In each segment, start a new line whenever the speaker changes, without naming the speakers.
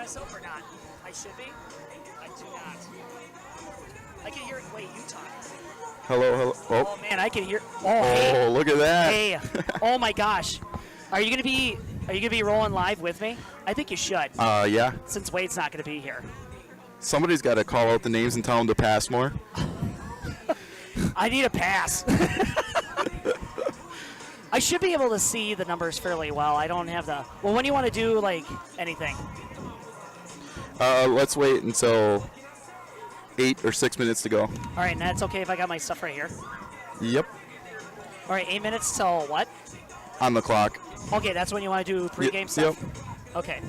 myself or not? I should be. I do not. I can hear it. Wait, you talk.
Hello.
Oh man, I can hear.
Oh,
Hey.
look at that.
Hey. Oh my gosh. Are you gonna be rolling live with me? I think you should.
Yeah.
Since Wade's not gonna be here.
Somebody's got to call out the names and tell them to pass more.
I need a pass. I should be able to see the numbers fairly well. I don't have the. Well, when do you want to do like anything?
Let's wait until 8 or 6 minutes to go.
All right, and that's okay if I got my stuff right here.
Yep.
All right, 8 minutes till what?
On the clock.
Okay, that's when you want to do pregame stuff?
Yep.
Okay.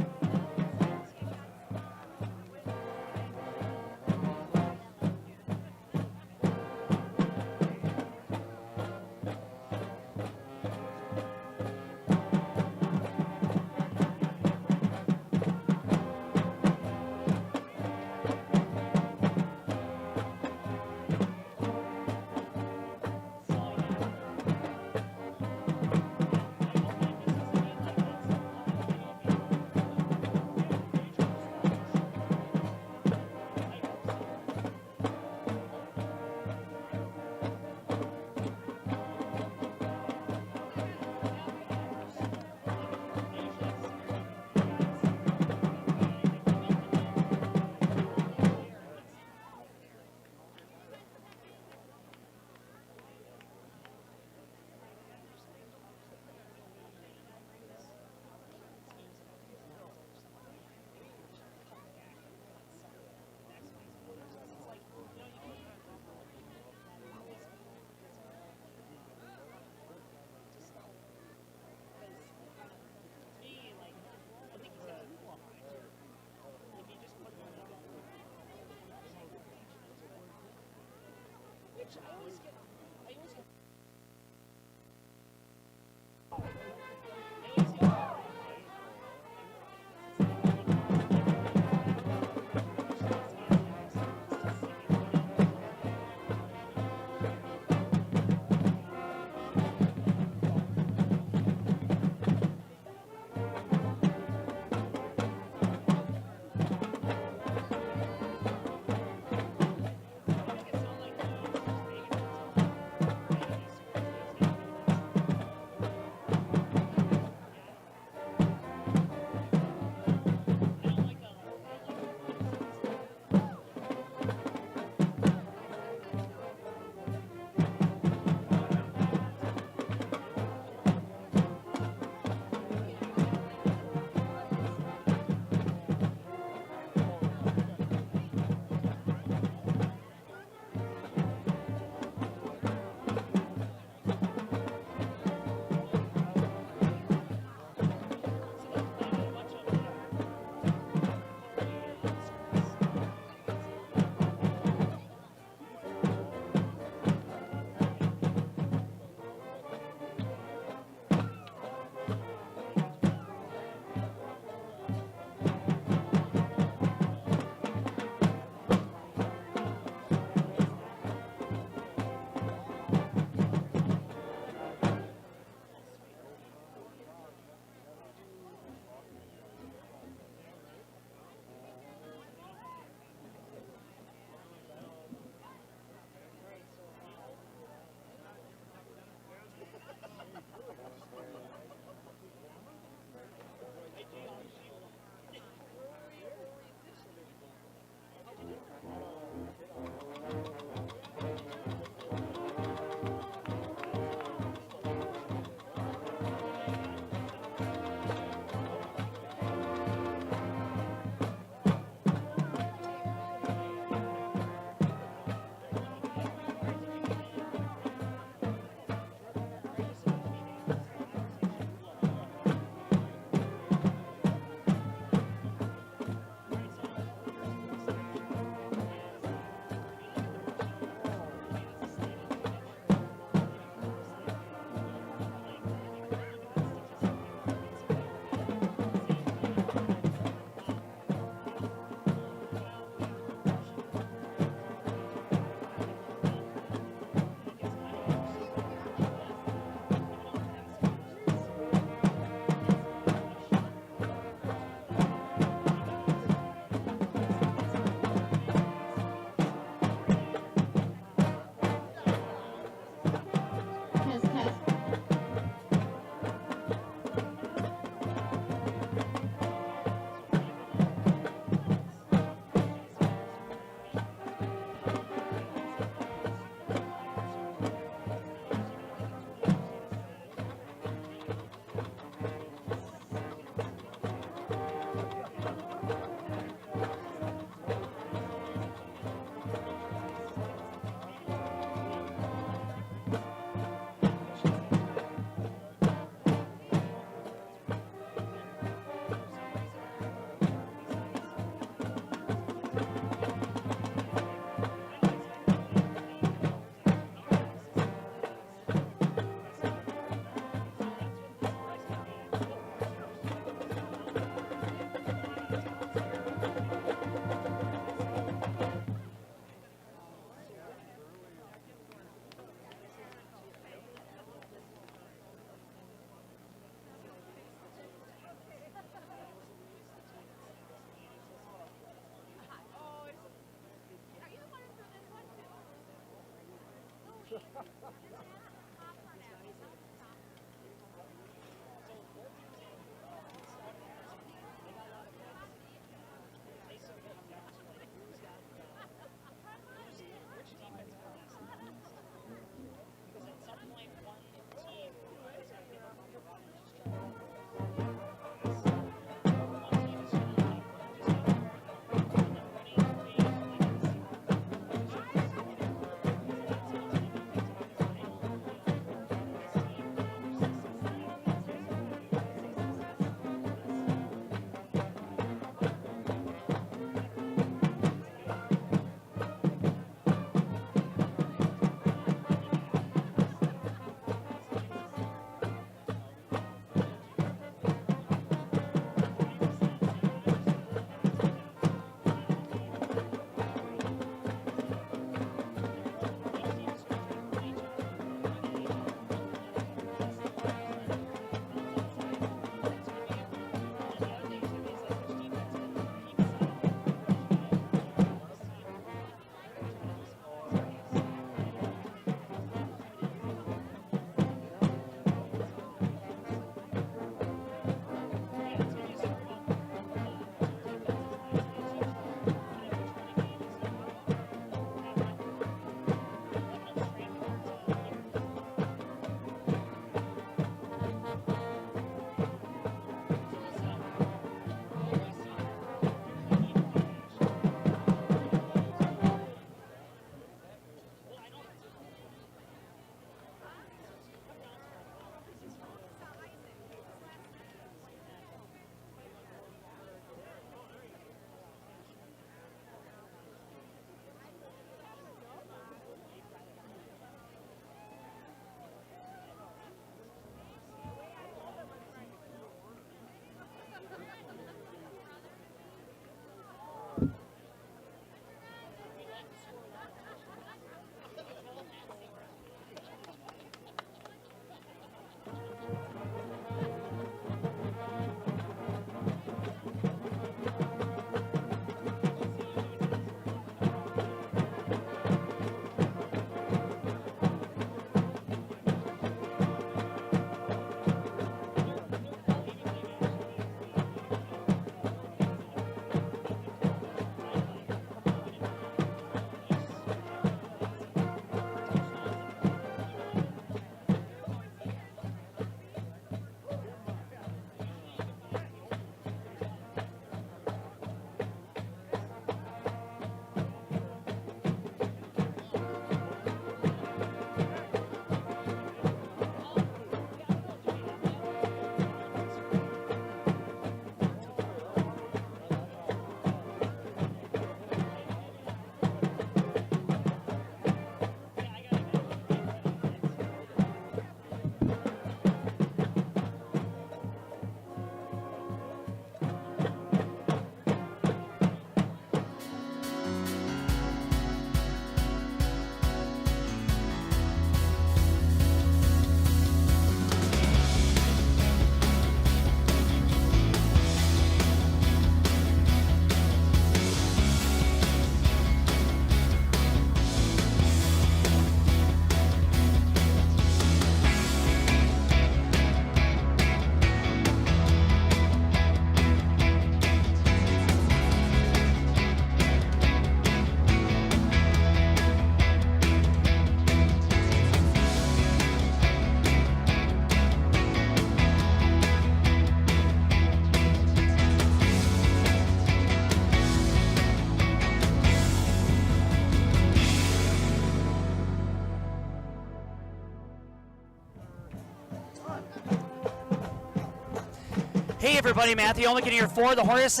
Hey everybody, Matthew Olmican here for the Hornets,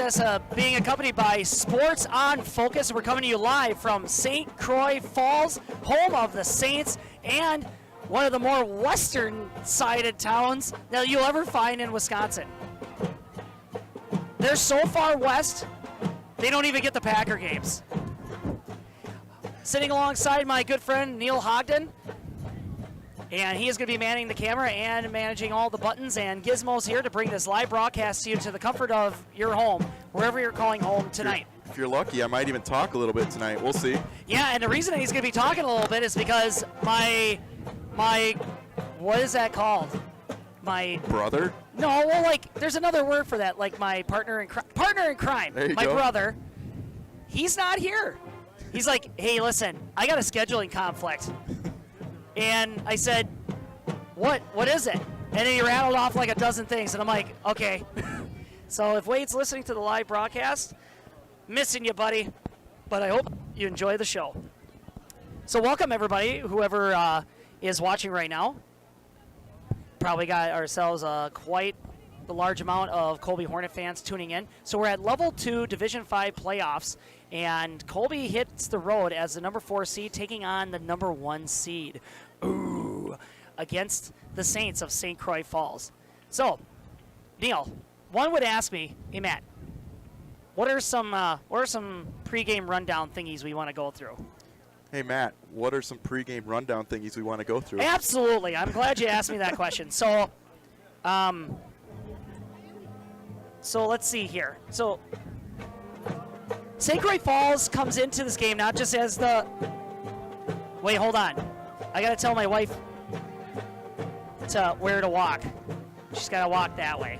being accompanied by Sports on Focus. We're coming to you live from St. Croix Falls, home of the Saints, and one of the more western-sided towns that you'll ever find in Wisconsin. They're so far west, they don't even get the Packer games. Sitting alongside my good friend Neil Hogden, and he is going to be manning the camera and managing all the buttons and gizmos here to bring this live broadcast to you to the comfort of your home, wherever you're calling home tonight.
If you're lucky, I might even talk a little bit tonight. We'll see.
Yeah, and the reason that he's going to be talking a little bit is because my what is that called? My
brother?
No, well, like there's another word for that, like my partner in crime.
There you
my
go.
brother. He's not here. He's like, hey, listen, I got a scheduling conflict. And I said, what is it? And then he rattled off like a dozen things, and I'm like, okay. So if Wade's listening to the live broadcast, missing you, buddy, but I hope you enjoy the show. So welcome, everybody, whoever is watching right now. Probably got ourselves quite the large amount of Colby Hornet fans tuning in. So we're at Level 2 Division 5 playoffs, and Colby hits the road as the number 4 seed, taking on the number 1 seed. Ooh, against the Saints of St. Croix Falls. So, Neil, one would ask me, hey Matt, what are some pregame rundown thingies we want to go through?
Hey, Matt, what are some pregame rundown thingies we want to go through?
Absolutely. I'm glad you asked me that question. So, let's see here. So, St. Croix Falls comes into this game not just as the... Wait, hold on. I got to tell my wife to where to walk. She's got to walk that way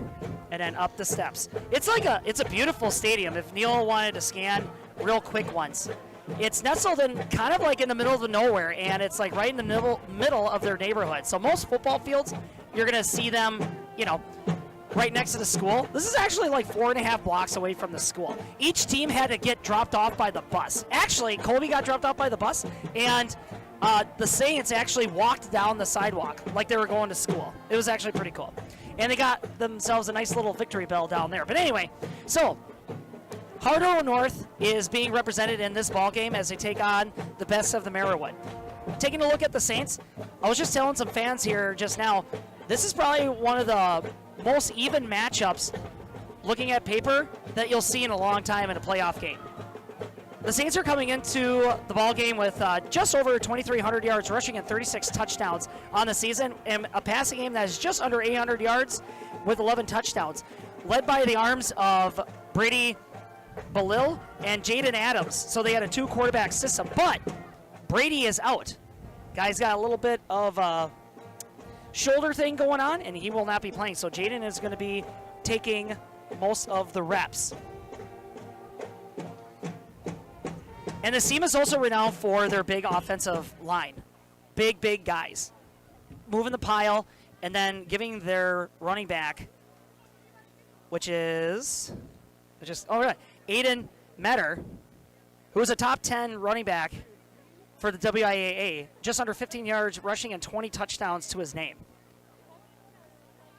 and then up the steps. It's a beautiful stadium. If Neil wanted to scan real quick once. It's nestled in kind of like in the middle of the nowhere, and it's like right in the middle of their neighborhood. So most football fields, you're going to see them, right next to the school. This is actually like 4.5 blocks away from the school. Each team had to get dropped off by the bus. Actually, Colby got dropped off by the bus, and the Saints actually walked down the sidewalk like they were going to school. It was actually pretty cool. And they got themselves a nice little victory bell down there. But anyway, so Hardrow North is being represented in this ball game as they take on the best of the Merriwood. Taking a look at the Saints, I was just telling some fans here just now, this is probably one of the most even matchups looking at paper that you'll see in a long time in a playoff game. The Saints are coming into the ball game with just over 2,300 yards rushing and 36 touchdowns on the season, and a passing game that is just under 800 yards with 11 touchdowns, led by the arms of Brady Balil and Jaden Adams. So they had a 2-quarterback system, but Brady is out. Guy's got a little bit of a shoulder thing going on, and he will not be playing. So Jaden is going to be taking most of the reps. And the team is also renowned for their big offensive line. Big guys. Moving the pile and then giving their running back, which is Aiden Metter, who is a top 10 running back for the WIAA, just under 15 yards rushing and 20 touchdowns to his name.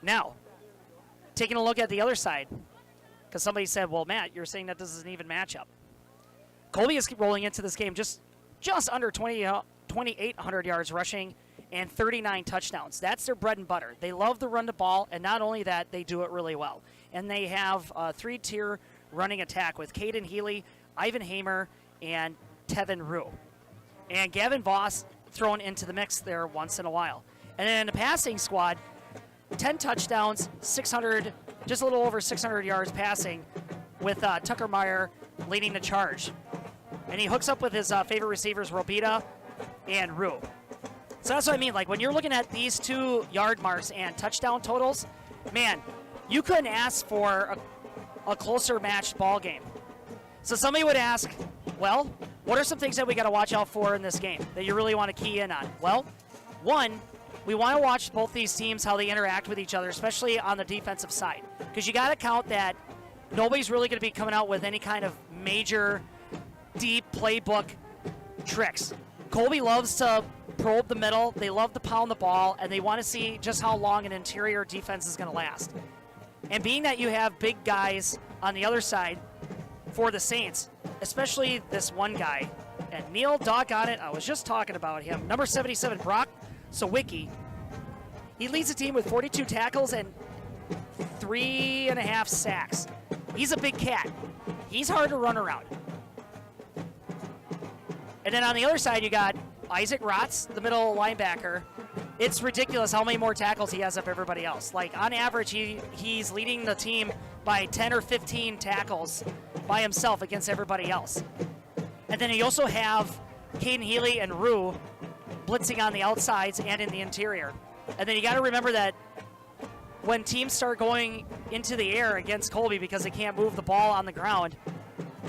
Now, taking a look at the other side, because somebody said, well, Matt, you're saying that this is an even matchup. Colby is rolling into this game just under 2,800 yards rushing and 39 touchdowns. That's their bread and butter. They love the run the ball, and not only that, they do it really well. And they have a 3-tier running attack with Caden Healy, Ivan Hamer, and Tevin Rue. And Gavin Voss thrown into the mix there once in a while. And then in the passing squad, 10 touchdowns, 600, just a little over 600 yards passing, with Tucker Meyer leading the charge. And he hooks up with his favorite receivers, Robita and Rue. So that's what I mean. Like, when you're looking at these 2 yard marks and touchdown totals, man, you couldn't ask for a closer matched ball game. So somebody would ask, well, what are some things that we got to watch out for in this game that you really want to key in on? Well, one, we want to watch both these teams, how they interact with each other, especially on the defensive side. Because you got to count that nobody's really going to be coming out with any kind of major deep playbook tricks. Colby loves to probe the middle. They love to pound the ball, and they want to see just how long an interior defense is going to last. And being that you have big guys on the other side for the Saints, especially this one guy, and Neil, doggone it, I was just talking about him. Number 77, Brock Sawicki. He leads the team with 42 tackles and 3.5 sacks. He's a big cat. He's hard to run around. And then on the other side, you got Isaac Rotz, the middle linebacker. It's ridiculous how many more tackles he has of everybody else. Like, on average, he's leading the team by 10 or 15 tackles by himself against everybody else. And then you also have Caden Healy and Rue blitzing on the outsides and in the interior. And then you got to remember that when teams start going into the air against Colby because they can't move the ball on the ground,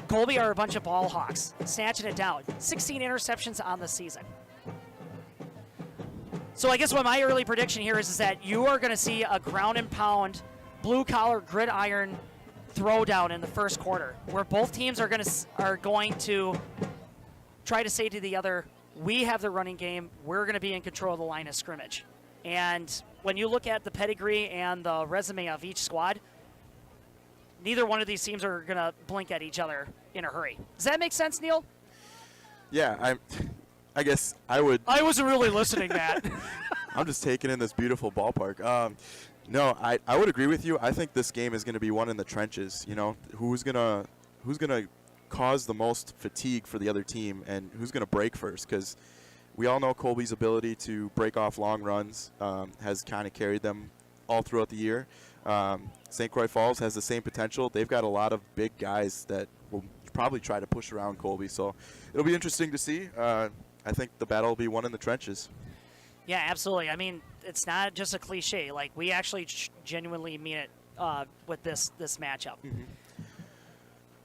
Colby are a bunch of ball hawks, snatching it down. 16 interceptions on the season. So I guess what my early prediction here is that you are going to see a ground and pound, blue-collar gridiron throwdown in the first quarter, where both teams are going to try to say to the other, we have the running game, we're going to be in control of the line of scrimmage. And when you look at the pedigree and the resume of each squad, neither one of these teams are going to blink at each other in a hurry. Does that make sense, Neil?
Yeah, I guess I would.
I wasn't really listening, Matt.
I'm just taking in this beautiful ballpark. No, I would agree with you. I think this game is going to be won in the trenches. You know, who's gonna cause the most fatigue for the other team, and who's gonna break first? Because we all know Colby's ability to break off long runs has kind of carried them all throughout the year. St. Croix Falls has the same potential. They've got a lot of big guys that will probably try to push around Colby. So it'll be interesting to see. I think the battle will be won in the trenches.
Yeah, absolutely. I mean, it's not just a cliche. Like, we actually genuinely mean it with this matchup. Mm-hmm.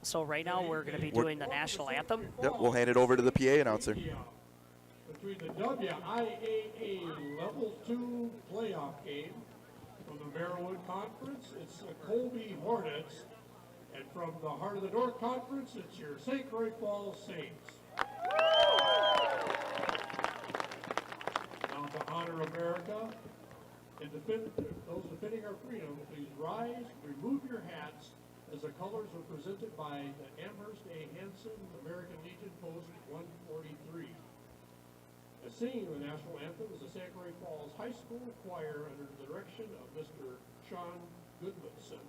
So right now we're going to be doing the national anthem.
Yep, we'll hand it over to the PA announcer.
Between the WIAA Level 2 playoff game from the Merriwood Conference, it's the Colby Hornets. And from the Heart of the North Conference, it's your St. Croix Falls Saints. Now to honor America and defend those defending our freedom, please rise, remove your hats as the colors are presented by the Amherst A. Hansen American Legion Post 143. Singing the national anthem is the St. Croix Falls High School Choir under the direction of Mr. Sean Goodmanson.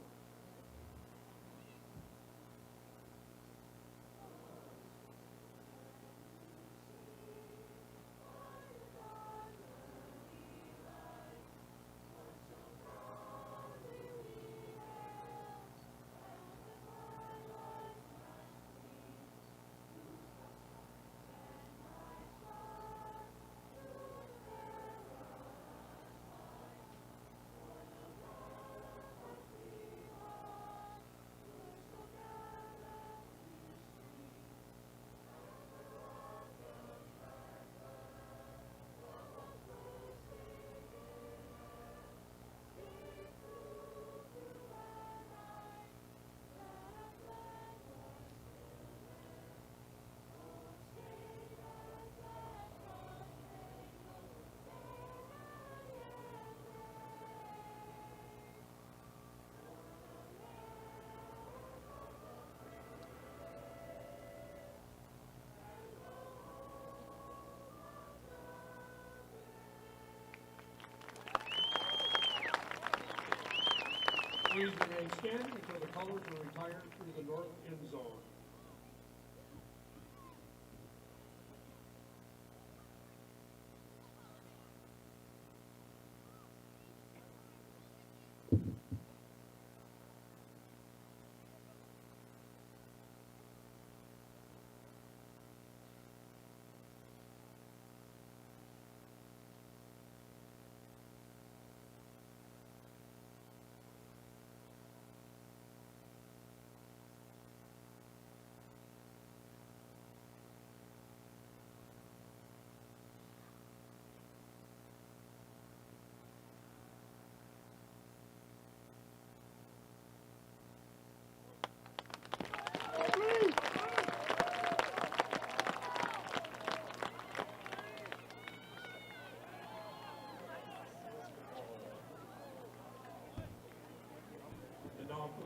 Please remain standing until the colors are retired through the north end zone.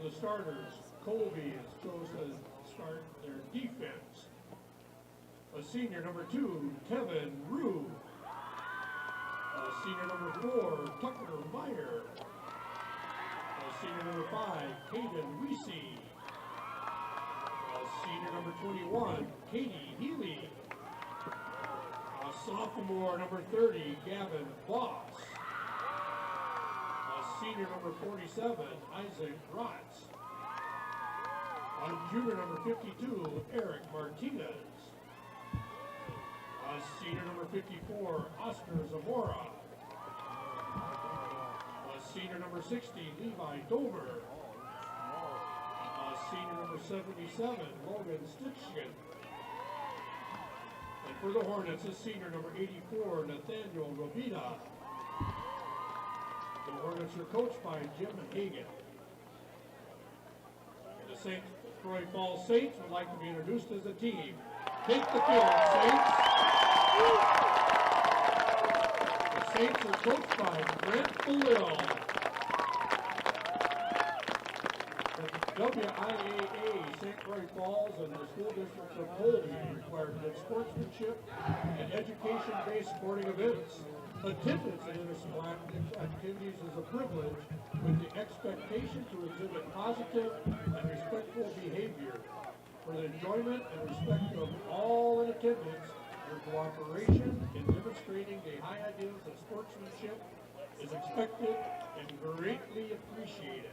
For the starters, Colby is chosen to start their defense. A senior number 2, Kevin Rue. A senior number 4, Tucker Meyer. A senior number 5, Caden Weesey. A senior number 21, Katie Healy. A sophomore number 30, Gavin Voss. A senior number 47, Isaac Rotz. A junior number 52, Eric Martinez. A senior number 54, Oscar Zamora. A senior number 60, Levi Dover. A senior number 77, Logan Stitchkin. And for the Hornets, a senior number 84, Nathaniel Robita. The Hornets are coached by Jim Hagan. And the Croix Falls Saints would like to be introduced as a team. Take the field, Saints. The Saints are coached by Brent Belil. The WIAA, St. Croix Falls, and the school districts of Colby require good sportsmanship and education-based sporting events. Attendance at municipal activities is a privilege with the expectation to exhibit positive and respectful behavior. For the enjoyment and respect of all in attendance, your cooperation in demonstrating the high ideals of sportsmanship is expected and greatly appreciated.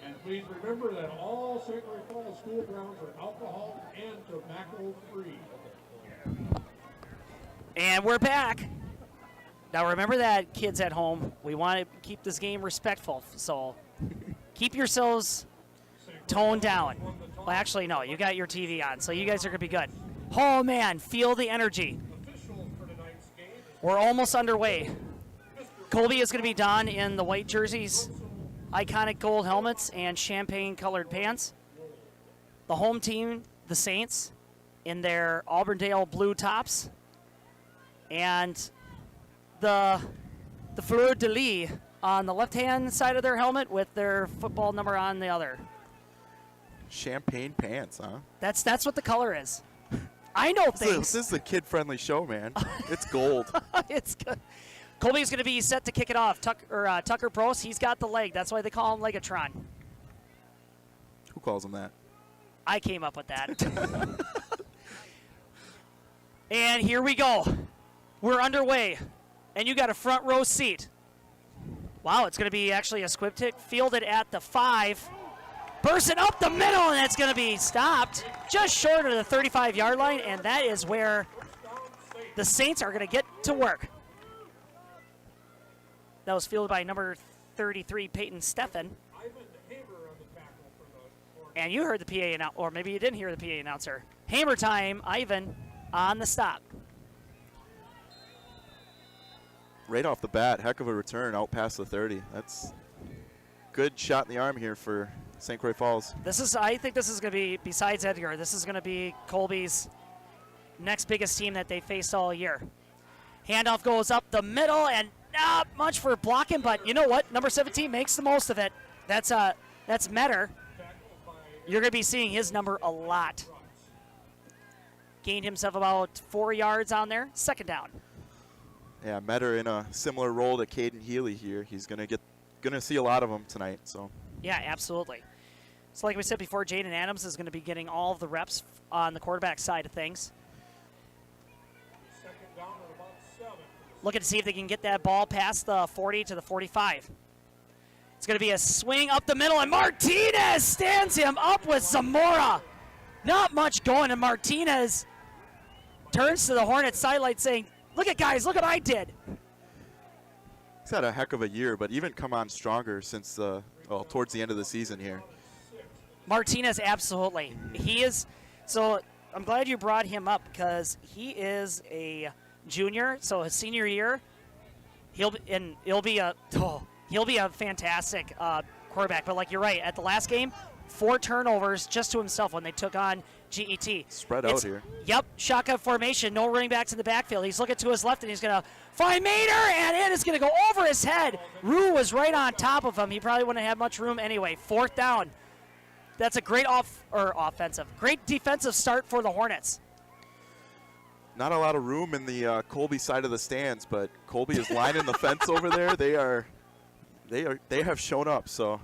And please remember that all St. Croix Falls school grounds are alcohol and tobacco free.
And we're back. Now remember that, kids at home. We want to keep this game respectful, so keep yourselves toned down. Well, actually, no, you got your TV on, so you guys are going to be good. Oh, man, feel the energy. We're almost underway. Colby is going to be donned in the white jerseys, iconic gold helmets, and champagne-colored pants. The home team, the Saints, in their Auburndale blue tops. And the fleur-de-lis on the left-hand side of their helmet with their football number on the other.
Champagne pants, huh?
That's what the color is. I know things.
This is a kid-friendly show, man. It's gold.
It's good. Colby's going to be set to kick it off. Tucker Prost, he's got the leg. That's why they call him Legatron.
Who calls him that?
I came up with that. And here we go. We're underway. And you got a front row seat. Wow, it's going to be actually a squib tick fielded at the 5. Bursting up the middle, and it's going to be stopped just short of the 35-yard line, and that is where the Saints are going to get to work. That was fielded by number 33, Peyton Steffen. And you heard the PA announcer, or maybe you didn't hear the PA announcer. Hammer time, Ivan on the stop.
Right off the bat, heck of a return out past the 30. That's good shot in the arm here for St. Croix Falls.
I think this is going to be, besides Edgar, this is going to be Colby's next biggest team that they faced all year. Handoff goes up the middle, and not much for blocking, but you know what? Number 17 makes the most of it. That's Metter. You're going to be seeing his number a lot. Gained himself about 4 yards on there. Second down.
Yeah, Metter in a similar role to Caden Healy here. He's gonna see a lot of them tonight. So.
Yeah, absolutely. So like we said before, Jaden Adams is going to be getting all of the reps on the quarterback side of things.
Second down at about 7.
Looking to see if they can get that ball past the 40 to the 45. It's going to be a swing up the middle, and Martinez stands him up with Zamora. Not much going, and Martinez turns to the Hornets sideline saying, look at guys, look what I did.
He's had a heck of a year, but even come on stronger since towards the end of the season here.
Martinez, absolutely. He is. So I'm glad you brought him up because he is a junior. So his senior year, he'll be a fantastic quarterback. But like you're right, at the last game, 4 turnovers just to himself when they took on GET.
Spread out here.
Yep, shotgun formation, no running backs in the backfield. He's looking to his left, and he's going to find Mater, and it is going to go over his head. Rue was right on top of him. He probably wouldn't have much room anyway. 4th down. That's a great great defensive start for the Hornets.
Not a lot of room in the Colby side of the stands, but Colby is lining the fence over there. They have shown up, so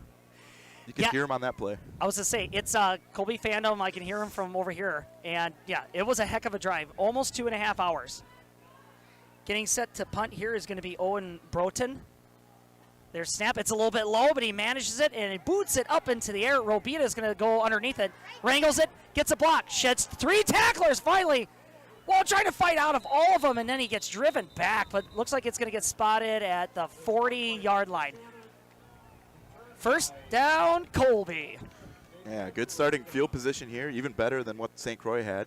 you can hear him on that play.
I was going to say, it's Colby fandom. I can hear him from over here. And, yeah, it was a heck of a drive. Almost 2.5 hours. Getting set to punt here is going to be Owen Broughton. There's snap. It's a little bit low, but he manages it, and he boots it up into the air. Robita is going to go underneath it. Wrangles it, gets a block, sheds 3 tacklers finally. Well, trying to fight out of all of them, and then he gets driven back, but looks like it's going to get spotted at the 40-yard line. 1st down, Colby.
Yeah, good starting field position here, even better than what St. Croix had.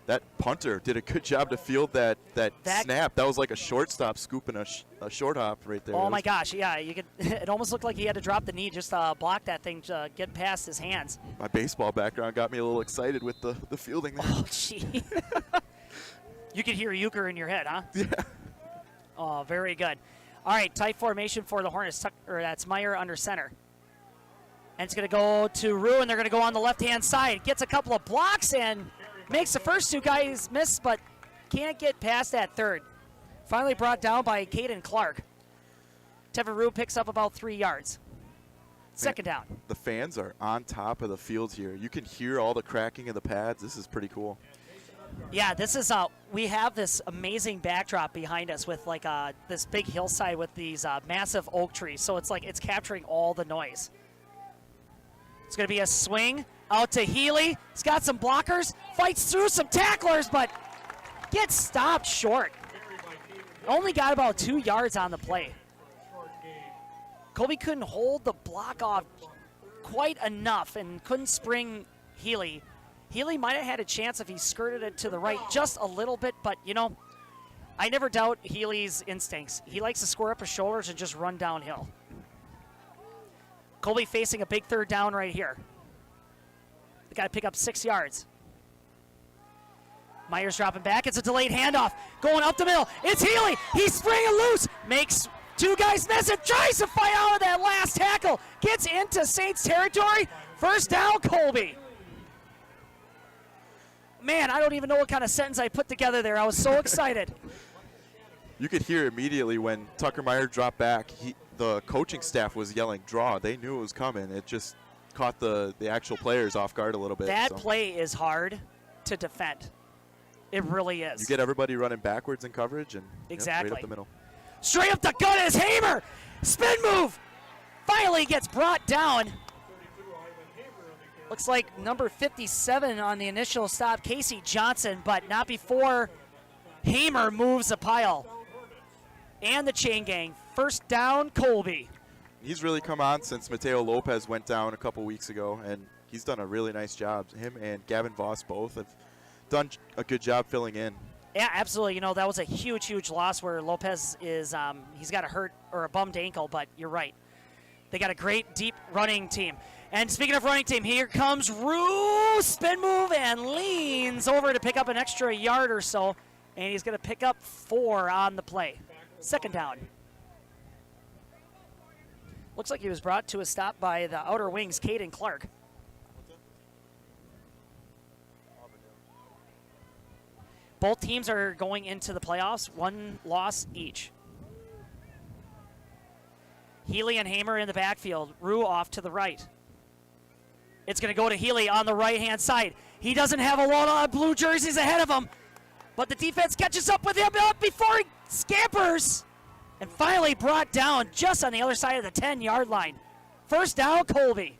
That punter did a good job to field that snap. That was like a shortstop scooping a short hop right there.
Oh my gosh, yeah, you could. It almost looked like he had to drop the knee just to block that thing to get past his hands.
My baseball background got me a little excited with the fielding there.
Oh, gee. You could hear Euchre in your head, huh?
Yeah.
Oh, very good. All right, tight formation for the Hornets. That's Meyer under center. And it's going to go to Rue, and they're going to go on the left-hand side. Gets a couple of blocks and makes the first 2 guys miss, but can't get past that 3rd. Finally brought down by Caden Clark. Tevin Rue picks up about 3 yards. 2nd down.
The fans are on top of the field here. You can hear all the cracking of the pads. This is pretty cool.
Yeah, this is we have this amazing backdrop behind us with like this big hillside with these massive oak trees. So it's like it's capturing all the noise. It's going to be a swing out to Healy. He's got some blockers, fights through some tacklers, but gets stopped short. Only got about 2 yards on the play. Colby couldn't hold the block off quite enough and couldn't spring Healy. Healy might have had a chance if he skirted it to the right just a little bit, but, you know, I never doubt Healy's instincts. He likes to square up his shoulders and just run downhill. Colby facing a big 3rd down right here. They got to pick up 6 yards. Myers dropping back. It's a delayed handoff. Going up the middle. It's Healy. He's springing loose. Makes 2 guys miss it. Tries to fight out of that last tackle. Gets into Saints territory. 1st down, Colby. Man, I don't even know what kind of sentence I put together there. I was so excited.
You could hear immediately when Tucker Meyer dropped back, the coaching staff was yelling, draw. They knew it was coming. It just caught the actual players off guard a little bit.
That play is hard to defend. It really is.
You get everybody running backwards in coverage and
exactly.
Right up the middle.
Straight up the gut is Hamer. Spin move. Finally gets brought down. Looks like number 57 on the initial stop, Casey Johnson, but not before Hamer moves a pile. And the chain gang. 1st down, Colby.
He's really come on since Mateo Lopez went down a couple weeks ago, and he's done a really nice job. Him and Gavin Voss both have done a good job filling in.
Yeah, absolutely. You know, that was a huge, huge loss where Lopez is, he's got a hurt or a bummed ankle, but you're right. They got a great, deep running team. And speaking of running team, here comes Rue, spin move, and leans over to pick up an extra yard or so. And he's going to pick up 4 on the play. 2nd down. Looks like he was brought to a stop by the outer wings, Caden Clark. Both teams are going into the playoffs, 1 loss each. Healy and Hamer in the backfield. Rue off to the right. It's going to go to Healy on the right-hand side. He doesn't have a lot of blue jerseys ahead of him, but the defense catches up with him before he scampers. And finally brought down just on the other side of the 10-yard line. 1st down, Colby.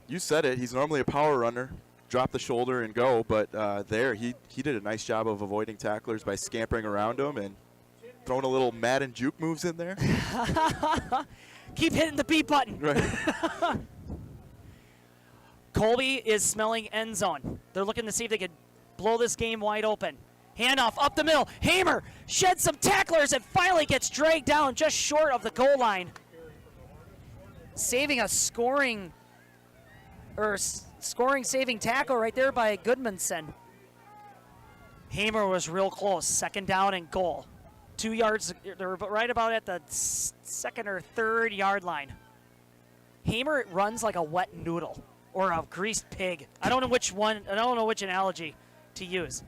You said it. He's normally a power runner. Drop the shoulder and go, but there he did a nice job of avoiding tacklers by scampering around him and throwing a little Madden juke moves in there.
Keep hitting the B button.
Right.
Colby is smelling end zone. They're looking to see if they could blow this game wide open. Handoff up the middle. Hamer sheds some tacklers and finally gets dragged down just short of the goal line. Saving a scoring or scoring saving tackle right there by Goodmanson. Hamer was real close. 2nd down and goal. 2 yards, they're right about at the 2nd or 3rd yard line. Hamer runs like a wet noodle or a greased pig. I don't know which one, I don't know which analogy to use.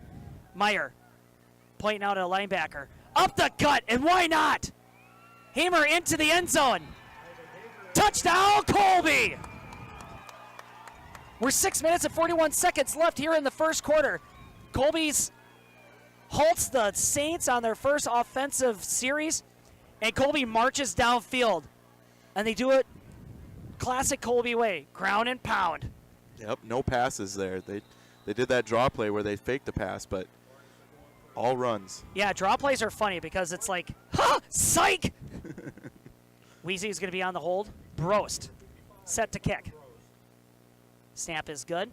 Meyer pointing out a linebacker. Up the gut, and why not? Hamer into the end zone. Touchdown, Colby! We're 6 minutes and 41 seconds left here in the first quarter. Colby's halts the Saints on their first offensive series, and Colby marches downfield. And they do it classic Colby way, ground and pound.
Yep, no passes there. They did that draw play where they faked the pass, but all runs.
Yeah, draw plays are funny because it's like, ha, psych! Weezy is going to be on the hold. Brost, set to kick. Snap is good.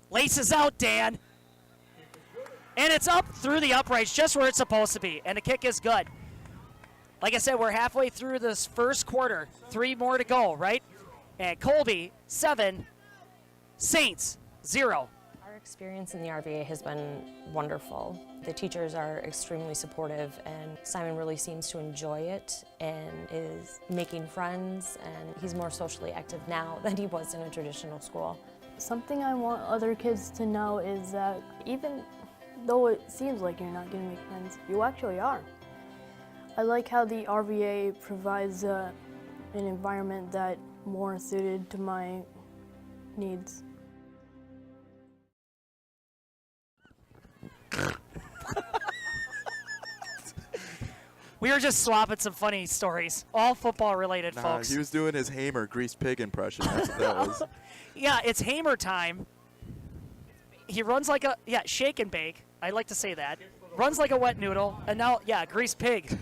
Laces out, Dan. And it's up through the uprights, just where it's supposed to be. And the kick is good. Like I said, we're halfway through this first quarter. 3 more to go, right? And Colby, 7. Saints, 0.
Our experience in the RVA has been wonderful. The teachers are extremely supportive, and Simon really seems to enjoy it and is making friends, and he's more socially active now than he was in a traditional school.
Something I want other kids to know is that even though it seems like you're not going to make friends, you actually are. I like how the RVA provides an environment that more suited to my needs.
We were just swapping some funny stories, all football related, folks.
He was doing his Hamer greased pig impression. That's what that was.
Yeah, it's Hamer time. He runs like a, shake and bake. I like to say that. Runs like a wet noodle. And now, greased pig.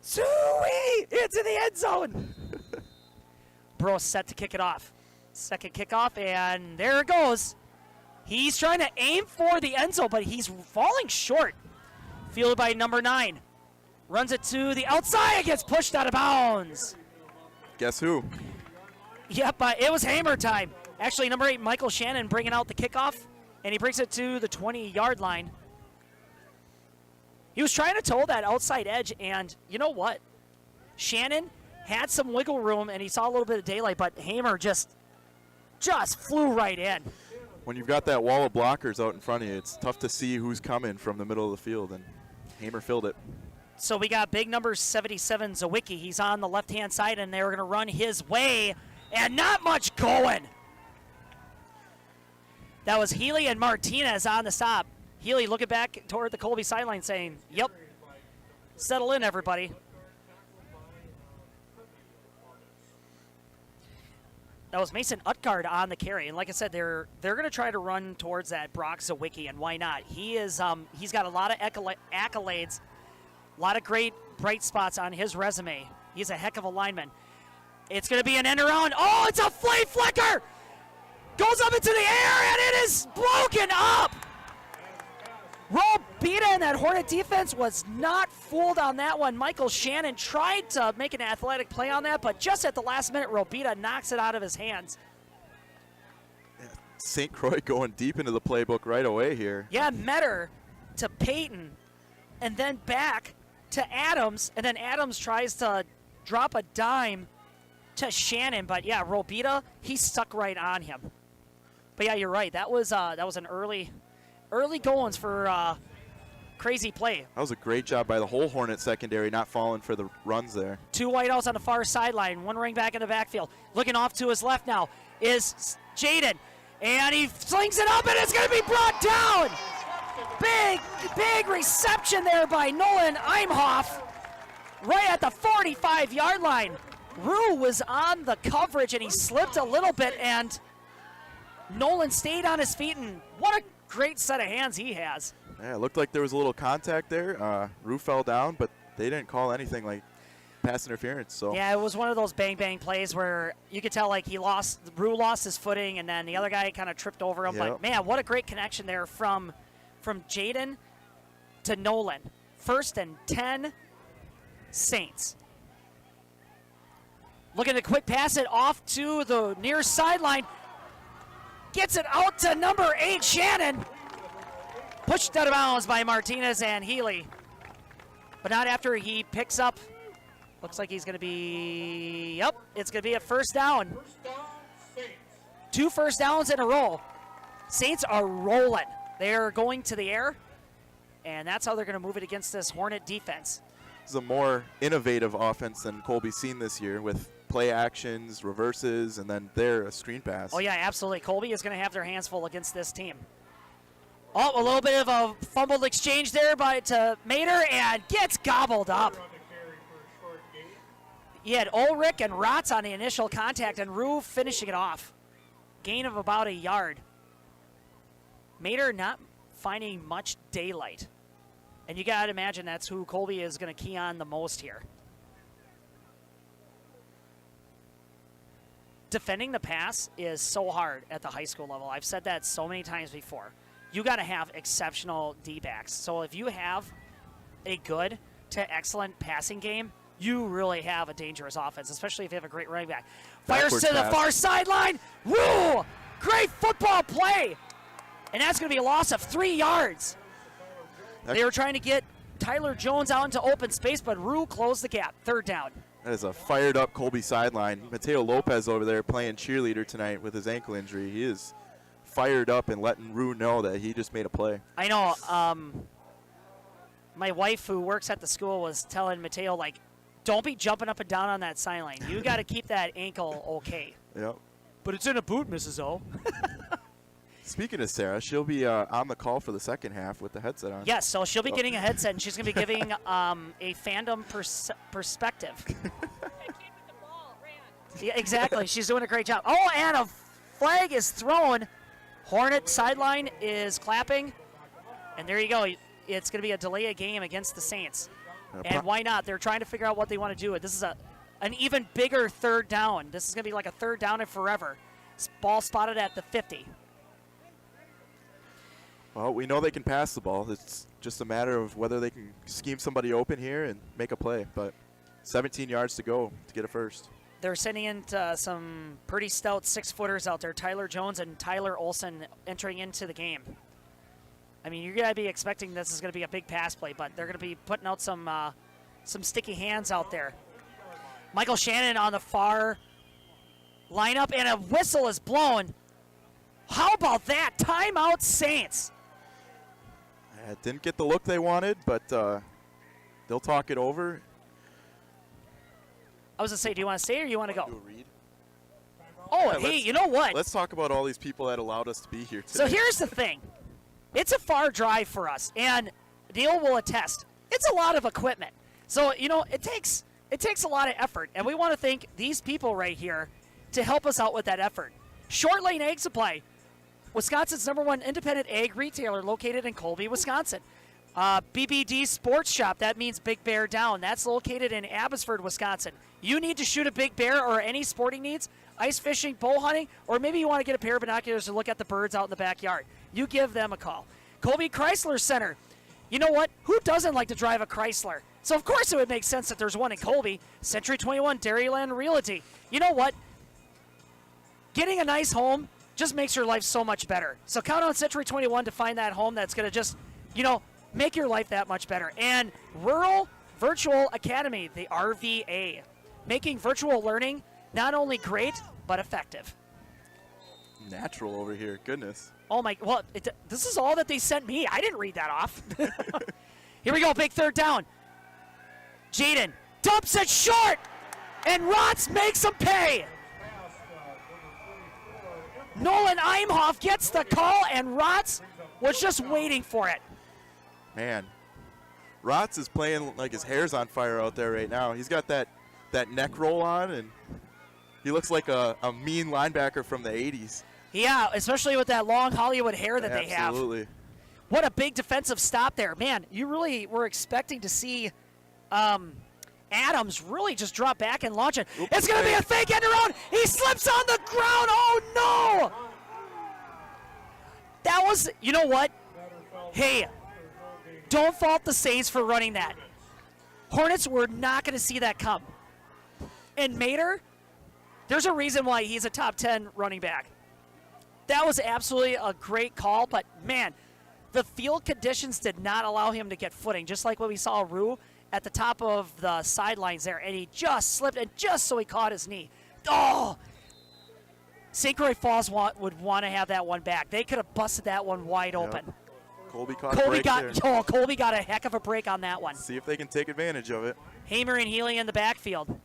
Sweet! Into the end zone. Bro set to kick it off. Second kickoff, and there it goes. He's trying to aim for the end zone, but he's falling short. Fielded by number 9. Runs it to the outside, gets pushed out of bounds.
Guess who?
Yep, it was Hamer time. Actually, number 8, Michael Shannon, bringing out the kickoff, and he brings it to the 20-yard line. He was trying to toe that outside edge, and you know what? Shannon had some wiggle room, and he saw a little bit of daylight, but Hamer just flew right in.
When you've got that wall of blockers out in front of you, it's tough to see who's coming from the middle of the field, and Hamer filled it.
So we got big number 77, Zawicki. He's on the left-hand side, and they're going to run his way, and not much going. That was Healy and Martinez on the stop. Healy looking back toward the Colby sideline saying, yep, settle in, everybody. That was Mason Utgard on the carry, and like I said, they're going to try to run towards that Brock Zawicki, and why not? He is he's got a lot of accolades, a lot of great bright spots on his resume. He's a heck of a lineman. It's going to be an end around. Oh, it's a flame flicker! Goes up into the air, and it is broken up! Robita and that Hornet defense was not fooled on that one. Michael Shannon tried to make an athletic play on that, but just at the last minute, Robita knocks it out of his hands.
St. Croix going deep into the playbook right away here.
Yeah, Metter to Peyton, and then back to Adams, and then Adams tries to drop a dime to Shannon, but yeah, Robita, he stuck right on him. But yeah, you're right. That was an early goings for crazy play.
That was a great job by the whole Hornet secondary, not falling for the runs there.
2 wideouts on the far sideline, 1 running back in the backfield. Looking off to his left now is Jaden, and he slings it up, and it's going to be brought down. Big reception there by Nolan Imhoff, right at the 45-yard line. Rue was on the coverage, and he slipped a little bit, and Nolan stayed on his feet, and what a great set of hands he has.
Yeah, it looked like there was a little contact there. Rue fell down, but they didn't call anything like pass interference. So
yeah, it was one of those bang plays where you could tell like Rue lost his footing, and then the other guy kind of tripped over him.
Yep.
But man, what a great connection there from Jaden to Nolan. 1st and 10, Saints. Looking to quick pass it off to the near sideline. Gets it out to number 8, Shannon. Pushed out of bounds by Martinez and Healy. But not after he picks up. Looks like he's going to be, yep, it's going to be a first down.
First down, Saints.
2 first downs in a row. Saints are rolling. They're going to the air, and that's how they're going to move it against this Hornet defense.
This is a more innovative offense than Colby's seen this year with play actions, reverses, and then there a screen pass.
Oh, yeah, absolutely. Colby is going to have their hands full against this team. Oh, a little bit of a fumbled exchange there to Mater, and gets gobbled up.
On the carry for a short gain.
He had Ulrich and Rotz on the initial contact, and Rue finishing it off. Gain of about a yard. Mater not finding much daylight. And you got to imagine that's who Colby is going to key on the most here. Defending the pass is so hard at the high school level. I've said that so many times before. You got to have exceptional D-backs. So if you have a good to excellent passing game, you really have a dangerous offense, especially if you have a great running back. Fires
Backwards
to the
pass.
far sideline. Woo! Great football play. And that's going to be a loss of 3 yards. They were trying to get Tyler Jones out into open space, but Rue closed the gap. 3rd down.
That is a fired up Colby sideline. Mateo Lopez over there playing cheerleader tonight with his ankle injury. He is fired up and letting Rue know that he just made a play.
I know. My wife, who works at the school, was telling Mateo, like, don't be jumping up and down on that sideline. You got to keep that ankle okay.
Yep.
But it's in a boot, Mrs. O.
Speaking of Sarah, she'll be on the call for the second half with the headset on.
Yes, so she'll be getting a headset, and she's going to be giving a fandom perspective. Yeah, exactly. She's doing a great job. Oh, and a flag is thrown. Hornet sideline is clapping. And there you go. It's going to be a delay of game against the Saints. And why not? They're trying to figure out what they want to do. This is an even bigger 3rd down. This is going to be like a 3rd down and forever. Ball spotted at the 50.
Well, we know they can pass the ball. It's just a matter of whether they can scheme somebody open here and make a play. But 17 yards to go to get a first.
They're sending in some pretty stout 6-footers out there. Tyler Jones and Tyler Olson entering into the game. I mean, you're going to be expecting this is going to be a big pass play, but they're going to be putting out some sticky hands out there. Michael Shannon on the far lineup, and a whistle is blown. How about that? Timeout, Saints.
Didn't get the look they wanted, but they'll talk it over.
I was going to say, do you want to stay or you want to go?
Do a read.
Oh,
Yeah,
hey, you know what?
Let's talk about all these people that allowed us to be here today.
So here's the thing. It's a far drive for us, and Neil will attest. It's a lot of equipment. So, you know, it takes a lot of effort, and we want to thank these people right here to help us out with that effort. Short Lane Egg Supply, Wisconsin's #1 independent egg retailer located in Colby, Wisconsin. BBD Sports Shop, that means Big Bear Down. That's located in Abbotsford, Wisconsin. You need to shoot a big bear or any sporting needs, ice fishing, bow hunting, or maybe you want to get a pair of binoculars to look at the birds out in the backyard. You give them a call. Colby Chrysler Center. You know what? Who doesn't like to drive a Chrysler? So, of course, it would make sense that there's one in Colby. Century 21 Dairyland Realty. You know what? Getting a nice home just makes your life so much better. So count on Century 21 to find that home that's going to just, you know, make your life that much better. And Rural Virtual Academy, the RVA, making virtual learning not only great, but effective.
Natural over here. Goodness.
Oh, my. Well, this is all that they sent me. I didn't read that off. Here we go. Big 3rd down. Jaden dumps it short, and Rotz makes him pay. Nolan Imhoff gets the call, and Rotz was just waiting for it.
Man, Rotz is playing like his hair's on fire out there right now. He's got that neck roll on, and he looks like a mean linebacker from the 80s.
Yeah, especially with that long Hollywood hair that they have.
Absolutely.
What a big defensive stop there. Man, you really were expecting to see Adams really just drop back and launch it. It's going to be a fake end around. He slips on the ground. Oh, no. That was, you know what? Hey, don't fault the Saints for running that. Hornets were not going to see that come. And Mater, there's a reason why he's a top 10 running back. That was absolutely a great call, but man, the field conditions did not allow him to get footing, just like what we saw Rue at the top of the sidelines there, and he just slipped, and just so he caught his knee. Oh! St. Croix Falls would want to have that one back. They could have busted that one wide open.
Colby caught a break there.
Colby got a heck of a break on that one.
See if they can take advantage of it.
Hamer and Healy in the backfield.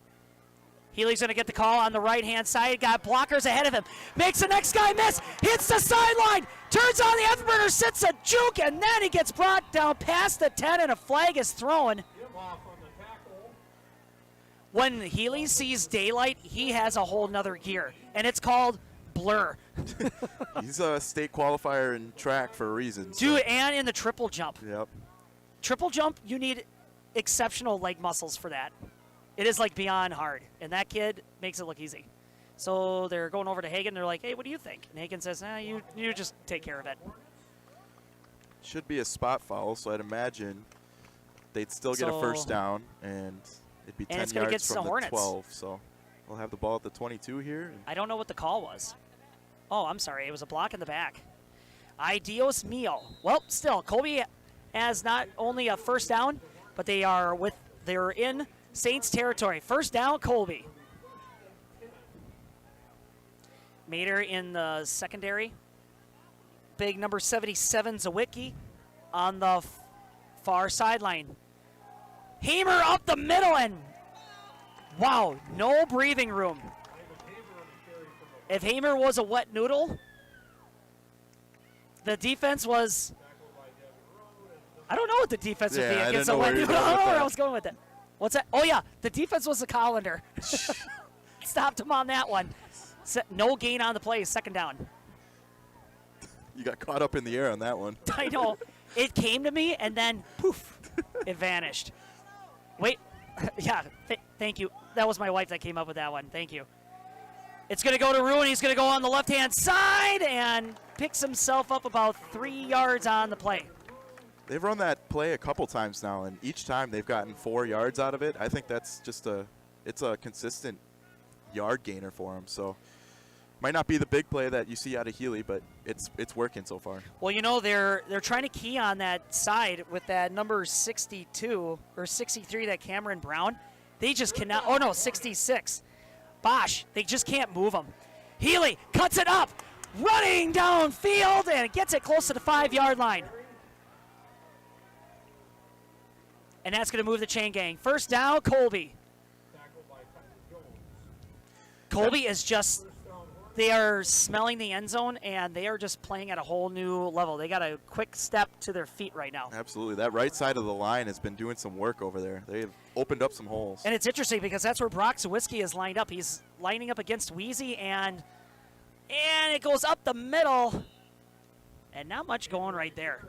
Healy's going to get the call on the right-hand side. Got blockers ahead of him. Makes the next guy miss. Hits the sideline. Turns on the afterburner. Sits a juke, and then he gets brought down past the 10, and a flag is thrown. When Healy sees daylight, he has a whole nother gear, and it's called blur.
He's a state qualifier in track for a reason. So.
Dude, and in the triple jump.
Yep.
Triple jump, you need exceptional leg muscles for that. It is like beyond hard, and that kid makes it look easy. So they're going over to Hagen. They're like, hey, what do you think? And Hagen says, you just take care of it.
Should be a spot foul, so I'd imagine they'd still get a first down, and it'd be 10 yards from the 12. So we'll have the ball at the 22 here.
I don't know what the call was. Oh, I'm sorry. It was a block in the back. Adios mio. Well, still, Colby has not only a first down, but they're in Saints territory. First down, Colby. Mater in the secondary. Big number 77, Zawicki, on the far sideline. Hamer up the middle, and wow, no breathing room. If Hamer was a wet noodle, the defense was, I don't know what the defense would be against a wet noodle. I don't know where I was going with it. What's that? Oh, yeah, the defense was a colander. Stopped him on that one. No gain on the play, second down.
You got caught up in the air on that one.
I know. It came to me, and then, poof, it vanished. Wait. Yeah, thank you. That was my wife that came up with that one. Thank you. It's going to go to Rue, and he's going to go on the left-hand side and picks himself up about 3 yards on the play.
They've run that play a couple times now, and each time they've gotten 4 yards out of it. I think that's just it's a consistent yard gainer for them. So might not be the big play that you see out of Healy, but it's working so far.
Well, you know, they're trying to key on that side with that number 62 or 63, that Cameron Brown. They just cannot. Oh no, 66. Bosch. They just can't move him. Healy cuts it up, running downfield, and gets it close to the 5-yard line. And that's going to move the chain gang. First down, Colby. Colby is just, they are smelling the end zone, and they are just playing at a whole new level. They got a quick step to their feet right now.
Absolutely. That right side of the line has been doing some work over there. They've opened up some holes.
And it's interesting because that's where Brock Zawiski is lined up. He's lining up against Wheezy, and it goes up the middle, and not much going right there.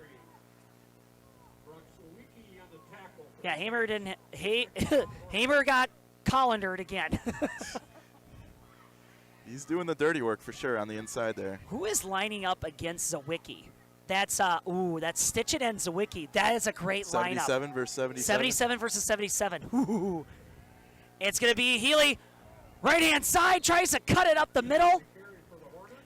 Yeah, Hamer didn't. Hamer got colandered again.
He's doing the dirty work for sure on the inside there.
Who is lining up against Zawicki? That's that's Stitchet and Zawicki. That is a great
77
lineup. 77
versus 77.
77 versus 77. Ooh. It's going to be Healy, right-hand side, tries to cut it up the middle.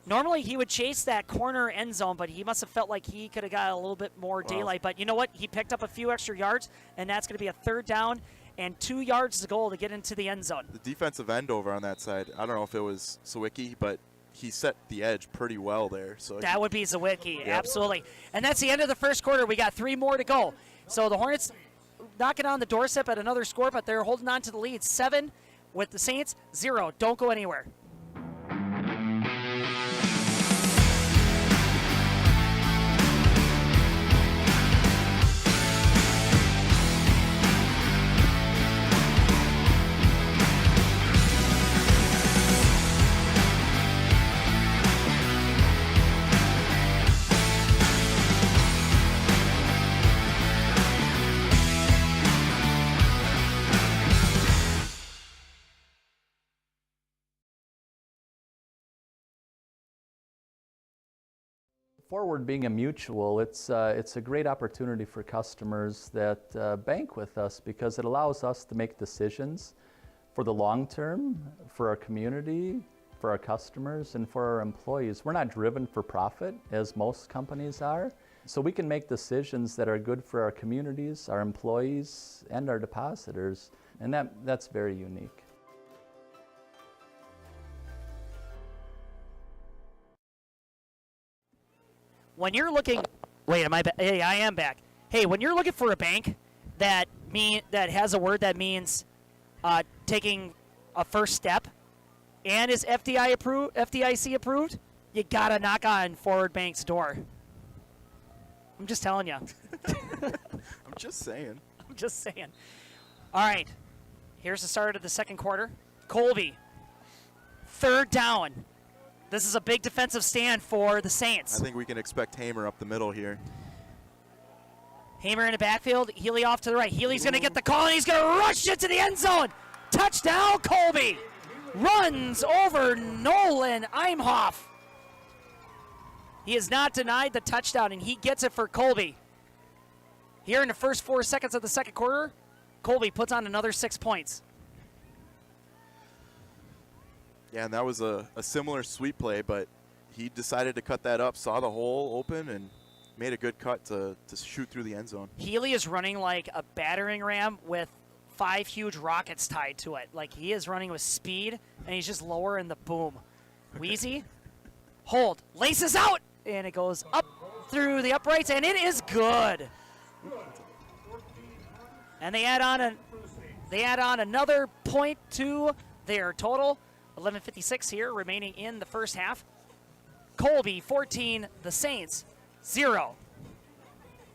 Normally he would chase that corner end zone, but he must have felt like he could have got a little bit more daylight. But you know what? He picked up a few extra yards, and that's going to be a third down and 2 yards to goal to get into the end zone.
The defensive end over on that side, I don't know if it was Zawicki, but he set the edge pretty well there. So
that would be Zawicki, absolutely. And that's the end of the first quarter. We got 3 more to go. So the Hornets knocking on the doorstep at another score, but they're holding on to the lead. 7 with the Saints, 0. Don't go anywhere.
Forward being a mutual, it's a great opportunity for customers that bank with us because it allows us to make decisions for the long term, for our community, for our customers and for our employees. We're not driven for profit, as most companies are. So we can make decisions that are good for our communities, our employees, and our depositors, and that's very unique.
When you're looking, wait, hey, I am back. Hey, when you're looking for a bank that has a word that means taking a first step and is FDIC approved, you gotta knock on Forward Bank's door. I'm just telling you.
I'm just saying.
I'm just saying. All right, here's the start of the second quarter. Colby, third down. This is a big defensive stand for the Saints.
I think we can expect Hamer up the middle here.
Hamer in the backfield, Healy off to the right. Healy's going to get the call, and he's going to rush it to the end zone. Touchdown, Colby. Runs over Nolan Imhoff. He is not denied the touchdown, and he gets it for Colby. Here in the first 4 seconds of the second quarter, Colby puts on another 6 points.
Yeah, and that was a similar sweep play, but he decided to cut that up, saw the hole open, and made a good cut to shoot through the end zone.
Healy is running like a battering ram with 5 huge rockets tied to it. Like, he is running with speed, and he's just lower in the boom. Wheezy, hold, laces out, and it goes up through the uprights, and it is good. And they add on another point to their total. 11:56 here remaining in the first half. Colby 14, the Saints 0.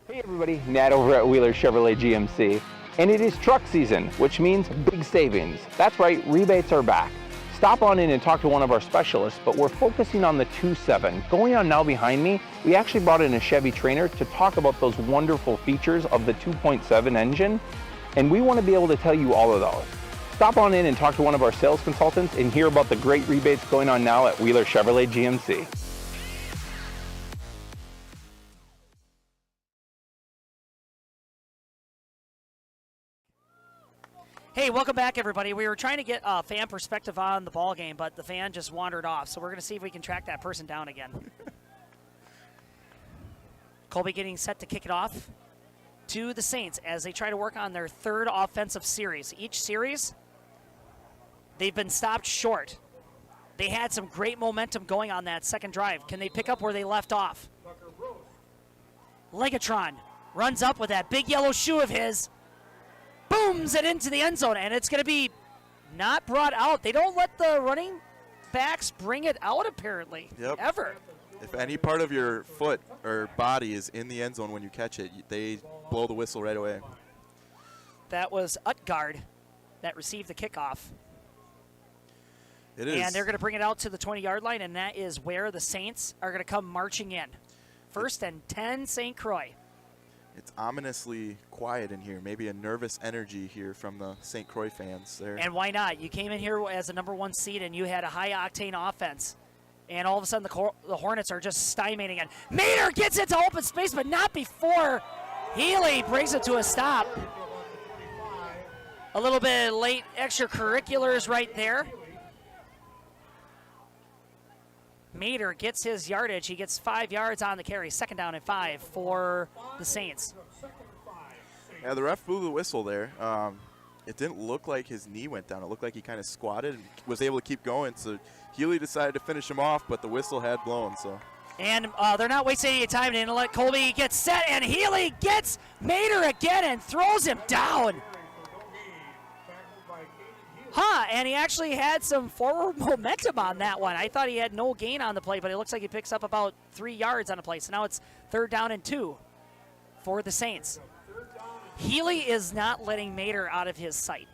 Hey everybody, Nat over at Wheeler Chevrolet GMC. And it is truck season, which means big savings. That's right, rebates are back. Stop on in and talk to one of our specialists, but we're focusing on the 2.7. Going on now behind me, we actually brought in a Chevy trainer to talk about those wonderful features of the 2.7 engine, and we want to be able to tell you all of those. Stop on in and talk to one of our sales consultants and hear about the great rebates going on now at Wheeler Chevrolet GMC.
Hey, welcome back, everybody. We were trying to get a fan perspective on the ball game, but the fan just wandered off, so we're going to see if we can track that person down again. Colby getting set to kick it off to the Saints as they try to work on their third offensive series. Each series, they've been stopped short. They had some great momentum going on that second drive. Can they pick up where they left off? Legatron runs up with that big yellow shoe of his, booms it into the end zone, and it's going to be not brought out. They don't let the running backs bring it out, apparently, ever.
If any part of your foot or body is in the end zone when you catch it, they blow the whistle right away.
That was Utgard that received the kickoff.
It is.
And they're going to bring it out to the 20-yard line, and that is where the Saints are going to come marching in. First and 10, St. Croix.
It's ominously quiet in here. Maybe a nervous energy here from the St. Croix fans there.
And why not? You came in here as a #1 seed, and you had a high-octane offense. And all of a sudden, the Hornets are just stymied again. Mater gets into open space, but not before Healy brings it to a stop. A little bit late extracurriculars right there. Mater gets his yardage. He gets 5 yards on the carry. Second down and 5 for the Saints.
Yeah, the ref blew the whistle there. It didn't look like his knee went down. It looked like he kind of squatted and was able to keep going. So Healy decided to finish him off, but the whistle had blown. So.
And they're not wasting any time. They're going to let Colby get set, and Healy gets Mater again and throws him down. And he actually had some forward momentum on that one. I thought he had no gain on the play, but it looks like he picks up about 3 yards on the play. So now it's 3rd down and 2 for the Saints. Healy is not letting Mater out of his sight.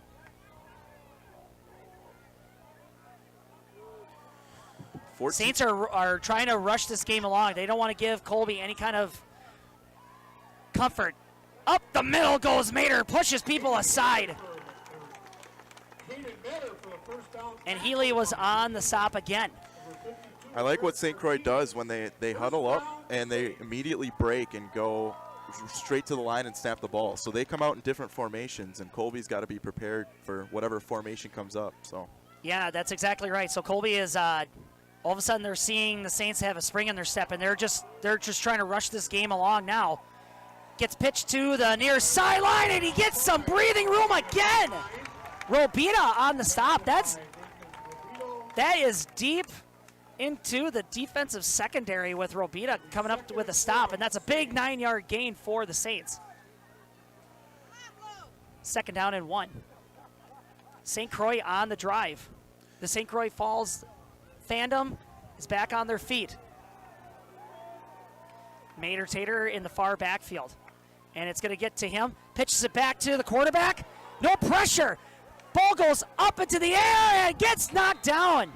Saints are trying to rush this game along. They don't want to give Colby any kind of comfort. Up the middle goes Mater, pushes people aside. And Healy was on the stop again.
I like what St. Croix does when they huddle up and they immediately break and go straight to the line and snap the ball. So they come out in different formations, and Colby's got to be prepared for whatever formation comes up. So
Yeah, that's exactly right. So Colby is all of a sudden they're seeing the Saints have a spring in their step, and they're just trying to rush this game along now. Gets pitched to the near sideline, and he gets some breathing room again. Robita on the stop. That is deep into the defensive secondary with Robita coming up with a stop, and that's a big 9-yard gain for the Saints. 2nd down and 1. St. Croix on the drive. The St. Croix Falls fandom is back on their feet. Mater Tater in the far backfield. And it's going to get to him. Pitches it back to the quarterback. No pressure. Ball goes up into the air and gets knocked down.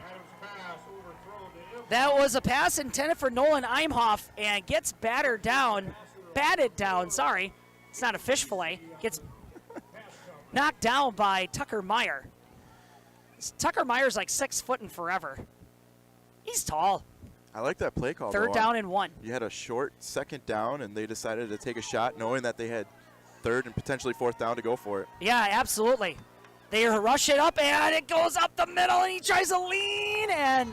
That was a pass intended for Nolan Imhoff and gets batted down, sorry. It's not a fish fillet. Gets knocked down by Tucker Meyer. Tucker Meyer's like 6 foot and forever. He's tall.
I like that play call.
3rd down and 1.
You had a short 2nd down, and they decided to take a shot knowing that they had 3rd and potentially 4th down to go for it.
Yeah, absolutely. They rush it up, and it goes up the middle, and he tries to lean, and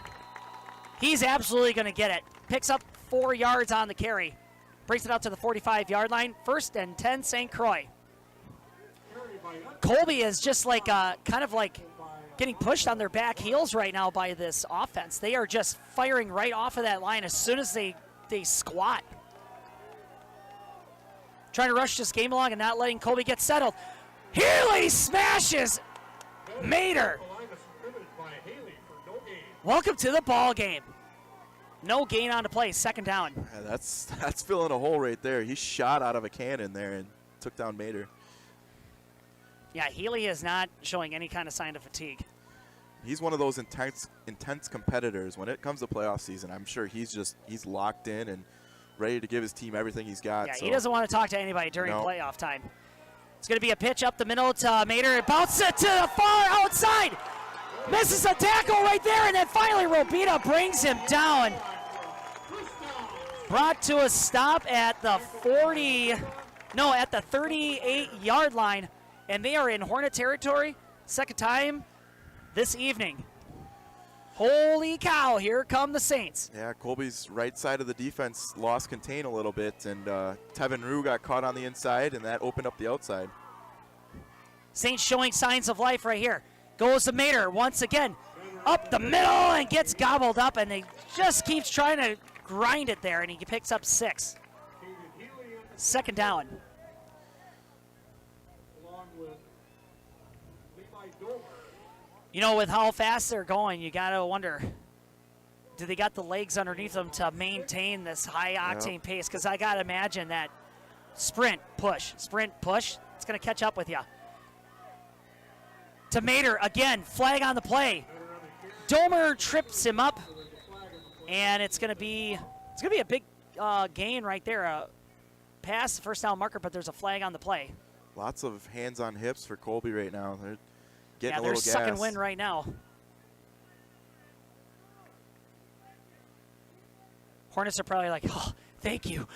he's absolutely going to get it. Picks up 4 yards on the carry. Brings it out to the 45-yard line. 1st and 10, St. Croix. Colby is just like kind of like getting pushed on their back heels right now by this offense. They are just firing right off of that line as soon as they squat. Trying to rush this game along and not letting Colby get settled. Healy smashes Mater. Welcome to the ball game. No gain on the play, 2nd down.
Yeah, that's filling a hole right there. He shot out of a cannon there and took down Mater.
Yeah, Healy is not showing any kind of sign of fatigue.
He's one of those intense competitors. When it comes to playoff season, I'm sure he's locked in and ready to give his team everything he's got.
Yeah,
so.
He doesn't want to talk to anybody during
No.
playoff time. It's going to be a pitch up the middle to Mater. It bounces it to the far outside. Misses a tackle right there, and then finally Robita brings him down. Brought to a stop at the 38-yard line, and they are in Hornet territory. 2nd time this evening. Holy cow, here come the Saints.
Yeah, Colby's right side of the defense lost contain a little bit, and Tevin Rue got caught on the inside, and that opened up the outside.
Saints showing signs of life right here. Goes to Mater once again. Up the middle and gets gobbled up, and they just keeps trying to grind it there, and he picks up 6. 2nd down. You know, with how fast they're going, you got to wonder, do they got the legs underneath them to maintain this high-octane pace? Because I got to imagine that sprint, push, it's going to catch up with you. To Mater, again, flag on the play. Domer trips him up, and it's going to be a big gain right there. Pass the 1st down marker, but there's a flag on the play.
Lots of hands on hips for Colby right now. They're getting a
they're
little gas.
sucking wind right now. Hornets are probably like, oh, thank you.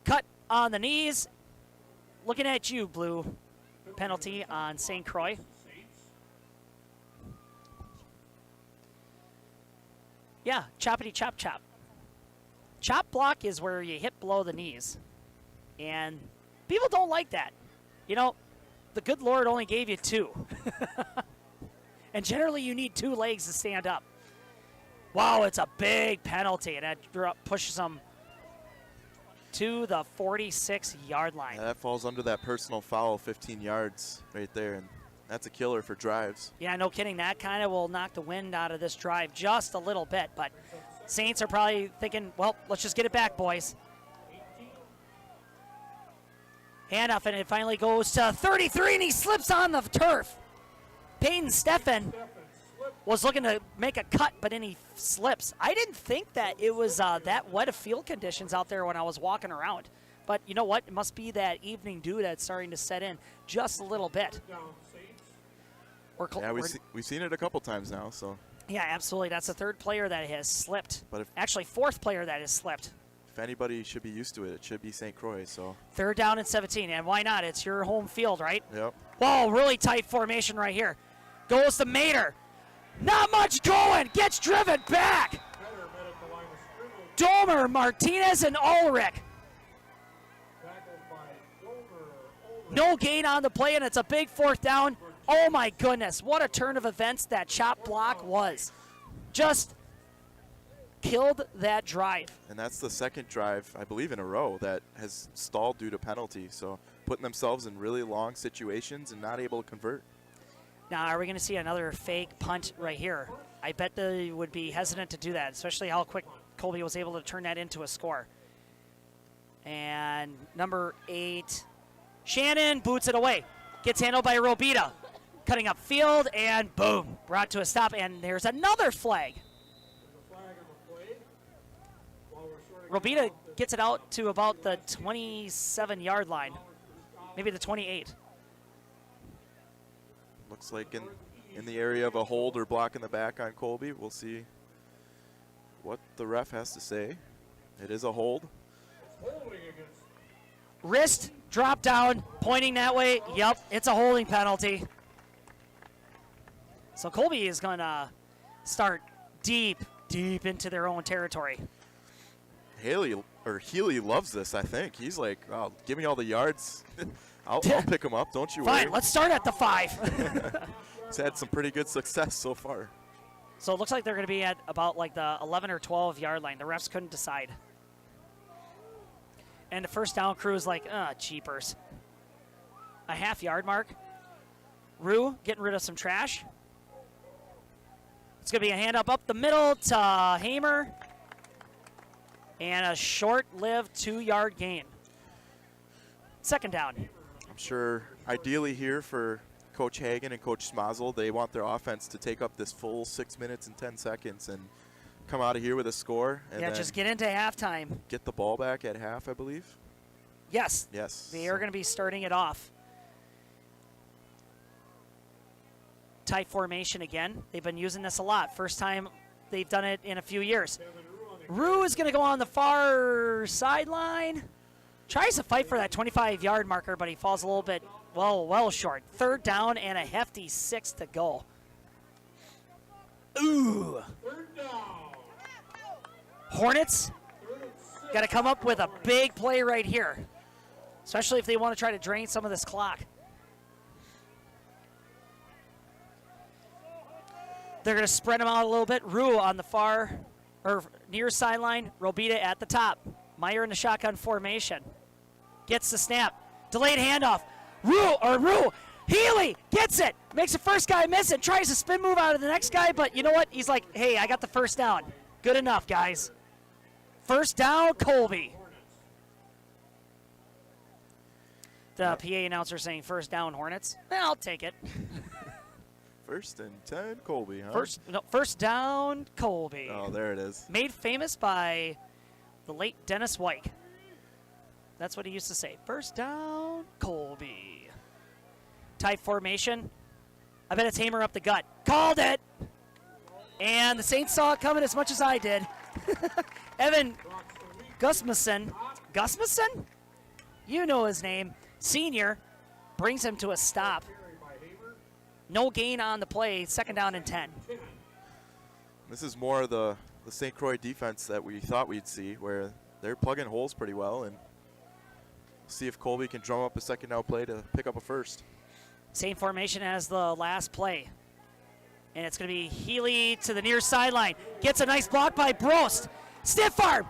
Cut on the knees. Looking at you, Blue. Penalty on St. Croix. Yeah, choppity chop chop. Chop block is where you hit below the knees. And people don't like that. You know, the good Lord only gave you 2. And generally you need 2 legs to stand up. Wow, it's a big penalty, and that pushes them to the 46-yard line.
Yeah, that falls under that personal foul, 15 yards right there, and that's a killer for drives.
Yeah, no kidding. That kind of will knock the wind out of this drive just a little bit, but Saints are probably thinking, well, let's just get it back, boys. Handoff, and it finally goes to 33, and he slips on the turf. Peyton Steffen was looking to make a cut, but then he slips. I didn't think that it was that wet of field conditions out there when I was walking around. But you know what? It must be that evening dew that's starting to set in just a little bit.
Yeah, we've seen it a couple times now. So
yeah, absolutely. That's the 3rd player that has slipped.
But
actually, 4th player that has slipped.
if anybody should be used to it, it should be St. Croix. So.
3rd down and 17, and why not? It's your home field, right?
Yep.
Whoa, really tight formation right here. Goes to Mater. Not much going. Gets driven back. Domer, Martinez, and Ulrich. No gain on the play, and it's a big 4th down. Oh, my goodness. What a turn of events that chop block was. Just killed that drive.
And that's the 2nd drive, I believe, in a row that has stalled due to penalty. So putting themselves in really long situations and not able to convert.
Now, are we going to see another fake punt right here? I bet they would be hesitant to do that, especially how quick Colby was able to turn that into a score. And number 8, Shannon boots it away. Gets handled by Robita. Cutting up field, and boom, brought to a stop. And there's another flag. Robita gets it out to about the 27-yard line, maybe the 28.
Looks like in the area of a hold or block in the back on Colby. We'll see what the ref has to say. It is a hold.
Wrist drop down, pointing that way. Yep, it's a holding penalty. So Colby is going to start deep into their own territory.
Healy loves this, I think. He's like, oh, give me all the yards. I'll pick him up, don't you worry.
Fine, let's start at the 5.
He's had some pretty good success so far.
So it looks like they're going to be at about like the 11 or 12 yard line. The refs couldn't decide. And the 1st down crew is like, cheapers. A half-yard mark. Rue getting rid of some trash. It's going to be a hand up the middle to Hamer. And a short-lived 2-yard gain. 2nd down.
I'm sure ideally here for Coach Hagen and Coach Smazel, they want their offense to take up this full 6 minutes and 10 seconds and come out of here with a score. And
yeah, just get into halftime.
Get the ball back at half, I believe.
Yes.
Yes.
They are going to be starting it off. Tight formation again. They've been using this a lot. First time they've done it in a few years. Rue is going to go on the far sideline. Tries to fight for that 25-yard marker, but he falls a little bit, well short. 3rd down and a hefty 6 to go. Ooh. Hornets got to come up with a big play right here, especially if they want to try to drain some of this clock. They're going to spread them out a little bit. Rue on the far or near sideline. Robita at the top. Meyer in the shotgun formation. Gets the snap. Delayed handoff. Rue. Healy gets it. Makes the first guy miss it. Tries to spin move out of the next guy, but you know what? He's like, hey, I got the 1st down. Good enough, guys. 1st down, Colby. The PA announcer saying 1st down, Hornets. I'll take it.
1st and 10, Colby, huh?
1st down, Colby.
Oh, there it is.
Made famous by the late Dennis White. That's what he used to say. 1st down, Colby. Tight formation. I bet it's Hamer up the gut. Called it. And the Saints saw it coming as much as I did. Evan Gusmusson. Gusmusson? You know his name. Senior brings him to a stop. No gain on the play. 2nd down and 10.
This is more of the St. Croix defense that we thought we'd see, where they're plugging holes pretty well, and see if Colby can drum up a 2nd down play to pick up a 1st.
Same formation as the last play. And it's going to be Healy to the near sideline. Gets a nice block by Brost. Stiff arm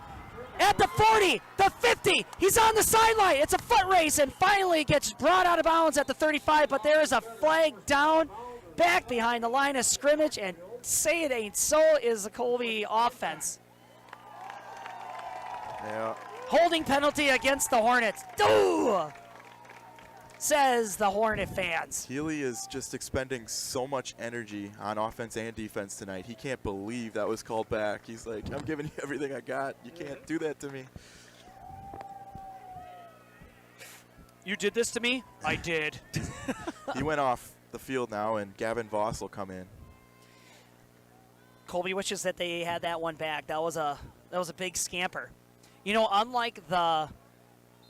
at the 40, the 50. He's on the sideline. It's a foot race, and finally gets brought out of bounds at the 35, but there is a flag down back behind the line of scrimmage, and say it ain't so is the Colby offense.
Yeah.
Holding penalty against the Hornets. Ooh! Says the Hornet fans.
Healy is just expending so much energy on offense and defense tonight. He can't believe that was called back. He's like, I'm giving you everything I got. You can't do that to me.
You did this to me? I did.
He went off the field now, and Gavin Voss will come in.
Colby wishes that they had that one back. That was a big scamper. You know, unlike the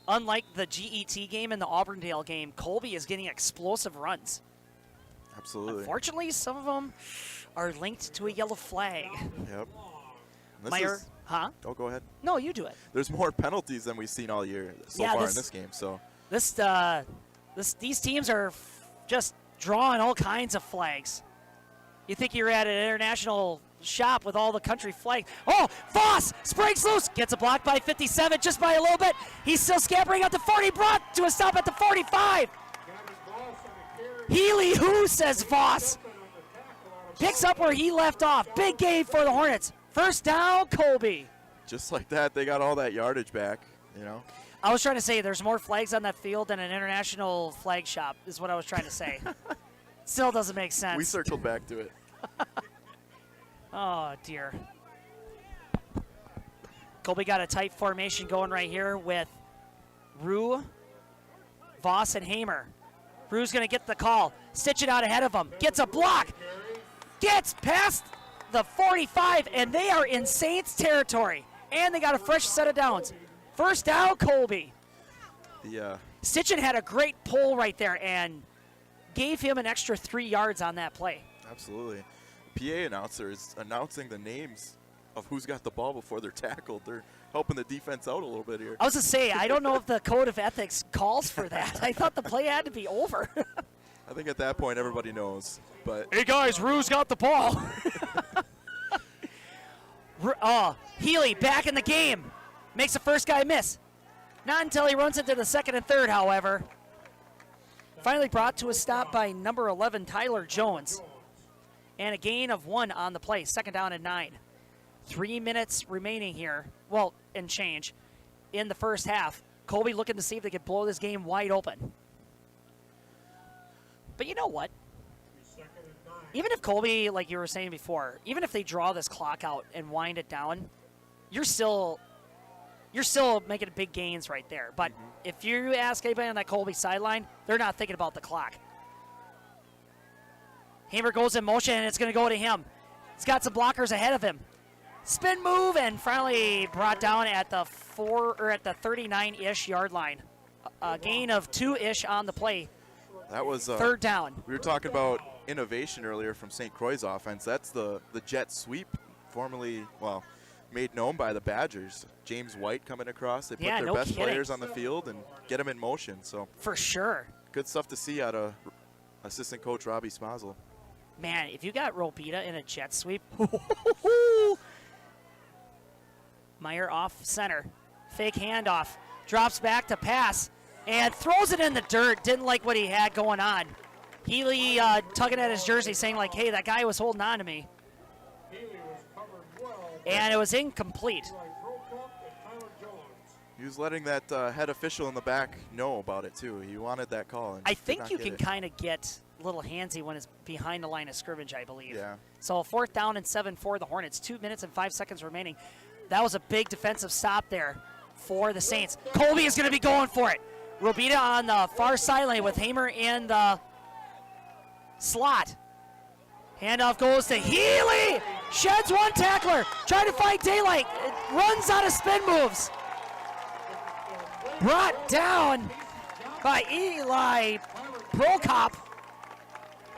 GET game and the Auburndale game, Colby is getting explosive runs.
Absolutely.
Unfortunately, some of them are linked to a yellow flag.
Yep. This
Meyer,
is-
huh?
Oh, go ahead.
No, you do it.
There's more penalties than we've seen all year so
Yeah,
far
this-
in this game. So
These teams are just drawing all kinds of flags. You think you're at an international shop with all the country flags. Oh, Voss springs loose, gets a block by 57, just by a little bit. He's still scampering up to 40, brought to a stop at the 45. Healy who, says Voss. Picks up where he left off. Big game for the Hornets. First down, Colby.
just like that, they got all that yardage back. You know.
I was trying to say there's more flags on that field than an international flag shop is what I was trying to say. Still doesn't make sense.
We circled back to it.
Oh, dear. Colby got a tight formation going right here with Rue, Voss, and Hamer. Rue's going to get the call. Stitch it out ahead of him. Gets a block. Gets past the 45, and they are in Saints territory. And they got a fresh set of downs. First down, Colby.
Yeah.
Stitchin had a great pull right there and gave him an extra 3 yards on that play.
Absolutely. PA announcer is announcing the names of who's got the ball before they're tackled. They're helping the defense out a little bit here.
I was going to say, I don't know if the code of ethics calls for that. I thought the play had to be over.
I think at that point everybody knows. But
Hey guys, Rue's got the ball. Healy back in the game. Makes the first guy miss. Not until he runs into the second and third, however. Finally brought to a stop by number 11, Tyler Jones. And a gain of 1 on the play. Second down and 9. 3 minutes remaining here. Well, and change. In the first half. Colby looking to see if they could blow this game wide open. But you know what? Even if Colby, like you were saying before, even if they draw this clock out and wind it down, you're still making big gains right there. But if you ask anybody on that Colby sideline, they're not thinking about the clock. Hamer goes in motion, and it's going to go to him. He's got some blockers ahead of him. Spin move, and finally brought down at the 39-ish yard line. A gain of 2-ish on the play.
that was
Third down.
We were talking about innovation earlier from St. Croix offense. That's the jet sweep, formerly, well, made known by the Badgers. James White coming across. They put
Yeah,
their
no
best
kidding.
players on the field and get them in motion. So
For sure.
good stuff to see out of assistant coach Robbie Smazel.
Man, if you got Robita in a jet sweep. Meyer off center. Fake handoff. Drops back to pass. And throws it in the dirt. Didn't like what he had going on. Healy tugging at his jersey saying like, hey, that guy was holding on to me. And it was incomplete.
He was letting that head official in the back know about it, too. He wanted that call. And
I
did
think
not
you
get
can
it.
kind of get a little handsy when it's behind the line of scrimmage, I believe.
Yeah.
So 4th down and 7 for the Hornets. 2 minutes and 5 seconds remaining. That was a big defensive stop there for the Saints. Colby is going to be going for it. Robita on the far sideline with Hamer in the slot. Handoff goes to Healy. Sheds one tackler. Trying to find daylight. It runs out of spin moves. Brought down by Eli Prokop.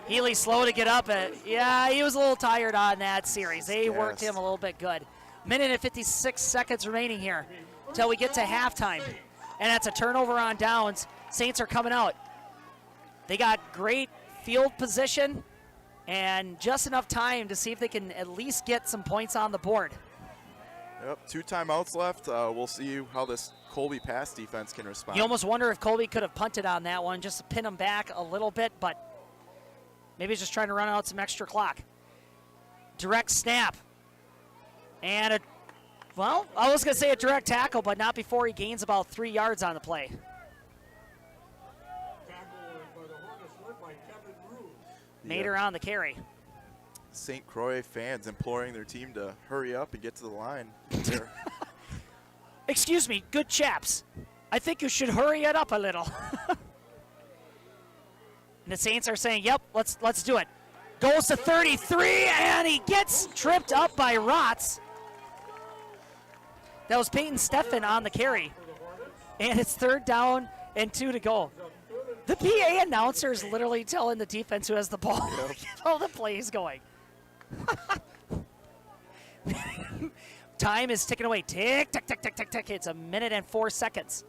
Healy slow to get up. Yeah, he was a little tired on that series. They worked him a little bit good. Minute and 56 seconds remaining here until we get to halftime. And that's a turnover on downs. Saints are coming out. They got great field position and just enough time to see if they can at least get some points on the board.
Yep, 2 timeouts left. We'll see how this Colby pass defense can respond.
You almost wonder if Colby could have punted on that one just to pin him back a little bit, but maybe he's just trying to run out some extra clock. Direct snap. And I was going to say a direct tackle, but not before he gains about 3 yards on the play. Nader on the carry.
St. Croix fans imploring their team to hurry up and get to the line. They're-
Excuse me, good chaps. I think you should hurry it up a little. And the Saints are saying, yep, let's do it. Goes to 33, and he gets tripped up by Rotz. That was Peyton Steffen on the carry. And it's 3rd down and 2 to go. The PA announcer is literally telling the defense who has the ball how the play is going. Time is ticking away. Tick, tick, tick, tick, tick, tick. It's 1 minute and 4 seconds.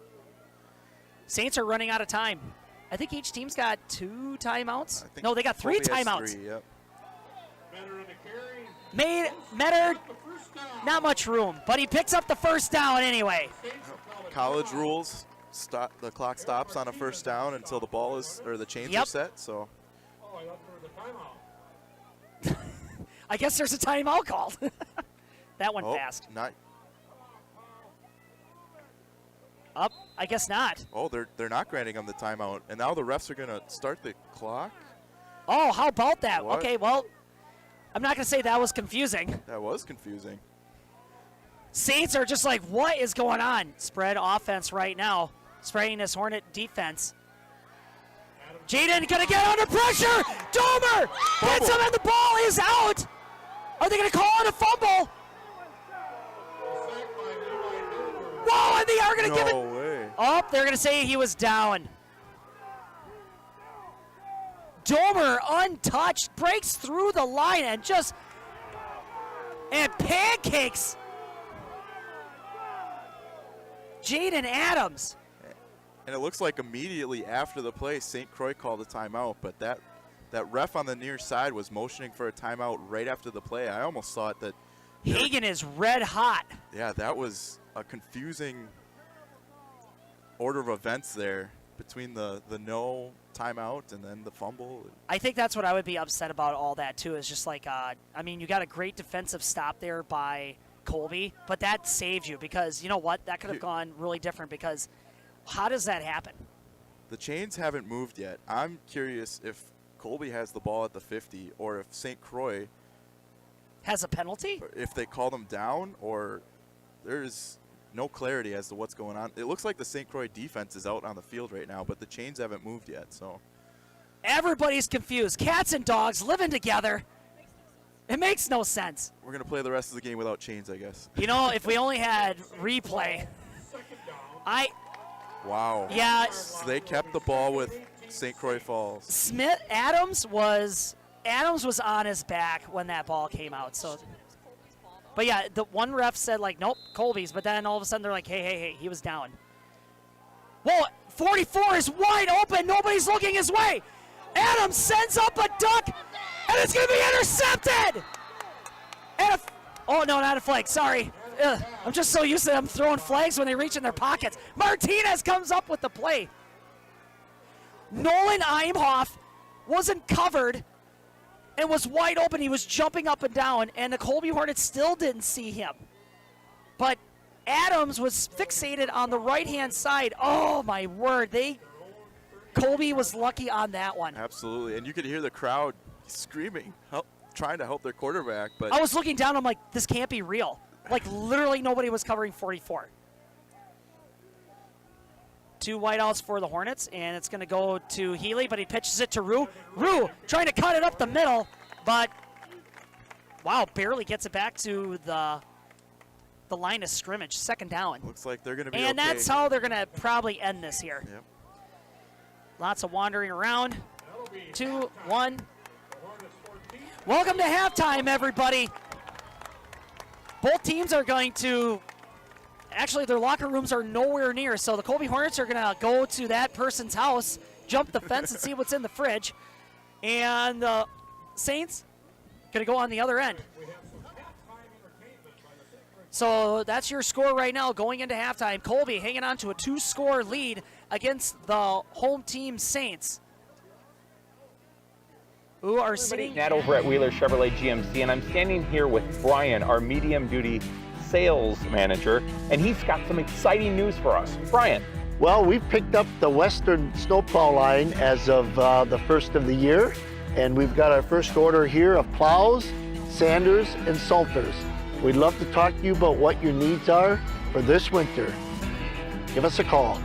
Saints are running out of time. I think each team's got 2 timeouts. No, they got 3 timeouts.
3, yep.
Metter, not much room, but he picks up the 1st down anyway.
College rules, the clock stops on a 1st down until the ball is, or the chains are set, so.
I guess there's a timeout called. That one fast.
Not.
Up, I guess not.
Oh, they're not granting them the timeout, and now the refs are gonna start the clock.
Oh, how about that?
What?
Okay, well, I'm not gonna say that was confusing.
That was confusing.
Saints are just like, what is going on? Spread offense right now, spreading this Hornet defense. Jaden gonna get under pressure. Domer hits him, and the ball is out. Are they gonna call it a fumble? Whoa, and they are gonna give it.
No way.
Oh, they're gonna say he was down. Domer, untouched, breaks through the line and pancakes Jaden Adams.
And it looks like immediately after the play, St. Croix called a timeout, but that ref on the near side was motioning for a timeout right after the play. I almost thought that.
Hagan is red hot.
Yeah, that was a confusing order of events there between the no timeout and then the fumble.
I think that's what I would be upset about all that too, is just like, I mean, you got a great defensive stop there by Colby, but that saved you because, you know what, that could have gone really different because how does that happen?
The chains haven't moved yet. I'm curious if Colby has the ball at the 50 or if St. Croix
has a penalty?
If they call them down, or there's no clarity as to what's going on. It looks like the St. Croix defense is out on the field right now, but the chains haven't moved yet. So
everybody's confused. Cats and dogs living together. It makes no sense.
We're going to play the rest of the game without chains, I guess.
You know, if we only had replay.
Wow.
Yeah.
So they kept the ball with St. Croix Falls.
Adams was on his back when that ball came out. So, but yeah, the one ref said like, nope, Colby's. But then all of a sudden they're like, hey, he was down. Whoa, 44 is wide open. Nobody's looking his way. Adams sends up a duck, and it's going to be intercepted. And oh no, not a flag. Sorry. I'm just so used to them throwing flags when they reach in their pockets. Martinez comes up with the play. Nolan Eimhoff wasn't covered and was wide open. He was jumping up and down, and the Colby Hornets still didn't see him. But Adams was fixated on the right-hand side. Oh, my word. Colby was lucky on that one.
Absolutely, and you could hear the crowd screaming, trying to help their quarterback. But
I was looking down. I'm like, this can't be real. Like, literally nobody was covering 44. 2 wideouts for the Hornets, and it's going to go to Healy, but he pitches it to Rue. Rue trying to cut it up the middle, but, wow, barely gets it back to the line of scrimmage, 2nd down.
Looks like they're going to be
And
okay.
that's how they're going to probably end this here.
Yep.
Lots of wandering around. 2, 1. Welcome to halftime, everybody. Both teams are going to, actually their locker rooms are nowhere near, so the Colby Hornets are going to go to that person's house, jump the fence and see what's in the fridge. And the Saints going to go on the other end. So that's your score right now going into halftime. Colby hanging on to a 2-score lead against the home team Saints, who are sitting.
Nat over at Wheeler Chevrolet GMC, and I'm standing here with Brian, our medium-duty sales manager, and he's got some exciting news for us. Brian.
Well, we've picked up the Western snowplow line as of the 1st of the year, and we've got our first order here of plows, sanders, and salters. We'd love to talk to you about what your needs are for this winter. Give us a call.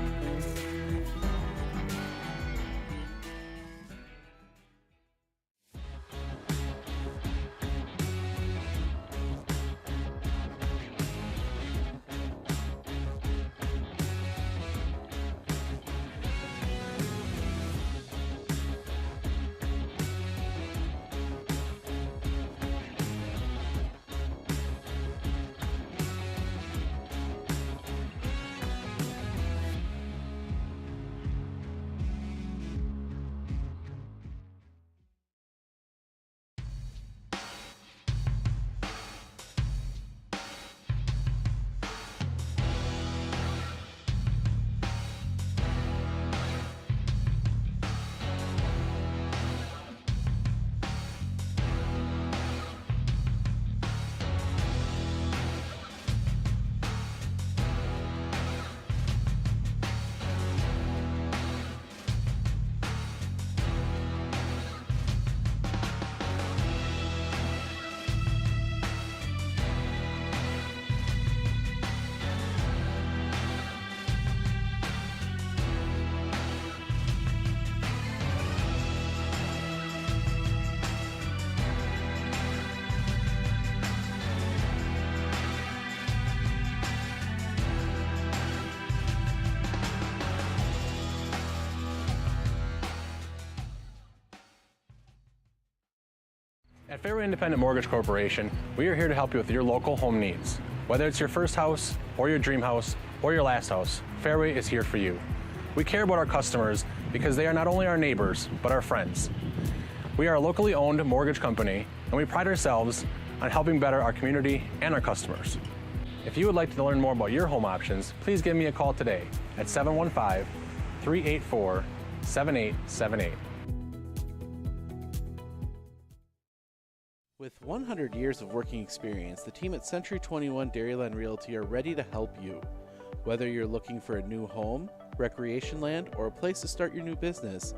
At Fairway Independent Mortgage Corporation, we are here to help you with your local home needs. Whether it's your first house, or your dream house, or your last house, Fairway is here for you. We care about our customers because they are not only our neighbors, but our friends. We are a locally owned mortgage company, and we pride ourselves on helping better our community and our customers. If you would like to learn more about your home options, please give me a call today at 715-384-7878.
With 100 years of working experience, the team at Century 21 Dairyland Realty are ready to help you. Whether you're looking for a new home, recreation land, or a place to start your new business,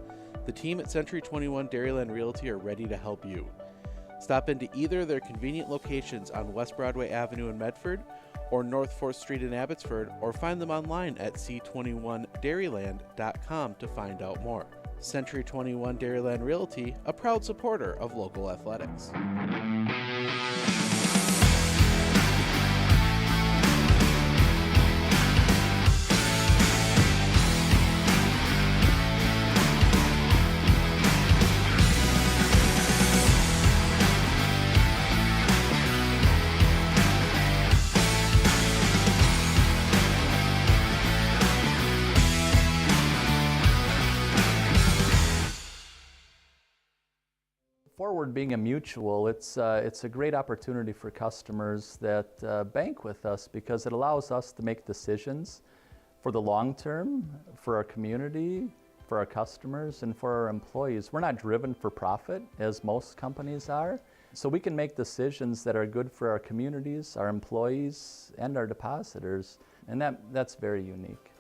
the team at Century 21 Dairyland Realty are ready to help you. Stop into either of their convenient locations on West Broadway Avenue in Medford or North 4th Street in Abbotsford, or find them online at c21dairyland.com to find out more. Century 21 Dairyland Realty, a proud supporter of local athletics.
Forward being a mutual, it's a great opportunity for customers that bank with us because it allows us to make decisions for the long term, for our community, for our customers, and for our employees. We're not driven for profit, as most companies are, so we can make decisions that are good for our communities, our employees, and our depositors, and that's very unique.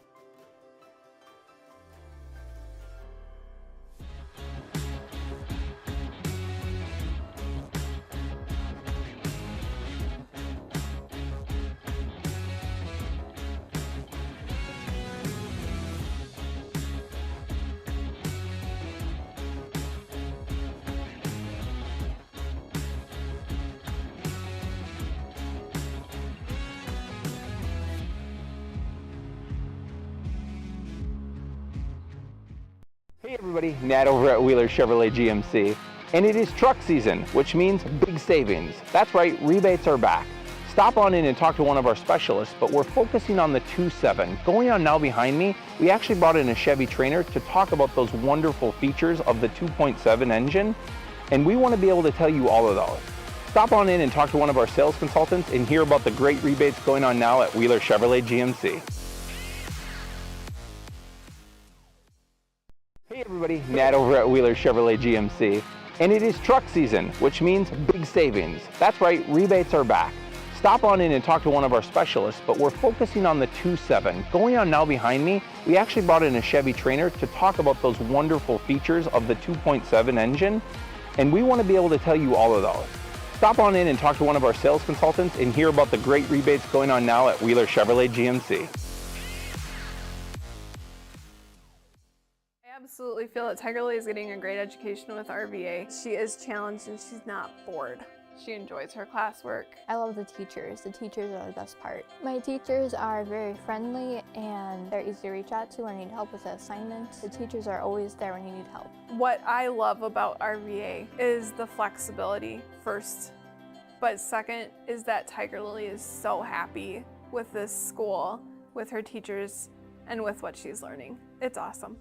Hey everybody, Nat over at Wheeler Chevrolet GMC. And it is truck season, which means big savings. That's right, rebates are back. Stop on in and talk to one of our specialists, but we're focusing on the 2.7. Going on now behind me, we actually brought in a Chevy trainer to talk about those wonderful features of the 2.7 engine, and we want to be able to tell you all of those. Stop on in and talk to one of our sales consultants and hear about the great rebates going on now at Wheeler Chevrolet GMC. Hey everybody, Nat over at Wheeler Chevrolet GMC. And it is truck season, which means big savings. That's right, rebates are back. Stop on in and talk to one of our specialists, but we're focusing on the 2.7. Going on now behind me, we actually brought in a Chevy trainer to talk about those wonderful features of the 2.7 engine, and we want to be able to tell you all of those. Stop on in and talk to one of our sales consultants and hear about the great rebates going on now at Wheeler Chevrolet GMC.
I absolutely feel that Tiger Lily is getting a great education with RVA. She is challenged and she's not bored. She enjoys her classwork.
I love the teachers. The teachers are the best part. My teachers are very friendly and they're easy to reach out to when you need help with the assignments. The teachers are always there when you need help.
What I love about RVA is the flexibility first, but second is that Tiger Lily is so happy with this school, with her teachers, and with what she's learning. It's awesome.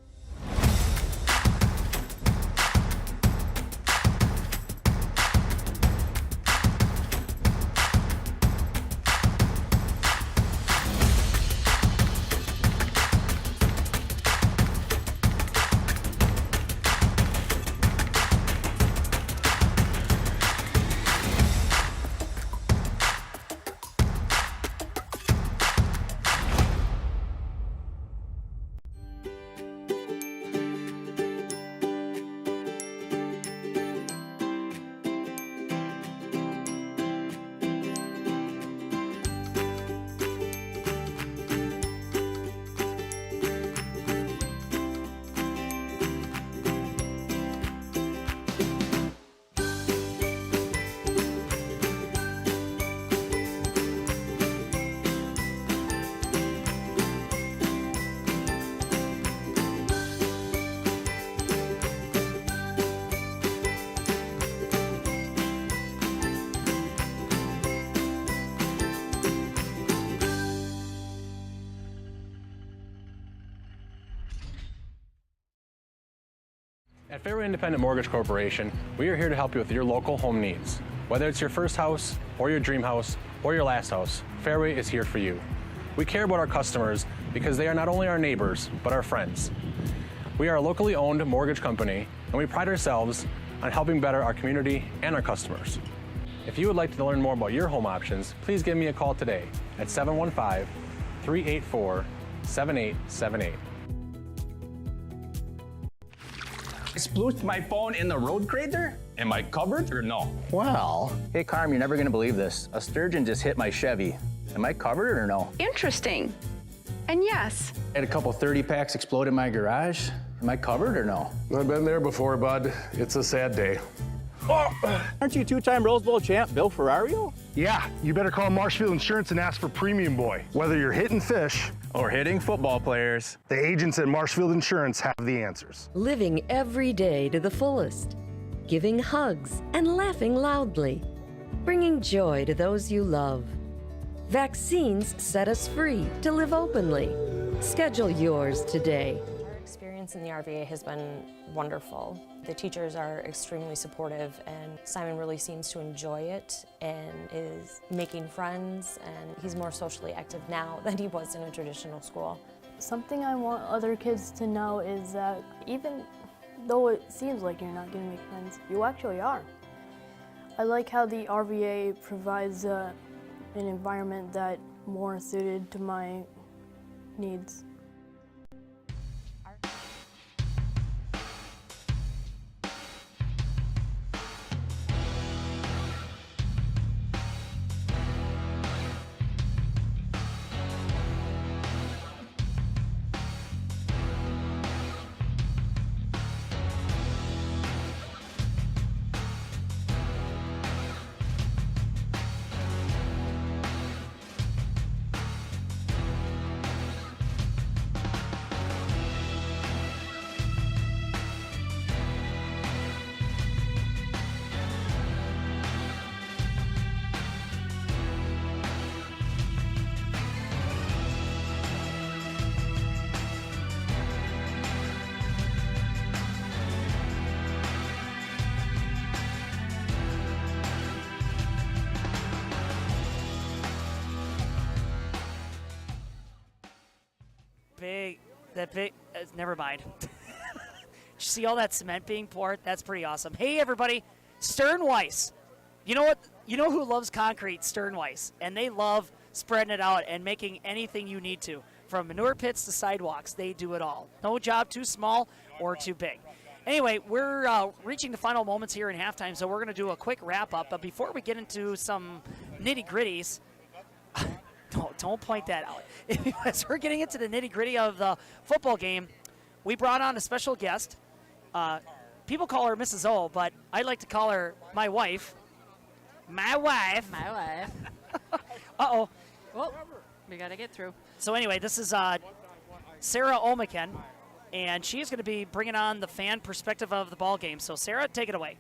At Fairway Independent Mortgage Corporation, we are here to help you with your local home needs. Whether it's your first house, or your dream house, or your last house, Fairway is here for you. We care about our customers because they are not only our neighbors, but our friends. We are a locally owned mortgage company, and we pride ourselves on helping better our community and our customers. If you would like to learn more about your home options, please give me a call today at 715-384-7878.
I splooshed my phone in the road crater? Am I covered or no? Well, hey Carm, you're never gonna believe this. A sturgeon just hit my Chevy. Am I covered or no?
Interesting. And yes.
I had a couple 30 packs explode in my garage. Am I covered or no?
I've been there before, bud. It's a sad day.
Aren't you two-time Rose Bowl champ Bill Ferrario?
Yeah, you better call Marshfield Insurance and ask for Premium Boy. Whether you're hitting fish
or hitting football players,
the agents at Marshfield Insurance have the answers.
Living every day to the fullest, giving hugs and laughing loudly, bringing joy to those you love. Vaccines set us free to live openly. Schedule yours today.
Our experience in the RVA has been wonderful. The teachers are extremely supportive, and Simon really seems to enjoy it and is making friends, and he's more socially active now than he was in a traditional school.
Something I want other kids to know is that even though it seems like you're not going to make friends, you actually are. I like how the RVA provides an environment that more suited to my needs.
Never mind. Did you see all that cement being poured? That's pretty awesome. Hey, everybody, Stern Weiss. You know what? You know who loves concrete? Stern Weiss. And they love spreading it out and making anything you need to. From manure pits to sidewalks, they do it all. No job too small or too big. Anyway, we're reaching the final moments here in halftime, so we're going to do a quick wrap-up. But before we get into some nitty-gritties, don't point that out. As we're getting into the nitty-gritty of the football game, we brought on a special guest. People call her Mrs. O, but I like to call her my wife. My wife.
My wife.
Uh-oh.
Well, we got to get through.
So anyway, this is Sarah Olmeken, and she's going to be bringing on the fan perspective of the ball game. So Sarah, take it away.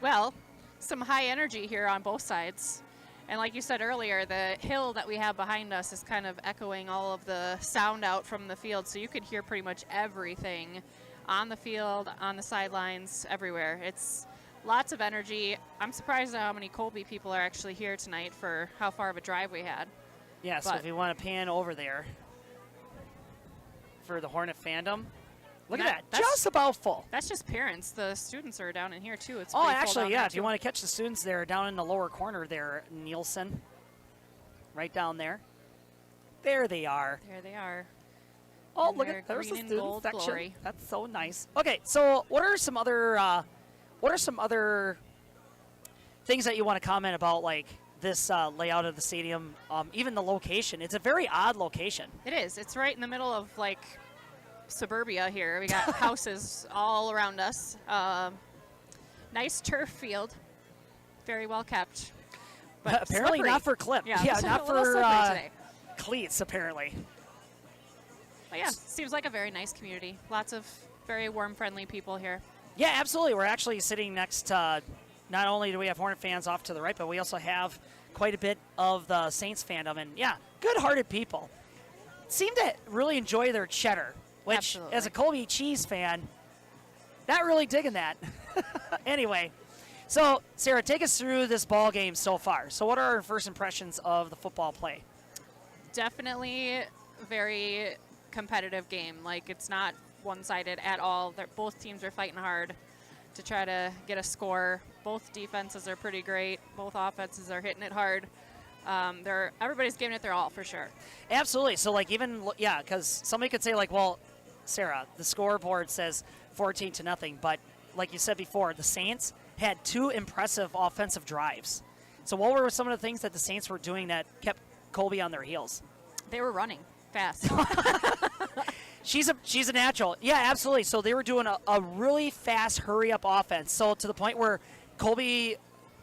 Well, some high energy here on both sides. And like you said earlier, the hill that we have behind us is kind of echoing all of the sound out from the field, so you could hear pretty much everything on the field, on the sidelines, everywhere. It's lots of energy. I'm surprised at how many Colby people are actually here tonight for how far of a drive we had.
Yeah, so if you want to pan over there for the Hornet fandom, look at that, just about full.
That's just parents. The students are down in here too. It's
oh, actually, yeah, if you want to catch the students there down in the lower corner there, Nielsen, right down there. There they are.
There they are.
Oh,
and
look at there's the student section.
Glory.
That's so nice. Okay, so what are some other things that you want to comment about, like this layout of the stadium, even the location? It's a very odd location.
It is. It's right in the middle of like suburbia here. We got houses all around us. Nice turf field, very well kept. But
apparently
slippery.
not for clip.
Yeah,
not for cleats apparently.
But yeah, seems like a very nice community. Lots of very warm, friendly people here.
Yeah, absolutely. We're actually sitting next to, not only do we have Hornet fans off to the right, but we also have quite a bit of the Saints fandom. And yeah, good-hearted people. Seem to really enjoy their cheddar, which
Absolutely.
as a Colby cheese fan, Not really digging that. Anyway, so Sarah, take us through this ball game so far. So what are our first impressions of the football play?
Definitely very competitive game. Like, it's not one-sided at all. Both teams are fighting hard to try to get a score. Both defenses are pretty great. Both offenses are hitting it hard. Everybody's giving it their all for sure.
Absolutely. So like because somebody could say like, well, Sarah, the scoreboard says 14-0, but like you said before, the Saints had 2 impressive offensive drives. So what were some of the things that the Saints were doing that kept Colby on their heels?
They were running fast.
She's a natural. Yeah, absolutely. So they were doing a really fast hurry-up offense. So to the point where Colby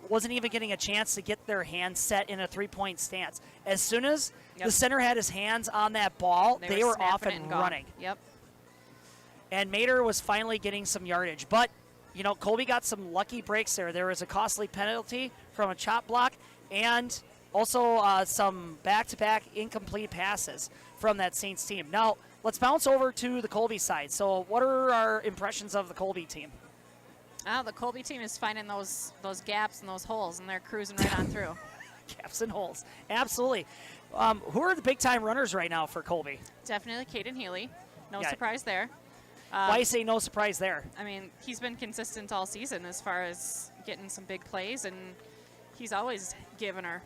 wasn't even getting a chance to get their hands set in a 3-point stance. As soon as the center had his hands on that ball, they were off and running.
Yep.
And Mater was finally getting some yardage. But, Colby got some lucky breaks there. There was a costly penalty from a chop block and also some back-to-back incomplete passes from that Saints team. Now, let's bounce over to the Colby side. So what are our impressions of the Colby team?
The Colby team is finding those gaps and those holes, and they're cruising right on through.
Gaps and holes. Absolutely. Who are the big-time runners right now for Colby?
Definitely Caden Healy. No surprise there.
Why say no surprise there?
I mean, he's been consistent all season as far as getting some big plays, and he's always given her.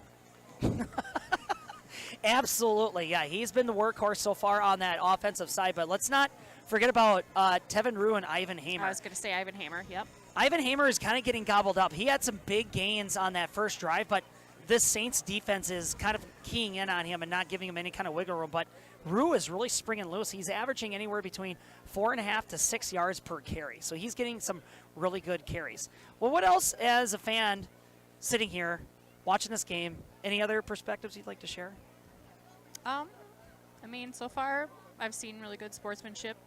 Absolutely, yeah. He's been the workhorse so far on that offensive side, but let's not forget about Tevin Rue and Ivan Hamer.
I was going to say Ivan Hamer, yep.
Ivan Hamer is kind of getting gobbled up. He had some big gains on that first drive, but this Saints defense is kind of keying in on him and not giving him any kind of wiggle room. But Rue is really springing loose. He's averaging anywhere between 4.5 to 6 yards per carry. So he's getting some really good carries. Well, what else, as a fan sitting here watching this game, any other perspectives you'd like to share?
I mean, so far I've seen really good sportsmanship.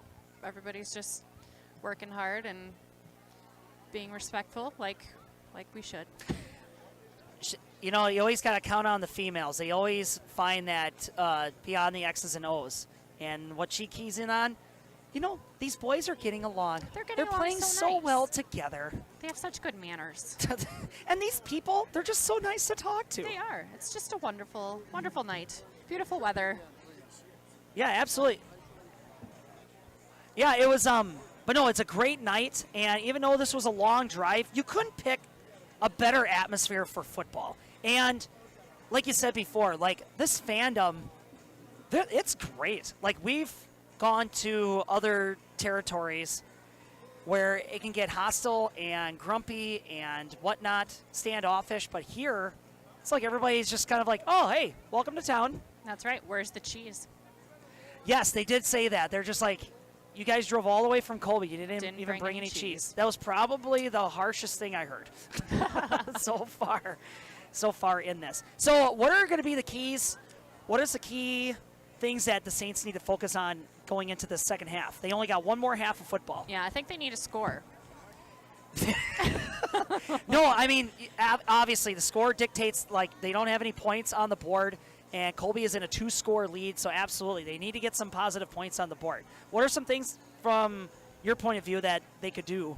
Everybody's just working hard and being respectful like we should.
You always got to count on the females. They always find that beyond the X's and O's. And what she keys in on, these boys are getting along. They're playing so
nice.
well together.
They have such good manners.
And these people, they're just so nice to talk to.
They are. It's just a wonderful, wonderful night. Beautiful weather.
Yeah, absolutely. Yeah, it was, but no, it's a great night. And even though this was a long drive, you couldn't pick a better atmosphere for football. And like you said before, like this fandom, it's great. Like we've gone to other territories where it can get hostile and grumpy and whatnot, standoffish. But here, it's like everybody's just kind of like, oh, hey, welcome to town.
That's right. Where's the cheese?
Yes, they did say that. They're just like, you guys drove all the way from Colby. You didn't even bring any cheese. That was probably the harshest thing I heard so far in this. So what are going to be the keys? What is the key things that the Saints need to focus on going into the second half? They only got one more half of football.
Yeah, I think they need a score.
No, I mean, obviously the score dictates, like, they don't have any points on the board, and Colby is in a 2-score lead, so absolutely, they need to get some positive points on the board. What are some things from your point of view that they could do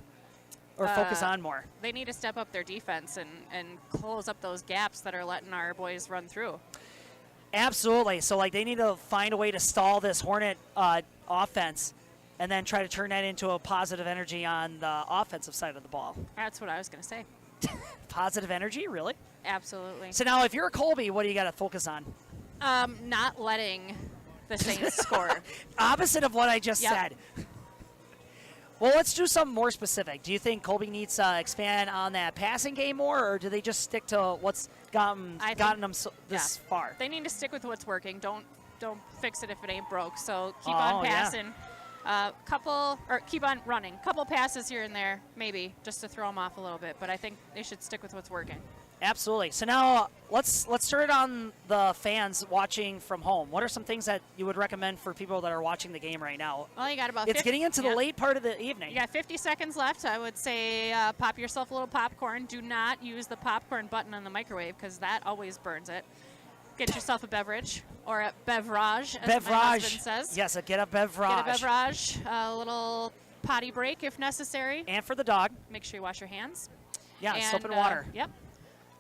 or focus on more?
They need to step up their defense and close up those gaps that are letting our boys run through.
Absolutely. So, like, they need to find a way to stall this Hornet offense and then try to turn that into a positive energy on the offensive side of the ball.
That's what I was going to say.
Positive energy? Really?
Absolutely.
So now if you're a Colby, what do you got to focus on?
Not letting the Saints score.
Opposite of what I just said. Well, let's do something more specific. Do you think Colby needs to expand on that passing game more, or do they just stick to what's gotten them this far?
They need to stick with what's working. Don't fix it if it ain't broke. So keep on passing. Keep on running. Couple passes here and there, maybe, just to throw them off a little bit. But I think they should stick with what's working.
Absolutely. So now let's turn it on the fans watching from home. What are some things that you would recommend for people that are watching the game right now?
Well, you got about
It's getting into the late part of the evening.
You got 50 seconds left. I would say pop yourself a little popcorn. Do not use the popcorn button on the microwave because that always burns it. Get yourself a beverage or a beverage, as my husband says.
Yes, get a beverage.
Get a beverage, a little potty break if necessary.
And for the dog.
Make sure you wash your hands.
Yeah,
and,
soap and water.
Yep.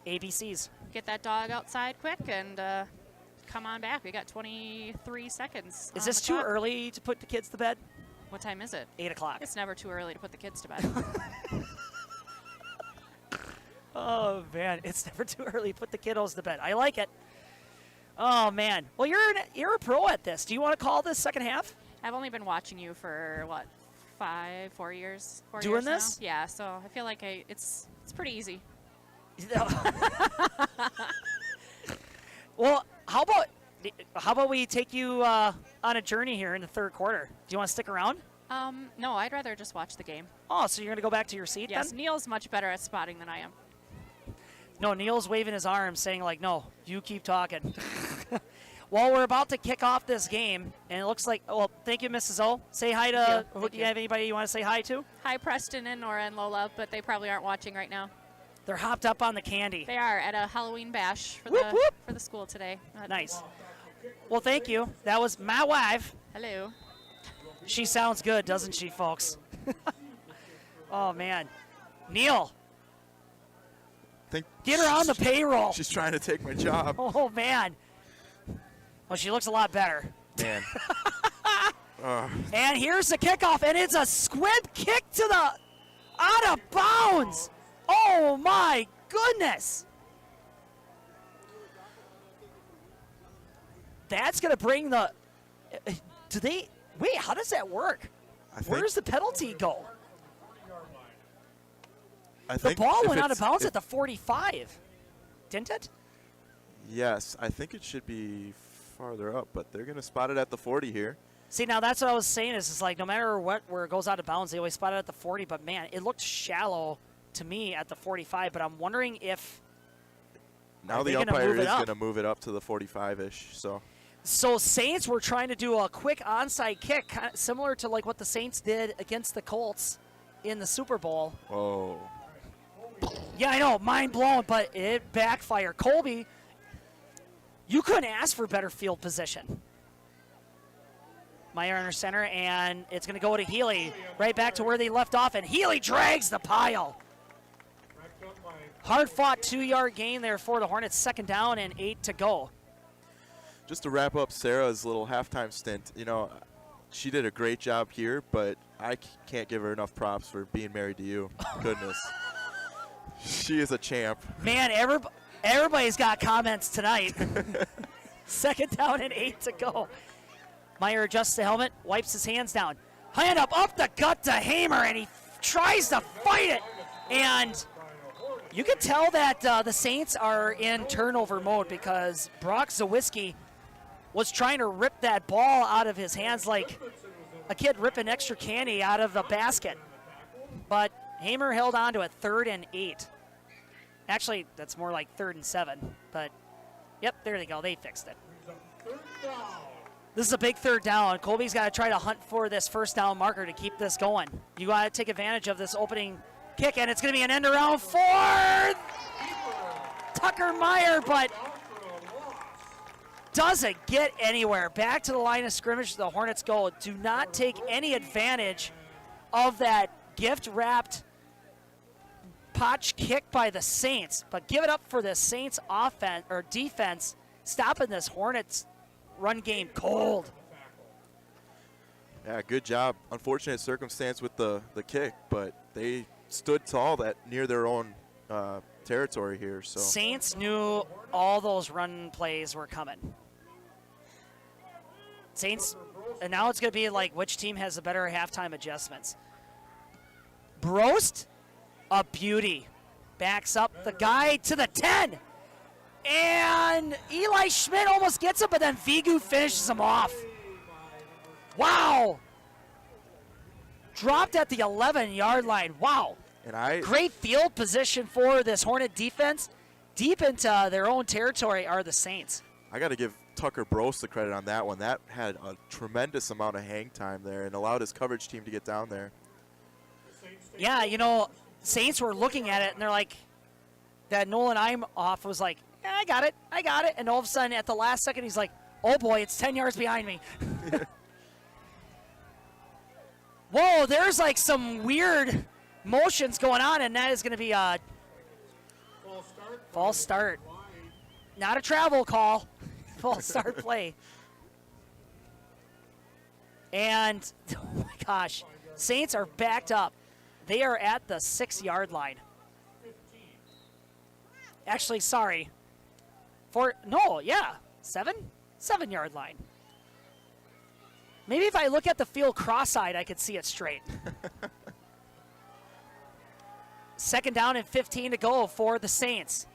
ABCs.
Get that dog outside quick and come on back. We got 23 seconds.
Is
on
this
the
too
clock.
early to put the kids to bed?
What time is it?
8 o'clock.
It's never too early to put the kids to bed.
Oh, man. It's never too early to put the kiddos to bed. I like it. Oh, man. Well, you're a pro at this. Do you want to call this second half?
I've only been watching you for, what, 4 years?
Doing
years
this?
Now? Yeah, so I feel like it's pretty easy.
Well, how about we take you on a journey here in the third quarter? Do you want to stick around?
No, I'd rather just watch the game.
Oh, so you're going to go back to your seat
Yes,
then?
Neil's much better at spotting than I am.
No, Neil's waving his arms saying, like, no, you keep talking. Well, we're about to kick off this game, and it looks like, well, thank you, Mrs. O. Say hi to, do you have anybody you want to say hi to?
Hi, Preston and Nora and Lola, but they probably aren't watching right now.
They're hopped up on the candy.
They are at a Halloween bash for, for the school today.
Nice. Well, thank you. That was my wife.
Hello.
She sounds good, doesn't she, folks? Oh, man. Neil. Get her on the payroll.
She's trying to take my job.
Oh, man. Well, she looks a lot better.
Man.
And here's the kickoff, and it's a squib kick to the out of bounds. Oh, my goodness. That's going to bring the wait, how does that work? Where does the penalty go? The ball went out of bounds at the 45, didn't it?
Yes, I think it should be farther up, but they're going to spot it at the 40 here.
See, now that's what I was saying is it's like no matter what, where it goes out of bounds, they always spot it at the 40, but, man, it looked shallow to me at the 45, but I'm wondering if
now the umpire is going to move it up to the 45-ish, so.
So Saints were trying to do a quick onside kick, kind of similar to like what the Saints did against the Colts in the Super Bowl.
Oh.
Yeah, I know, mind blown, but it backfired. Colby, you couldn't ask for better field position. Meyer under center, and it's going to go to Healy, right back to where they left off, and Healy drags the pile. Hard-fought 2-yard gain there for the Hornets, second down and 8 to go.
Just to wrap up Sarah's little halftime stint, you know, she did a great job here, but I can't give her enough props for being married to you. Goodness. She is a champ.
Man, everybody's got comments tonight. Second down and 8 to go. Meyer adjusts the helmet, wipes his hands down. Hand up the gut to Hamer, and he tries to fight it. And you can tell that the Saints are in turnover mode because Brock Zawiski was trying to rip that ball out of his hands like a kid ripping extra candy out of a basket. But Hamer held on to it, 3rd and 8. Actually, that's more like 3rd and 7. But, yep, there they go. They fixed it. This is a big 3rd down. Colby's got to try to hunt for this first down marker to keep this going. You got to take advantage of this opening kick, and it's going to be an end around for Tucker Meyer, but doesn't get anywhere. Back to the line of scrimmage, the Hornets go. Do not take any advantage of that gift-wrapped potch kick by the Saints, but give it up for the Saints offense or defense, stopping this Hornets run game cold.
Yeah, good job. Unfortunate circumstance with the kick, but they stood tall that near their own territory here. So
Saints knew all those run plays were coming. Saints, and now it's going to be like which team has the better halftime adjustments. Brost, a beauty. Backs up the guy to the 10. And Eli Schmidt almost gets him, but then Vigu finishes him off. Wow. Dropped at the 11-yard line. Wow.
And
great field position for this Hornet defense. Deep into their own territory are the Saints.
I got to give Tucker Brost the credit on that one. That had a tremendous amount of hang time there and allowed his coverage team to get down there.
Yeah, you know, Saints were looking at it, and they're like, that Nolan Imhoff was like, yeah, I got it. And all of a sudden, at the last second, he's like, oh, boy, it's 10 yards behind me. Whoa, there's like some weird motions going on, and that is going to be a false start. Not a travel call. False start play. And, oh my gosh, Saints are backed up. They are at the 6-yard line. Actually, sorry. 7-yard line. Maybe if I look at the field cross-eyed, I could see it straight. 2nd down and 15 to go for the Saints.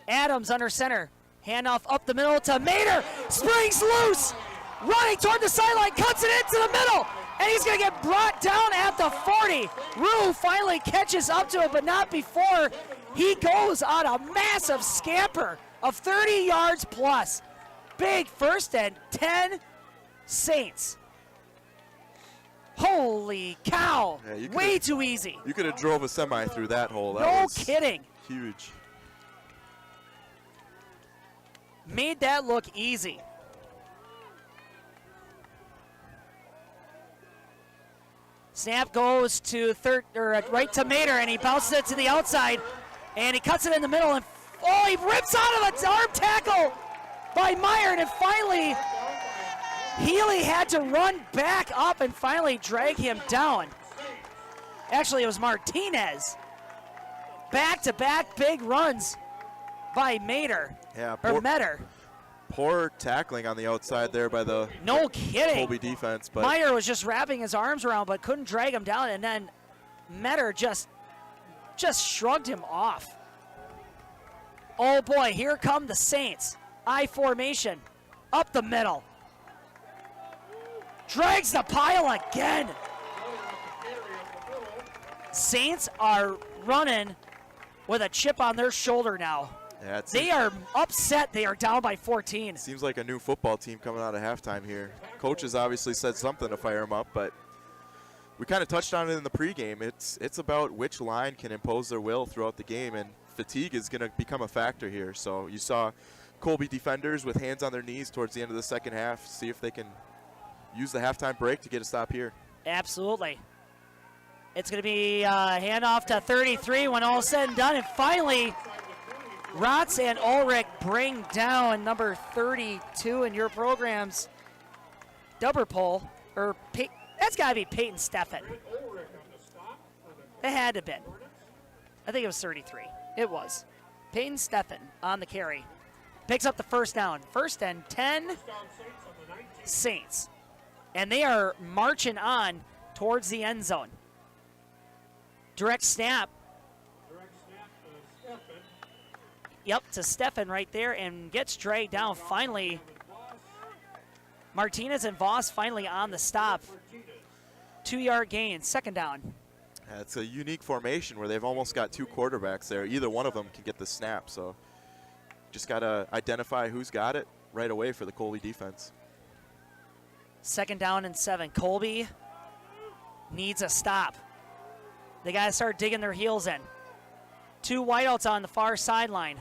Adams under center. Handoff up the middle to Mater. Springs loose. Running toward the sideline. Cuts it into the middle. And he's going to get brought down at the 40. Rue finally catches up to it, but not before he goes on a massive scamper of 30 yards plus. Big 1st and 10 Saints. Holy cow.
Yeah,
way too easy.
You could have drove a semi through that hole. That
No
was
kidding.
Huge.
Made that look easy. Snap goes to right to Mater, and he bounces it to the outside, and he cuts it in the middle, and he rips out of an arm tackle by Meyer, and finally Healy had to run back up and finally drag him down. Actually, it was Martinez. Back-to-back big runs by Mater.
Yeah,
Meter.
Poor tackling on the outside there by the
No kidding.
Colby defense. But
Meyer was just wrapping his arms around but couldn't drag him down, and then Metter just shrugged him off. Oh boy, here come the Saints. I formation, up the middle. Drags the pile again. Saints are running with a chip on their shoulder now.
Yeah,
they are upset. They are down by 14.
Seems like a new football team coming out of halftime here. Coaches obviously said something to fire them up, but we kind of touched on it in the pregame. It's about which line can impose their will throughout the game, and fatigue is going to become a factor here. So you saw Colby defenders with hands on their knees towards the end of the second half, see if they can use the halftime break to get a stop here.
Absolutely. It's going to be handoff to 33 when all is said and done, and finally Rotz and Ulrich bring down number 32 in your program's double poll. That's got to be Peyton Steffen. It had to have been. I think it was 33. It was. Peyton Steffen on the carry. Picks up the 1st down. 1st and 10 Saints. And they are marching on towards the end zone. Direct snap. Yep, to Steffen right there, and gets dragged down. Finally, Martinez and Voss finally on the stop. 2-yard gain, 2nd down.
Yeah, it's a unique formation where they've almost got 2 quarterbacks there. Either one of them can get the snap, so just got to identify who's got it right away for the Colby defense.
2nd down and 7. Colby needs a stop. They got to start digging their heels in. 2 wideouts on the far sideline.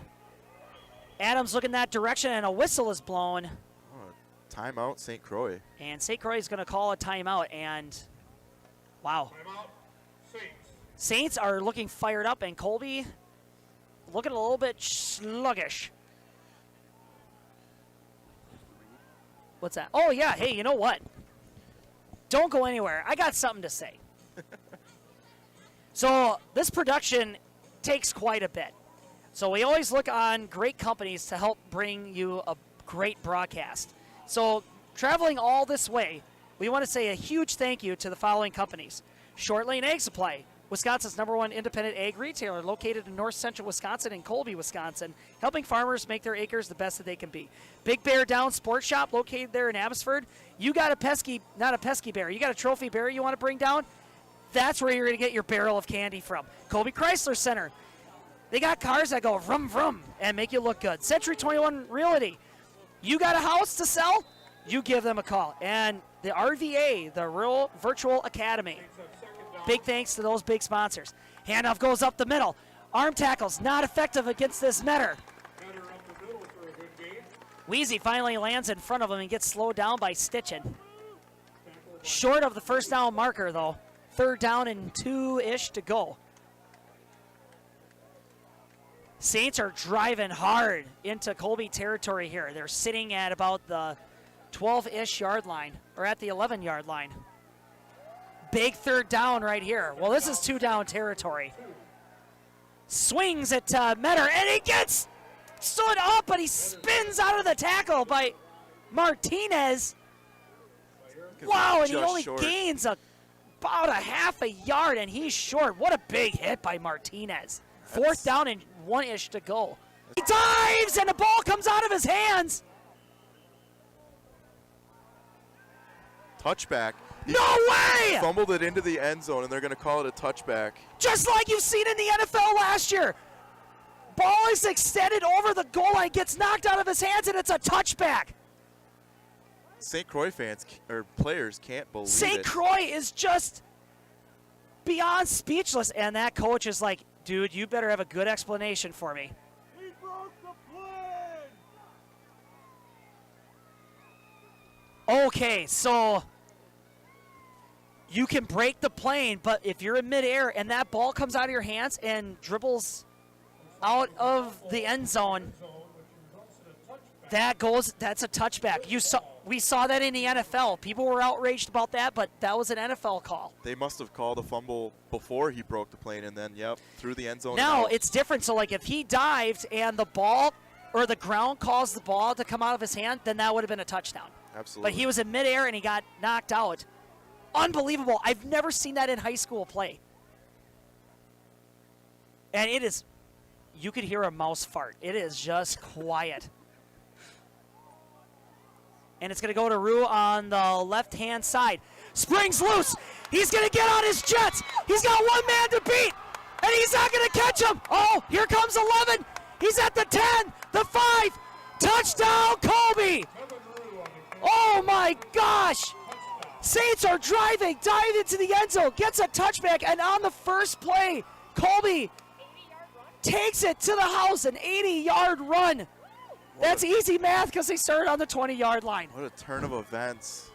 Adams looking that direction, and a whistle is blown.
Oh, timeout, St. Croix.
And St. Croix is going to call a timeout, and wow. Saints are looking fired up, and Colby looking a little bit sluggish. What's that? Oh, yeah. Hey, you know what? Don't go anywhere. I got something to say. So this production takes quite a bit. So we always look on great companies to help bring you a great broadcast. So traveling all this way, we want to say a huge thank you to the following companies. Short Lane Egg Supply, Wisconsin's #1 independent egg retailer, located in north central Wisconsin and Colby, Wisconsin, helping farmers make their acres the best that they can be. Big Bear Down Sports Shop, located there in Abbotsford. You got not a pesky bear, you got a trophy bear you want to bring down? That's where you're going to get your barrel of candy from. Colby Chrysler Center. They got cars that go vroom vroom and make you look good. Century 21 Realty. You got a house to sell? You give them a call. And the RVA, the Rural Virtual Academy. Big thanks to those big sponsors. Handoff goes up the middle. Arm tackles not effective against this Metter. Wheezy finally lands in front of him and gets slowed down by Stitchin. Short of the first down marker, though. 3rd down and 2-ish to go. Saints are driving hard into Colby territory here. They're sitting at about the 12-ish yard line, or at the 11-yard line. Big 3rd down right here. Well, this is 2-down territory. Swings at Metter, and he gets stood up, but he spins out of the tackle by Martinez. Wow, and he only gains about a half a yard, and he's short. What a big hit by Martinez. 4th down and 1-ish to go. He dives, and the ball comes out of his hands.
Touchback.
No way!
Fumbled it into the end zone, and they're going to call it a touchback.
Just like you've seen in the NFL last year. Ball is extended over the goal line, gets knocked out of his hands, and it's a touchback.
St. Croix fans or players can't believe it.
St. Croix is just beyond speechless, and that coach is like, dude, you better have a good explanation for me.
He broke the plane!
Okay, so you can break the plane, but if you're in midair and that ball comes out of your hands and dribbles out of the end zone, that's a touchback. We saw that in the NFL. People were outraged about that, but that was an NFL call.
They must have called a fumble before he broke the plane, and then, through the end zone.
Now, it's different. So, like, if he dived and the ball or the ground caused the ball to come out of his hand, then that would have been a touchdown.
Absolutely.
But he was in midair and he got knocked out. Unbelievable. I've never seen that in high school play. And it is, you could hear a mouse fart. It is just quiet. And it's going to go to Rue on the left-hand side. Springs loose. He's going to get on his jets. He's got one man to beat. And he's not going to catch him. Oh, here comes 11. He's at the 10, the 5. Touchdown, Colby. Oh, my gosh. Saints are driving, dive into the end zone, gets a touchback, and on the first play, Colby takes it to the house, an 80-yard run. That's easy math because they started on the 20-yard line.
What a turn of events.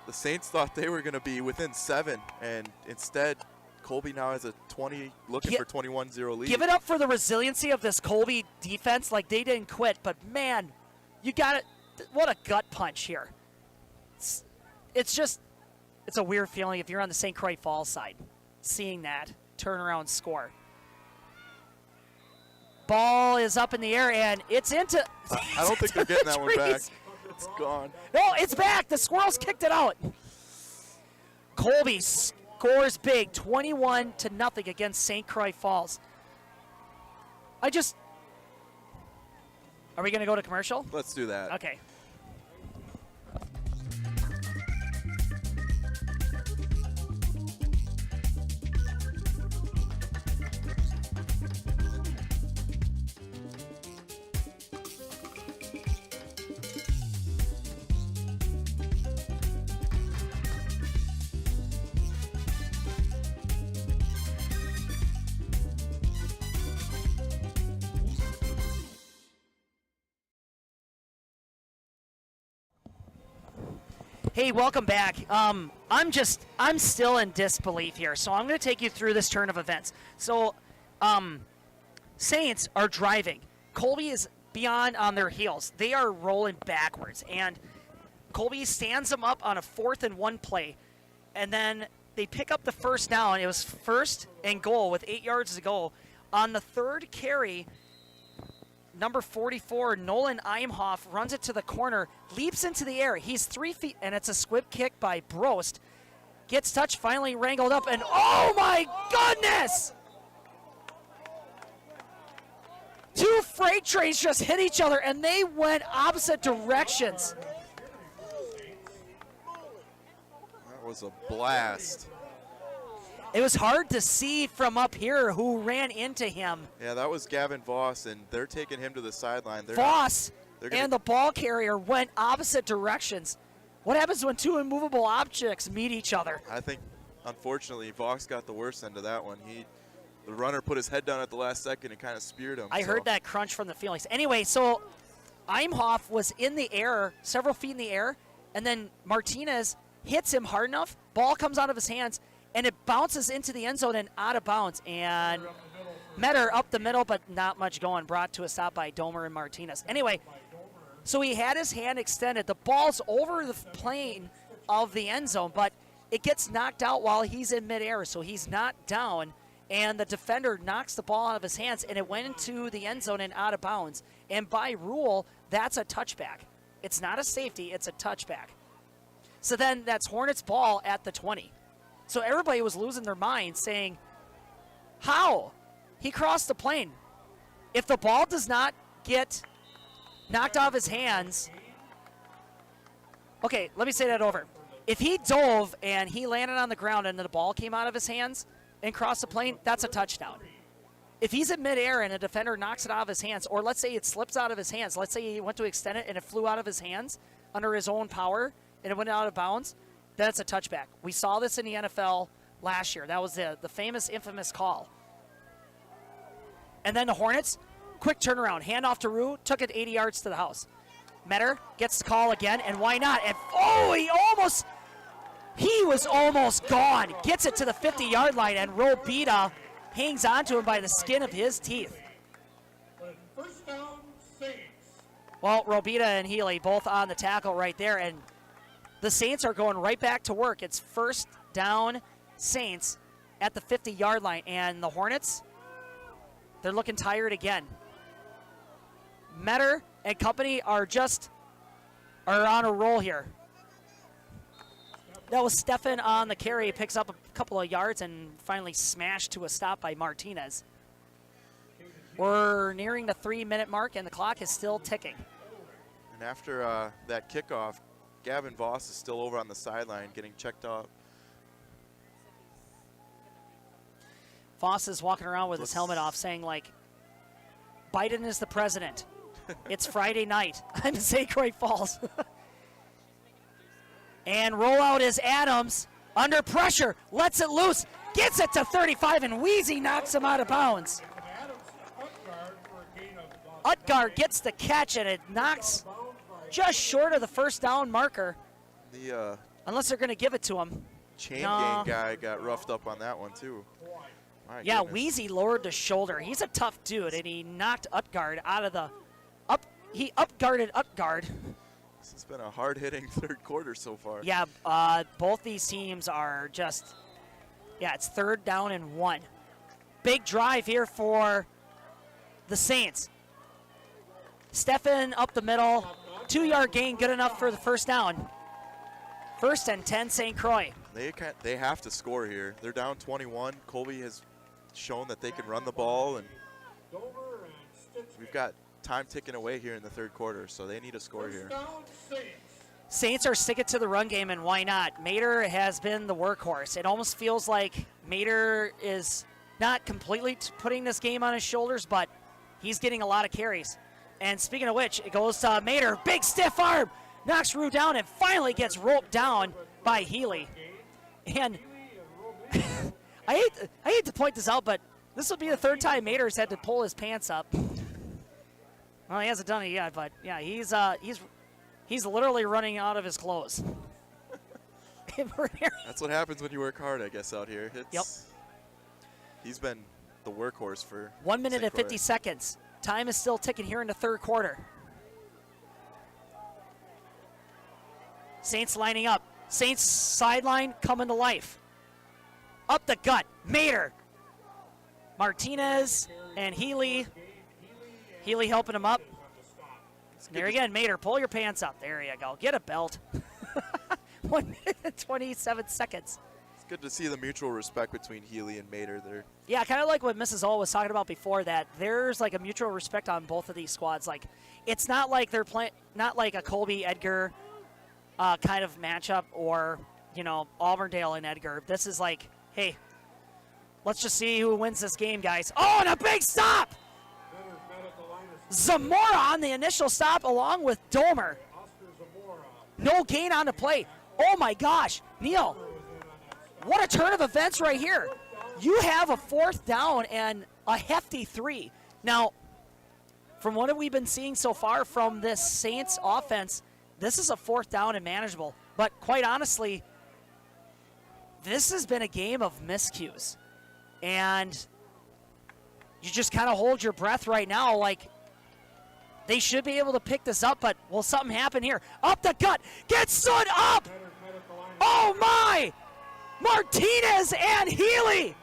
The Saints thought they were going to be within 7, and instead, Colby now has a 20, looking for 21-0 lead.
Give it up for the resiliency of this Colby defense. Like, they didn't quit, but, man, you got it. What a gut punch here. It's just, it's a weird feeling if you're on the St. Croix Falls side, seeing that turnaround score. Ball is up in the air, and it's into.
I don't think they're getting that one back. It's gone.
No, it's back. The Squirrels kicked it out. Colby scores big, 21-0 against St. Croix Falls. Are we going to go to commercial?
Let's do that.
Okay. Hey, welcome back. I'm still in disbelief here, so I'm going to take you through this turn of events. So, Saints are driving. Colby is beyond on their heels. They are rolling backwards, and Colby stands them up on a 4th and 1 play, and then they pick up the first down. It was 1st and goal with 8 yards to go. On the 3rd carry, number 44, Nolan Imhoff, runs it to the corner, leaps into the air. He's 3 feet, and it's a squib kick by Brost. Gets touched, finally wrangled up, and oh my goodness! 2 freight trains just hit each other, and they went opposite directions.
That was a blast.
It was hard to see from up here who ran into him.
Yeah, that was Gavin Voss, and they're taking him to the sideline.
Voss and the ball carrier went opposite directions. What happens when 2 immovable objects meet each other?
I think, unfortunately, Voss got the worst end of that one. The runner put his head down at the last second and kind of speared him.
I heard that crunch from the Phoenix. Anyway, so Imhoff was in the air, several feet in the air, and then Martinez hits him hard enough, ball comes out of his hands, and it bounces into the end zone and out of bounds. And Metter up the middle, but not much going, brought to a stop by Domer and Martinez. Anyway, so he had his hand extended. The ball's over the plane of the end zone, but it gets knocked out while he's in midair, so he's not down. And the defender knocks the ball out of his hands, and it went into the end zone and out of bounds. And by rule, that's a touchback. It's not a safety, it's a touchback. So then that's Hornets ball at the 20. So everybody was losing their mind saying, how? He crossed the plane. If the ball does not get knocked off his hands, okay, let me say that over. If he dove and he landed on the ground and the ball came out of his hands and crossed the plane, that's a touchdown. If he's in midair and a defender knocks it out of his hands, or let's say it slips out of his hands, let's say he went to extend it and it flew out of his hands under his own power and it went out of bounds, that's a touchback. We saw this in the NFL last year. That was the famous, infamous call. And then the Hornets, quick turnaround, handoff to Rue, took it 80 yards to the house. Metter gets the call again, and why not? And he was almost gone. Gets it to the 50-yard line, and Robita hangs onto him by the skin of his teeth.
First down, Saints.
Well, Robita and Healy both on the tackle right there, and the Saints are going right back to work. It's first down, Saints at the 50-yard line, and the Hornets, they're looking tired again. Metter and company are on a roll here. That was Stefan on the carry, picks up a couple of yards and finally smashed to a stop by Martinez. We're nearing the 3-minute mark and the clock is still ticking.
And after that kickoff, Gavin Voss is still over on the sideline getting checked up.
Voss is walking around with his helmet off saying, like, Biden is the president. It's Friday night. I'm in St. Croix Falls. And rollout is Adams. Under pressure. Lets it loose. Gets it to 35, and Weezy knocks him out of bounds. Utgard gets the catch, and it knocks just short of the first down marker. Unless they're going to give it to him.
Chain gang guy got roughed up on that one, too. My
yeah,
goodness.
Weezy lowered the shoulder. He's a tough dude, and he knocked Utgard out of the he upguarded Utgard.
This has been a hard-hitting third quarter so far.
Yeah, both these teams are just, it's 3rd down and 1. Big drive here for the Saints. Stefan up the middle. 2-yard gain, good enough for the first down. 1st and 10, St. Croix.
They have to score here. They're down 21. Colby has shown that they can run the ball, and we've got time ticking away here in the third quarter, so they need a score here.
Saints are sticking to the run game, and why not? Mater has been the workhorse. It almost feels like Mater is not completely putting this game on his shoulders, but he's getting a lot of carries. And speaking of which, it goes to Mater. Big stiff arm. Knocks Rue down and finally gets roped down by Healy. And I hate to point this out, but this will be the 3rd time Mater's had to pull his pants up. Well, he hasn't done it yet, but yeah, he's literally running out of his clothes.
That's what happens when you work hard, I guess, out here.
Yep.
He's been the workhorse for
1 minute and 50 seconds. Time is still ticking here in the 3rd quarter. Saints lining up. Saints sideline coming to life. Up the gut. Mater. Martinez and Healy. Healy helping him up. There again, Mater, pull your pants up. There you go. Get a belt. 1 minute and 27 seconds.
It's good to see the mutual respect between Healy and Mater there.
Yeah, kind of like what Mrs. O was talking about before, that there's like a mutual respect on both of these squads. Like, it's not like they're playing, not like a Colby Edgar kind of matchup, or, you know, Auburndale and Edgar. This is like, hey, let's just see who wins this game, guys. Oh, and a big stop! Zamora on the initial stop along with Domer. No gain on the play. Oh my gosh, Neil, what a turn of events right here. You have a 4th down and a hefty 3. Now, from what we've been seeing so far from this Saints offense, this is a 4th down and manageable. But quite honestly, this has been a game of miscues. And you just kind of hold your breath right now, like they should be able to pick this up, but will something happen here? Up the gut, gets stood up! Oh my! Martinez and Healy!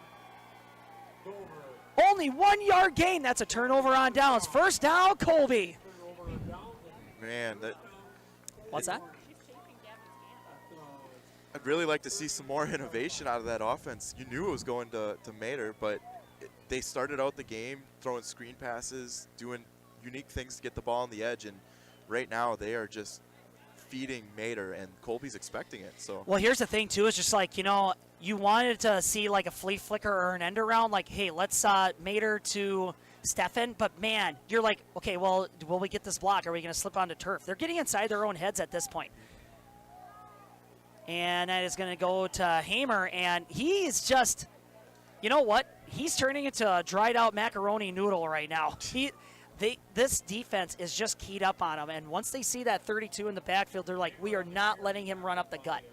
Only 1 yard gain. That's a turnover on downs. First down, Colby.
Man,
What's that?
I'd really like to see some more innovation out of that offense. You knew it was going to Mater, but they started out the game throwing screen passes, doing unique things to get the ball on the edge, and right now they are just feeding Mater, and Colby's expecting it. So.
Well, here's the thing, too. It's just like, you wanted to see like a flea flicker or an end around, like, hey, let's Mater to Stefan. But, man, you're like, okay, well, will we get this block? Are we going to slip onto turf? They're getting inside their own heads at this point. And that is going to go to Hamer, and he's just, you know what? He's turning into a dried-out macaroni noodle right now. This defense is just keyed up on him, and once they see that 32 in the backfield, they're like, we are not letting him run up the gut.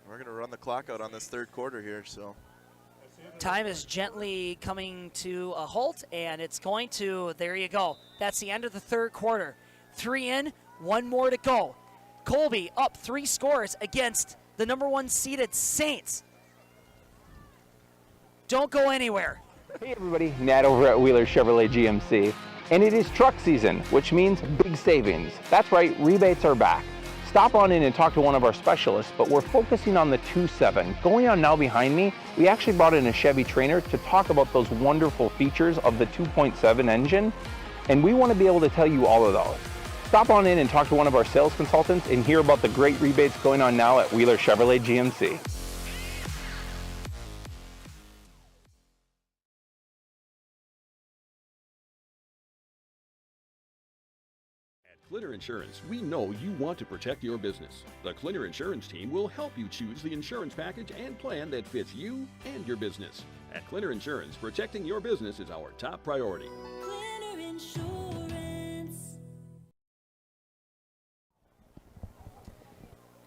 We're going to run the clock out on this third quarter here, so.
Time is gently coming to a halt, and it's going to, there you go. That's the end of the third quarter. 3 in, 1 more to go. Colby up 3 scores against the number 1 seeded Saints. Don't go anywhere.
Hey everybody, Nat over at Wheeler Chevrolet GMC. And it is truck season, which means big savings. That's right, rebates are back. Stop on in and talk to one of our specialists, but we're focusing on the 2.7. Going on now behind me, we actually brought in a Chevy trainer to talk about those wonderful features of the 2.7 engine, and we want to be able to tell you all of those. Stop on in and talk to one of our sales consultants and hear about the great rebates going on now at Wheeler Chevrolet GMC.
Clinner Insurance, we know you want to protect your business. The Clinner Insurance team will help you choose the insurance package and plan that fits you and your business. At Clinner Insurance, protecting your business is our top priority.
Clinner Insurance.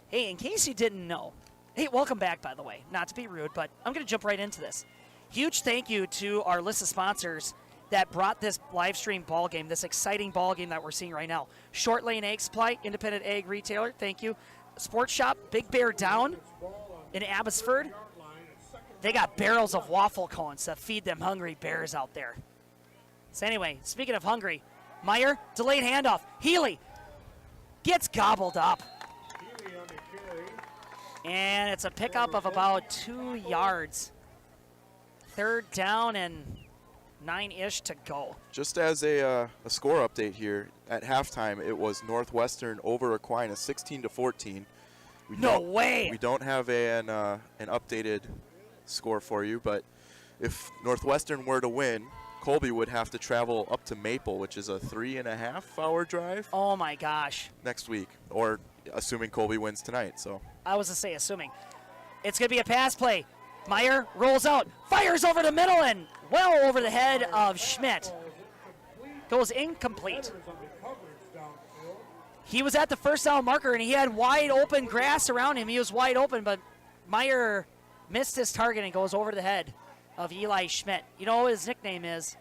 Hey, in case you didn't know, hey, welcome back, by the way. Not to be rude, but I'm going to jump right into this. Huge thank you to our list of sponsors that brought this live stream ball game, this exciting ball game that we're seeing right now. Short Lane Egg Supply, independent egg retailer, thank you. Sports Shop, Big Bear Down in Abbotsford. They got barrels of waffle cones to feed them hungry bears out there. So anyway, speaking of hungry, Meyer, delayed handoff. Healy gets gobbled up. And it's a pickup of about 2 yards. Third down and 9-ish to go.
Just as a score update here, at halftime it was Northwestern over Aquinas 16-14.
No way!
We don't have an updated score for you, but if Northwestern were to win, Colby would have to travel up to Maple, which is a 3.5-hour drive.
Oh my gosh.
Next week, or assuming Colby wins tonight. So
I was to say assuming. It's going to be a pass play. Meyer rolls out, fires over the middle, and well over the head of Schmidt. Goes incomplete. He was at the first down marker, and he had wide open grass around him. He was wide open, but Meyer missed his target and goes over the head of Eli Schmidt. You know what his nickname is?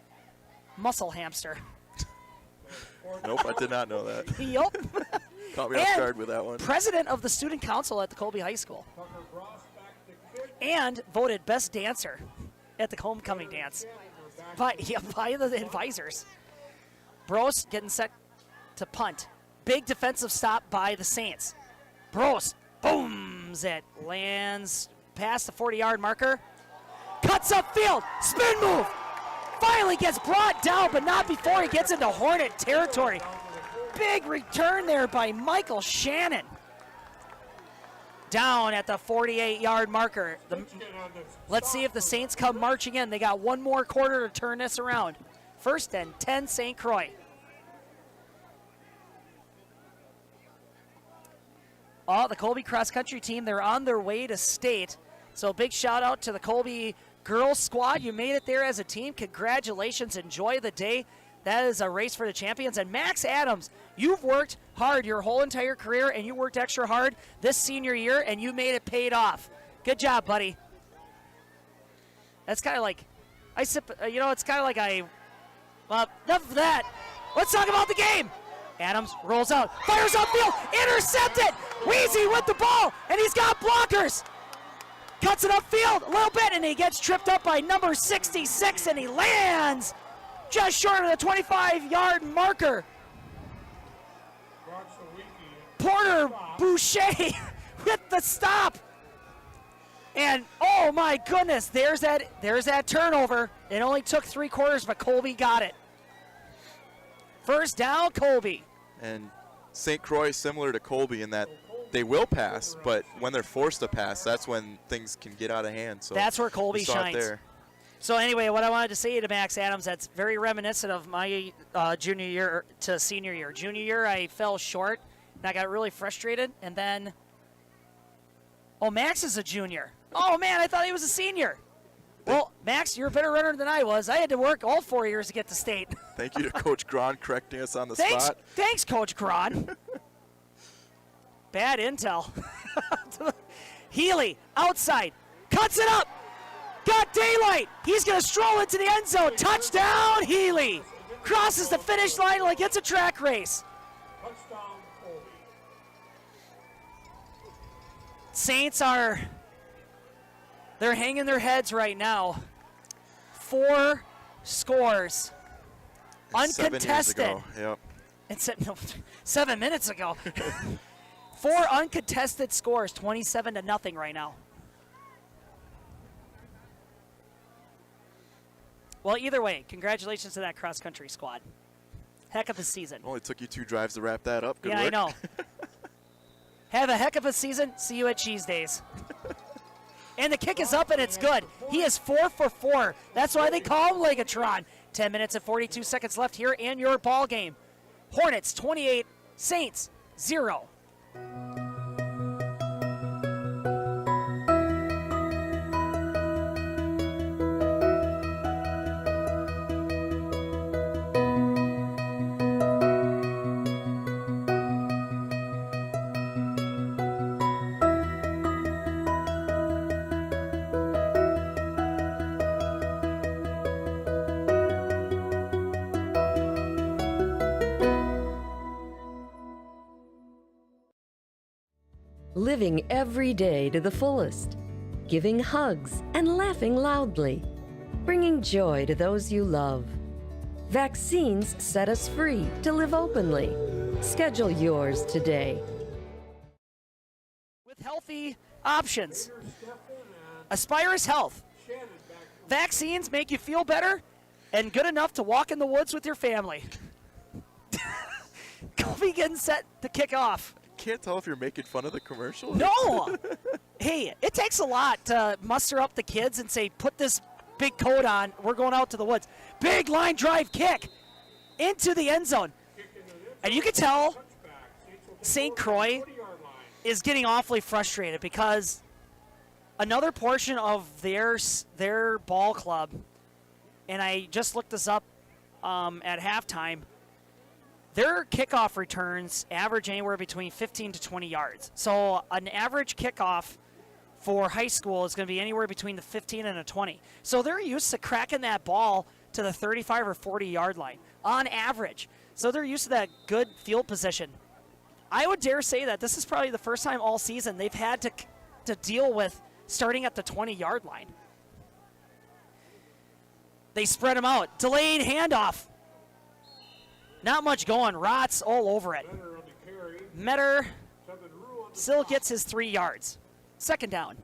Muscle Hamster.
Nope, I did not know that.
Yup.
Caught me off guard with that one.
President of the Student Council at the Colby High School. And voted best dancer at the homecoming dance by the advisors. Bros getting set to punt. Big defensive stop by the Saints. Bros booms it. Lands past the 40-yard marker. Cuts upfield. Spin move. Finally gets brought down, but not before he gets into Hornet territory. Big return there by Michael Shannon. Down at the 48-yard marker. Let's see if the Saints come marching in. They got one more quarter to turn this around. First and 10, St. Croix. Oh, the Colby cross-country team, they're on their way to state. So big shout-out to the Colby girls squad. You made it there as a team. Congratulations. Enjoy the day. That is a race for the champions. And Max Adams, you've worked hard your whole entire career and you worked extra hard this senior year and you made it paid off. Good job, buddy. That's kind of like, it's kind of like well, enough of that. Let's talk about the game. Adams rolls out, fires upfield, intercepted. Weezy with the ball, and he's got blockers. Cuts it upfield a little bit, and he gets tripped up by number 66, and he lands just short of the 25-yard marker. Porter Boucher with the stop. And oh my goodness, there's that turnover. It only took 3 quarters, but Colby got it. First down, Colby.
And St. Croix, similar to Colby in that they will pass, but when they're forced to pass, that's when things can get out of hand. So
that's where Colby shines.
There.
So anyway, what I wanted to say to Max Adams, that's very reminiscent of my junior year to senior year. Junior year, I fell short, and I got really frustrated. And then, oh, Max is a junior. Oh, man, I thought he was a senior. Well, Max, you're a better runner than I was. I had to work all 4 years to get to state.
Thank you to Coach Gron correcting us on the spot.
Thanks, Coach Gron. Bad intel. Healy, outside, cuts it up. Got daylight. He's going to stroll into the end zone. Touchdown, Healy. Crosses the finish line like it's a track race. Saints they're hanging their heads right now. 4 scores. Uncontested.
7 years ago. Yep.
It's 7 minutes ago. 4 uncontested scores, 27-0 right now. Well, either way, congratulations to that cross-country squad. Heck of a season.
Only took you 2 drives to wrap that up. Good
work.
I
know. Have a heck of a season. See you at Cheese Days. And the kick is up, and it's good. He is 4 for 4. That's why they call him Legatron. 10 minutes and 42 seconds left here in your ball game. Hornets 28, Saints 0.
Living every day to the fullest, giving hugs and laughing loudly, bringing joy to those you love. Vaccines set us free to live openly. Schedule yours today.
With healthy options. Aspirus Health. Vaccines make you feel better and good enough to walk in the woods with your family. Colby getting set to kick off.
Can't tell if you're making fun of the commercial.
No! Hey, it takes a lot to muster up the kids and say, put this big coat on, we're going out to the woods. Big line drive kick into the end zone. And you can tell St. Croix is getting awfully frustrated because another portion of their ball club, and I just looked this up at halftime, their kickoff returns average anywhere between 15 to 20 yards. So an average kickoff for high school is going to be anywhere between the 15 and the 20. So they're used to cracking that ball to the 35 or 40-yard line on average. So they're used to that good field position. I would dare say that this is probably the first time all season they've had to deal with starting at the 20-yard line. They spread them out. Delayed handoff. Not much going. Rots all over it. Metter still gets his 3 yards. Second down.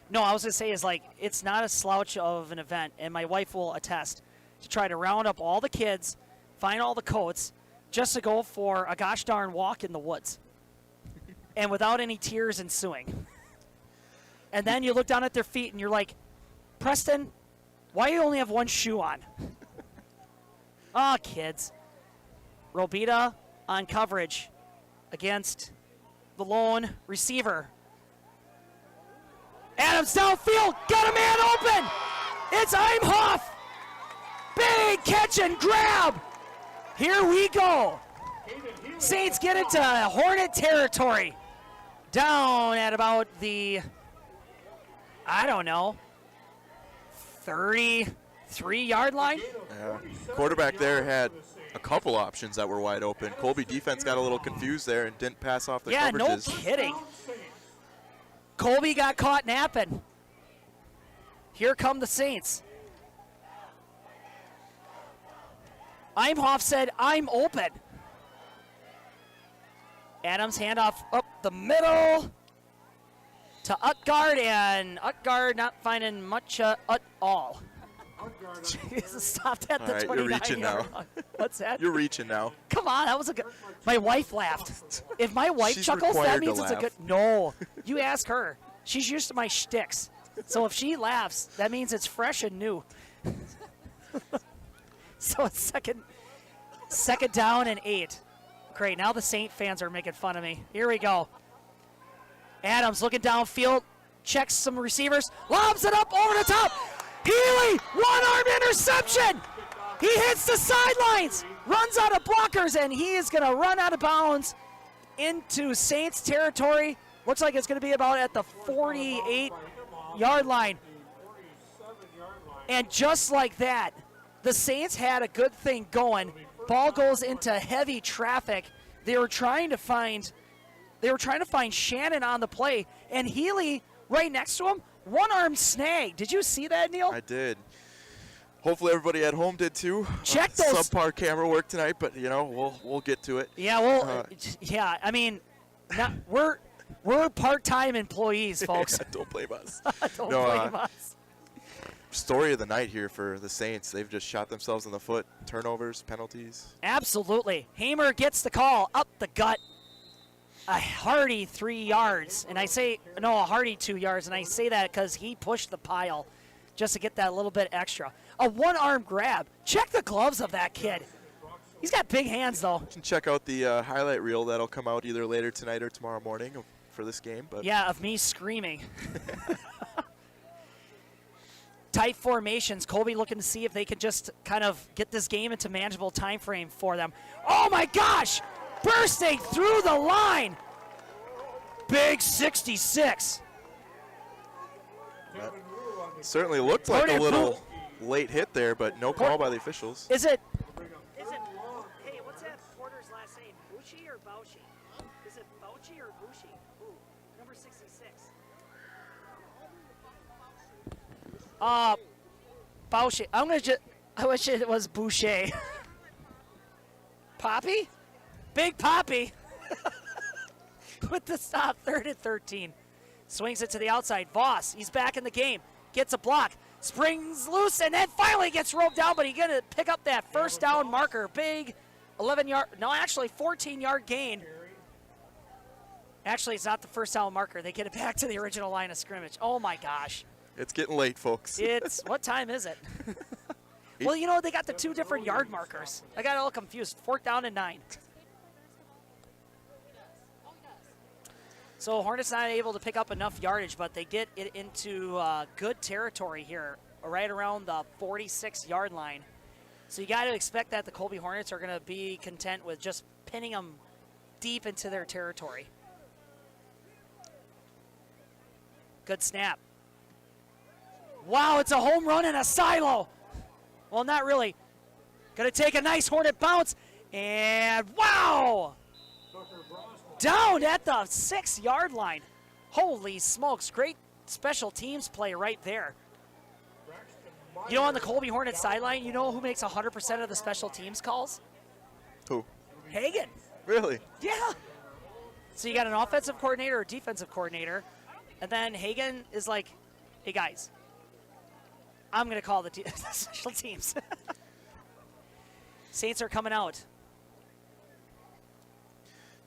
No, I was going to say is it's not a slouch of an event, and my wife will attest, to try to round up all the kids, find all the coats, just to go for a gosh darn walk in the woods. And without any tears ensuing. And then you look down at their feet and you're like, Preston, why do you only have one shoe on? Oh, kids. Robita on coverage against the lone receiver. Adams downfield, got a man open. It's Eimhoff. Big catch and grab. Here we go. Saints get into Hornet territory. Down at about the, I don't know, 33-yard line.
Yeah. Quarterback there had a couple options that were wide open. Colby defense got a little confused there and didn't pass off the coverages.
No kidding. Colby got caught napping. Here come the Saints. Imhoff said, I'm open. Adams handoff up the middle to Utgard, and Utgard not finding much at all. Jesus, stopped at the 29
you're reaching now.
What's that?
You're reaching now.
Come on, that was a good. My wife laughed. If my wife
She's
chuckles, that
required to
means it's a
laugh.
good. No, you ask her. She's used to my shticks. So if she laughs, that means it's fresh and new. So it's second down and 8. Great, now the Saint fans are making fun of me. Here we go. Adams looking downfield, checks some receivers, lobs it up over the top. Healy, one-arm interception. He hits the sidelines, runs out of blockers, and he is going to run out of bounds into Saints territory. Looks like it's going to be about at the 48-yard line. And just like that, the Saints had a good thing going. Ball goes into heavy traffic. They were trying to find Shannon on the play, and Healy right next to him, one-arm snag. Did you see that, Neil?
I did. Hopefully everybody at home did too.
Check those.
Subpar camera work tonight, but you know we'll get to it.
Yeah, yeah. I mean, we're part-time employees, folks.
Don't blame us.
Don't blame us.
Story of the night here for the Saints. They've just shot themselves in the foot. Turnovers, penalties.
Absolutely. Hamer gets the call up the gut. A hearty 3 yards. And I say, no, a hearty 2 yards. And I say that because he pushed the pile just to get that little bit extra. A one-arm grab. Check the gloves of that kid. He's got big hands, though.
You can check out the highlight reel that'll come out either later tonight or tomorrow morning for this game. But
yeah, of me screaming. Tight formations. Colby looking to see if they can just kind of get this game into manageable time frame for them. Oh, my gosh! Bursting through the line. Big 66.
That certainly looked like a little late hit there, but no call by the officials.
Is it, hey, what's that Porter's last name? Bucci or Bauchi? Is it Bauchi or Bucci? Ooh, number 66. Bauchi. I wish it was Boucher. Poppy? Big Poppy. With the stop, 3rd and 13. Swings it to the outside. Voss, he's back in the game. Gets a block. Springs loose, and then finally gets rolled down, but he's going to pick up that first down marker. Big 14-yard gain. Actually, it's not the first down marker. They get it back to the original line of scrimmage. Oh, my gosh.
It's getting late, folks.
What time is it? Well, you know, they got the 2 different yard markers. I got a little confused. 4th down and 9. So Hornets not able to pick up enough yardage, but they get it into good territory here, right around the 46-yard line. So you got to expect that the Colby Hornets are going to be content with just pinning them deep into their territory. Good snap. Wow, it's a home run and a silo. Well, not really. Going to take a nice Hornet bounce, and wow! Down at the 6-yard line. Holy smokes, great special teams play right there. You know, on the Colby Hornets sideline, you know who makes 100% of the special teams calls?
Who?
Hagen.
Really?
Yeah. So you got an offensive coordinator or defensive coordinator, and then Hagen is like, hey guys, I'm going to call the special teams. Saints are coming out.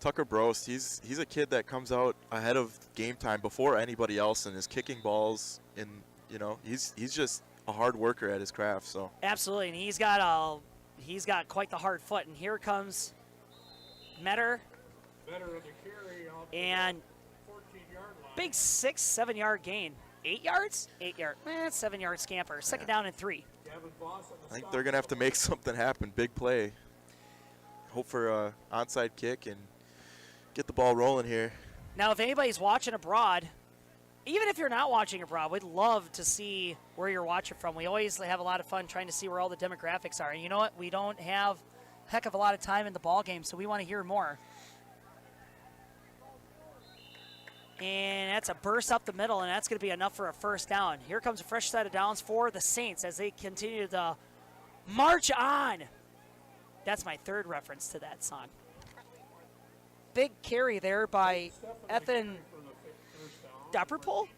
Tucker Brost, he's a kid that comes out ahead of game time before anybody else and is kicking balls, and you know he's just a hard worker at his craft. So
absolutely, and he's got quite the hard foot. And here comes Metter, and big 6-7 yard gain. 8 yards? 8 yard. 7 yard scamper. Second down and 3.
I think they're gonna have to make something happen. Big play. hope for a onside kick and get the ball rolling here.
Now, if anybody's watching abroad, even if you're not watching abroad, we'd love to see where you're watching from. We always have a lot of fun trying to see where all the demographics are. And you know what? We don't have a heck of a lot of time in the ball game, so we want to hear more. And that's a burst up the middle, and that's going to be enough for a first down. Here comes a fresh set of downs for the Saints as they continue to march on. That's my third reference to that song. Big carry there by Ethan Dopperpole?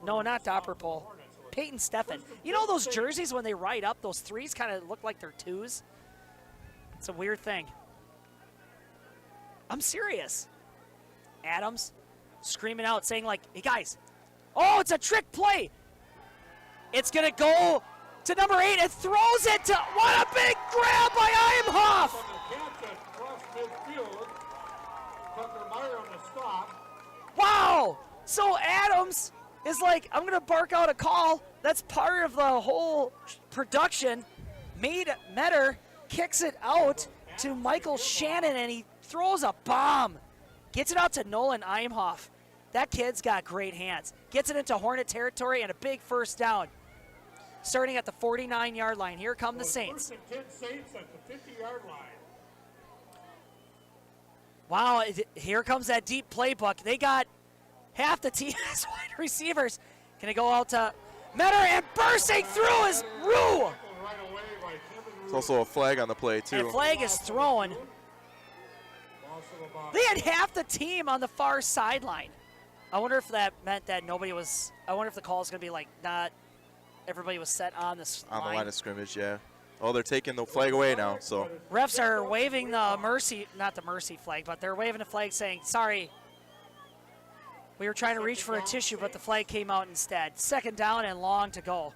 No, not Dopperpole. Peyton Steffen. You know those jerseys when they ride up, those threes kind of look like they're twos? It's a weird thing. I'm serious. Adams screaming out, saying like, hey guys, oh, it's a trick play. It's going to go to number 8 and throws it to, what a big grab by Imhoff. Wow. So Adams is like, I'm going to bark out a call. That's part of the whole production. Metter kicks it out to Michael Shannon, and he throws a bomb. Gets it out to Nolan Imhoff. That kid's got great hands. Gets it into Hornet territory and a big first down. Starting at the 49-yard line. Here come the Saints.
First and 10 Saints at the 50-yard line.
Wow, here comes that deep playbook. They got half the team as wide receivers. Gonna go out to Metter, and bursting through is Rue.
There's also a flag on the play, too.
And a flag is thrown. They had half the team on the far sideline. I wonder if that meant that nobody was, I wonder if the call is going to be like not everybody was set on this
On
line.
the line of scrimmage, yeah. Oh, they're taking the flag away now, so.
Refs are waving the mercy, not the mercy flag, but they're waving a flag saying, sorry, we were trying to reach for a tissue, but the flag came out instead. Second down and long to go.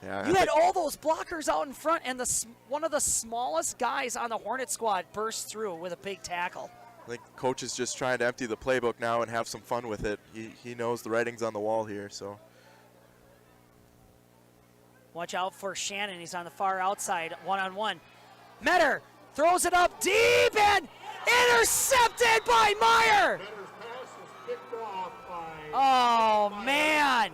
Yeah,
You had all those blockers out in front, and one of the smallest guys on the Hornet squad burst through with a big tackle.
I think coach is just trying to empty the playbook now and have some fun with it. He knows the writing's on the wall here, so.
Watch out for Shannon. He's on the far outside, one-on-one. Metter throws it up deep and intercepted by Meyer. Oh, man.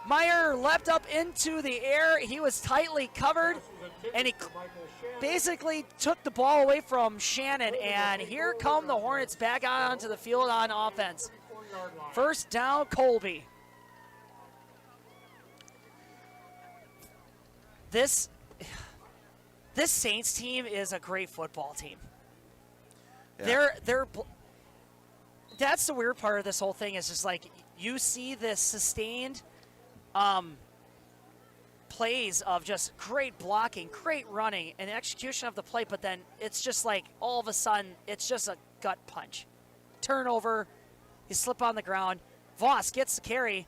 Meyer leapt up into the air. He was tightly covered, and he basically took the ball away from Shannon. And here come the Hornets back out onto the field on offense. First down, Colby. This Saints team is a great football team.
Yeah.
That's the weird part of this whole thing is just like you see this sustained plays of just great blocking, great running, and execution of the play, but then it's just like all of a sudden it's just a gut punch. Turnover, you slip on the ground. Voss gets the carry,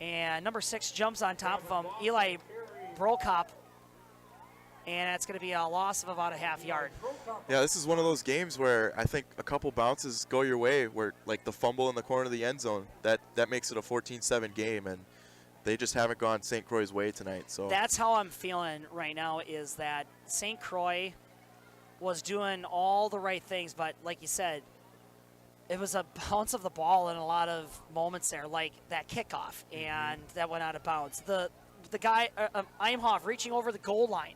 and number 6 jumps on top of him, Eli Brokop, and that's going to be a loss of about a half yard.
Yeah, this is one of those games where I think a couple bounces go your way, where like the fumble in the corner of the end zone, that makes it a 14-7 game, and they just haven't gone St. Croix's way tonight. So
that's how I'm feeling right now, is that St. Croix was doing all the right things, but like you said, it was a bounce of the ball in a lot of moments there, like that kickoff, and that went out of bounds. The guy, Imhoff, reaching over the goal line,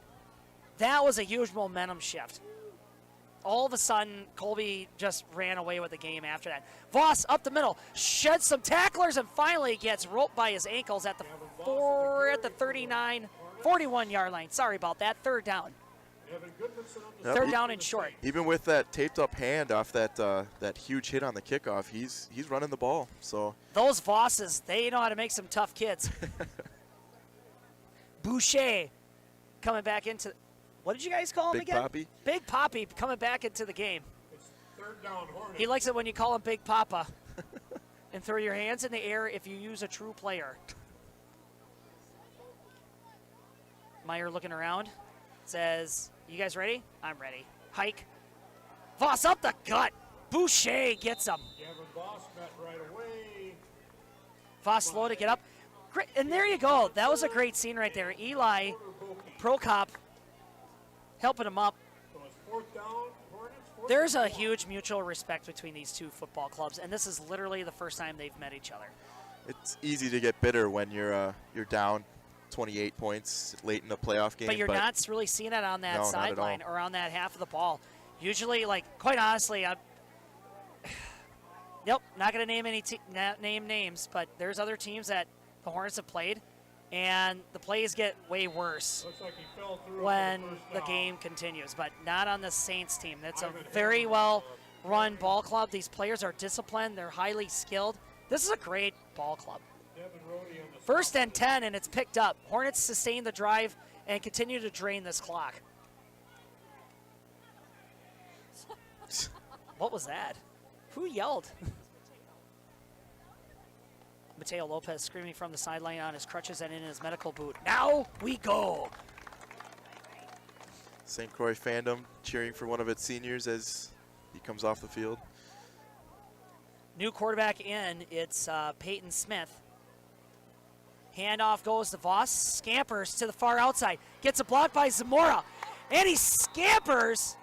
that was a huge momentum shift. All of a sudden, Colby just ran away with the game after that. Voss up the middle, sheds some tacklers, and finally gets roped by his ankles at the 41-yard line. Sorry about that. Third down.
Yep.
Third down and short.
Even with that taped up hand off that huge hit on the kickoff, he's running the ball. So
those Vosses, they know how to make some tough kids. Boucher coming back into. What did you guys call him
Big
again?
Poppy?
Big Poppy coming back into the game.
Third down, Hornets.
He likes it when you call him Big Papa. And throw your hands in the air if you use a true player. Meyer looking around. Says, you guys ready? I'm ready. Hike. Voss up the gut. Boucher gets him.
Gavin Voss met right away.
Voss slow to get up. Great. And there you go. That was a great scene right there. Eli Prokop helping him up. There's a huge mutual respect between these two football clubs, and this is literally the first time they've met each other.
It's easy to get bitter when you're down 28 points late in a playoff game.
But you're not really seeing it on that sideline or on that half of the ball. Usually, like, quite honestly, nope, not going to name names, but there's other teams that the Hornets have played, and the plays get way worse when the game continues, but not on the Saints team. That's a very well-run ball club. These players are disciplined. They're highly skilled. This is a great ball club. 1st and 10, and it's picked up. Hornets sustain the drive and continue to drain this clock. What was that? Who yelled? Mateo Lopez screaming from the sideline on his crutches and in his medical boot. Now we go.
St. Croix fandom cheering for one of its seniors as he comes off the field.
New quarterback in, it's Peyton Smith. Handoff goes to Voss, scampers to the far outside, gets a block by Zamora, and he scampers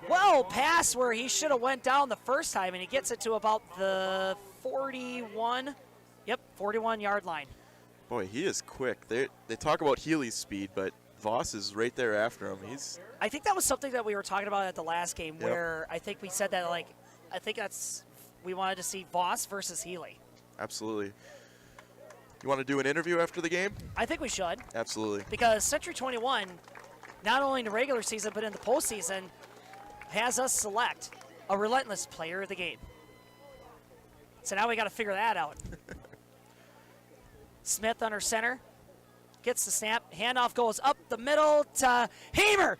well past where he should have went down the first time, and he gets it to about the 41-yard line.
Boy, he is quick. They talk about Healy's speed, but Voss is right there after him.
I think that was something that we were talking about at the last game, where I think we said that, like, I think we wanted to see Voss versus Healy.
Absolutely. You want to do an interview after the game?
I think we should.
Absolutely.
Because Century 21, not only in the regular season, but in the postseason, has us select a relentless player of the game. So now we got to figure that out. Smith under center. Gets the snap. Handoff goes up the middle to Hamer.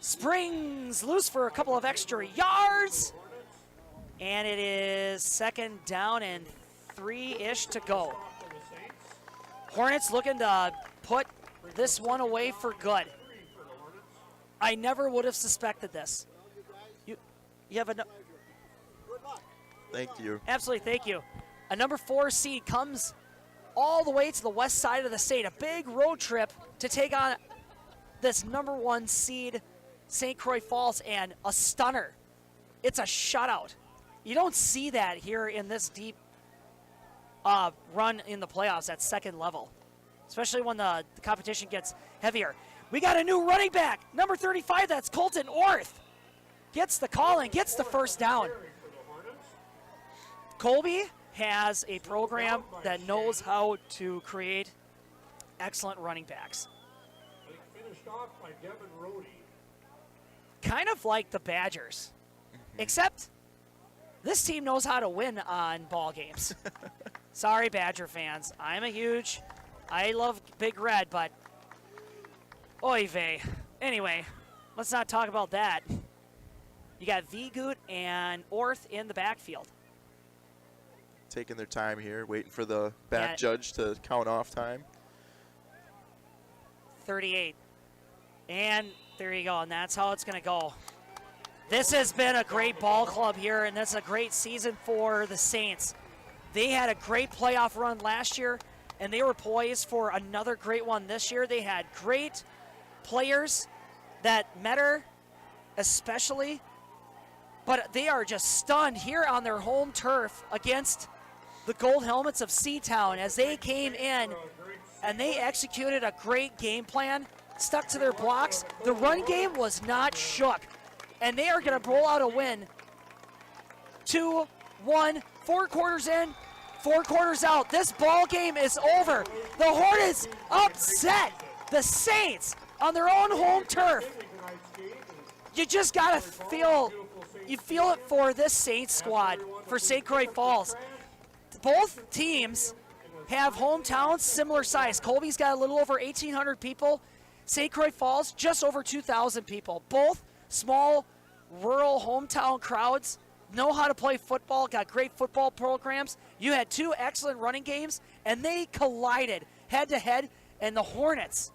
Springs loose for a couple of extra yards. And it is 2nd down and 3-ish to go. Hornets looking to put this one away for good. I never would have suspected this. You have a...
Thank you.
Absolutely, thank you. A number 4 seed comes all the way to the west side of the state. A big road trip to take on this number 1 seed, St. Croix Falls, and a stunner. It's a shutout. You don't see that here in this deep run in the playoffs at second level, especially when the competition gets heavier. We got a new running back, number 35, that's Colton Orth. Gets the call and gets the first down. Colby has a program that knows how to create excellent running backs.
Finished off by Devin Rohde.
Kind of like the Badgers, except this team knows how to win on ball games. Sorry, Badger fans. I love Big Red, but oy vey. Anyway, let's not talk about that. You got Vigut and Orth in the backfield.
Taking their time here, waiting for the back judge to count off time.
38. And there you go, and that's how it's going to go. This has been a great ball club here, and that's a great season for the Saints. They had a great playoff run last year, and they were poised for another great one this year. They had great players that matter, especially, but they are just stunned here on their home turf against the Gold Helmets of Seatown as they came in and they executed a great game plan, stuck to their blocks. The run game was not shook, and they are going to roll out a win. 2-1, 4 quarters in, 4 quarters out. This ball game is over. The Hornets upset the Saints on their own home turf. You just got to feel it for this Saints squad, for St. Croix Falls. Both teams have hometowns similar size. Colby's got a little over 1,800 people. St. Croix Falls, just over 2,000 people. Both small, rural hometown crowds know how to play football, got great football programs. You had 2 excellent running games, and they collided head-to-head, and the Hornets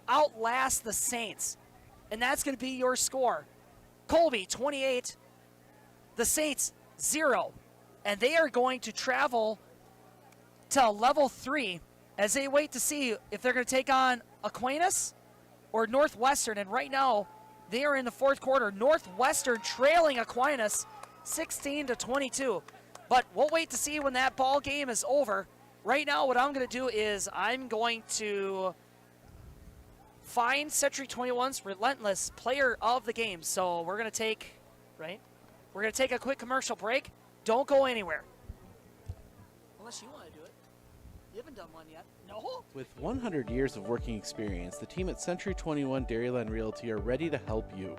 outlast the Saints. And that's going to be your score. Colby, 28. The Saints, 0. And they are going to travel to level 3 as they wait to see if they're going to take on Aquinas or Northwestern. And right now, They are in the fourth quarter. Northwestern trailing Aquinas 16-22. But we'll wait to see when that ball game is over. Right now, what I'm going to do is I'm going to find Century 21's Relentless Player of the Game. So we're going to take, We're going to take a quick commercial break. Don't go anywhere. Unless you want to do it. You haven't done one yet. No?
With 100 years of working experience, the team at Century 21 Dairyland Realty are ready to help you.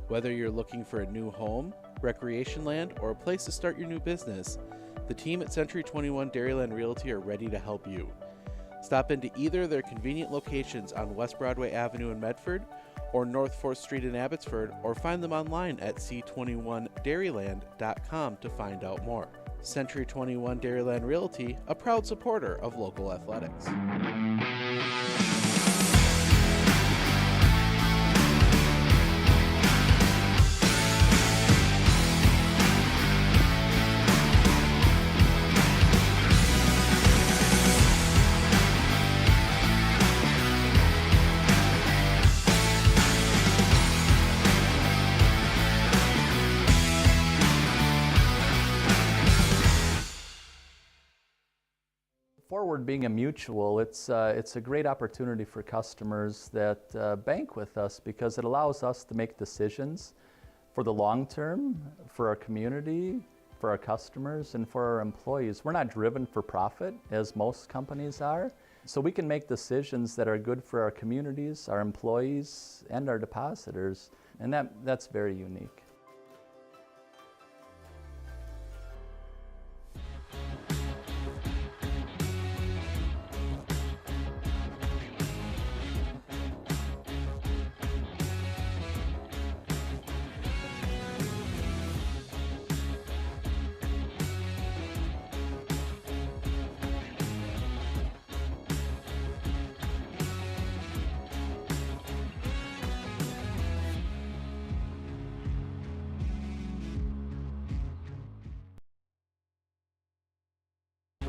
Whether you're looking for a new home, recreation land, or a place to start your new business, the team at Century 21 Dairyland Realty are ready to help you. Stop into either of their convenient locations on West Broadway Avenue in Medford or North 4th Street in Abbotsford, or find them online at c21dairyland.com to find out more. Century 21 Dairyland Realty, a proud supporter of local athletics.
Forward being a mutual, it's a great opportunity for customers that bank with us because it allows us to make decisions for the long term, for our community, for our customers, and for our employees. We're not driven for profit as most companies are, so we can make decisions that are good for our communities, our employees, and our depositors, and that's very unique.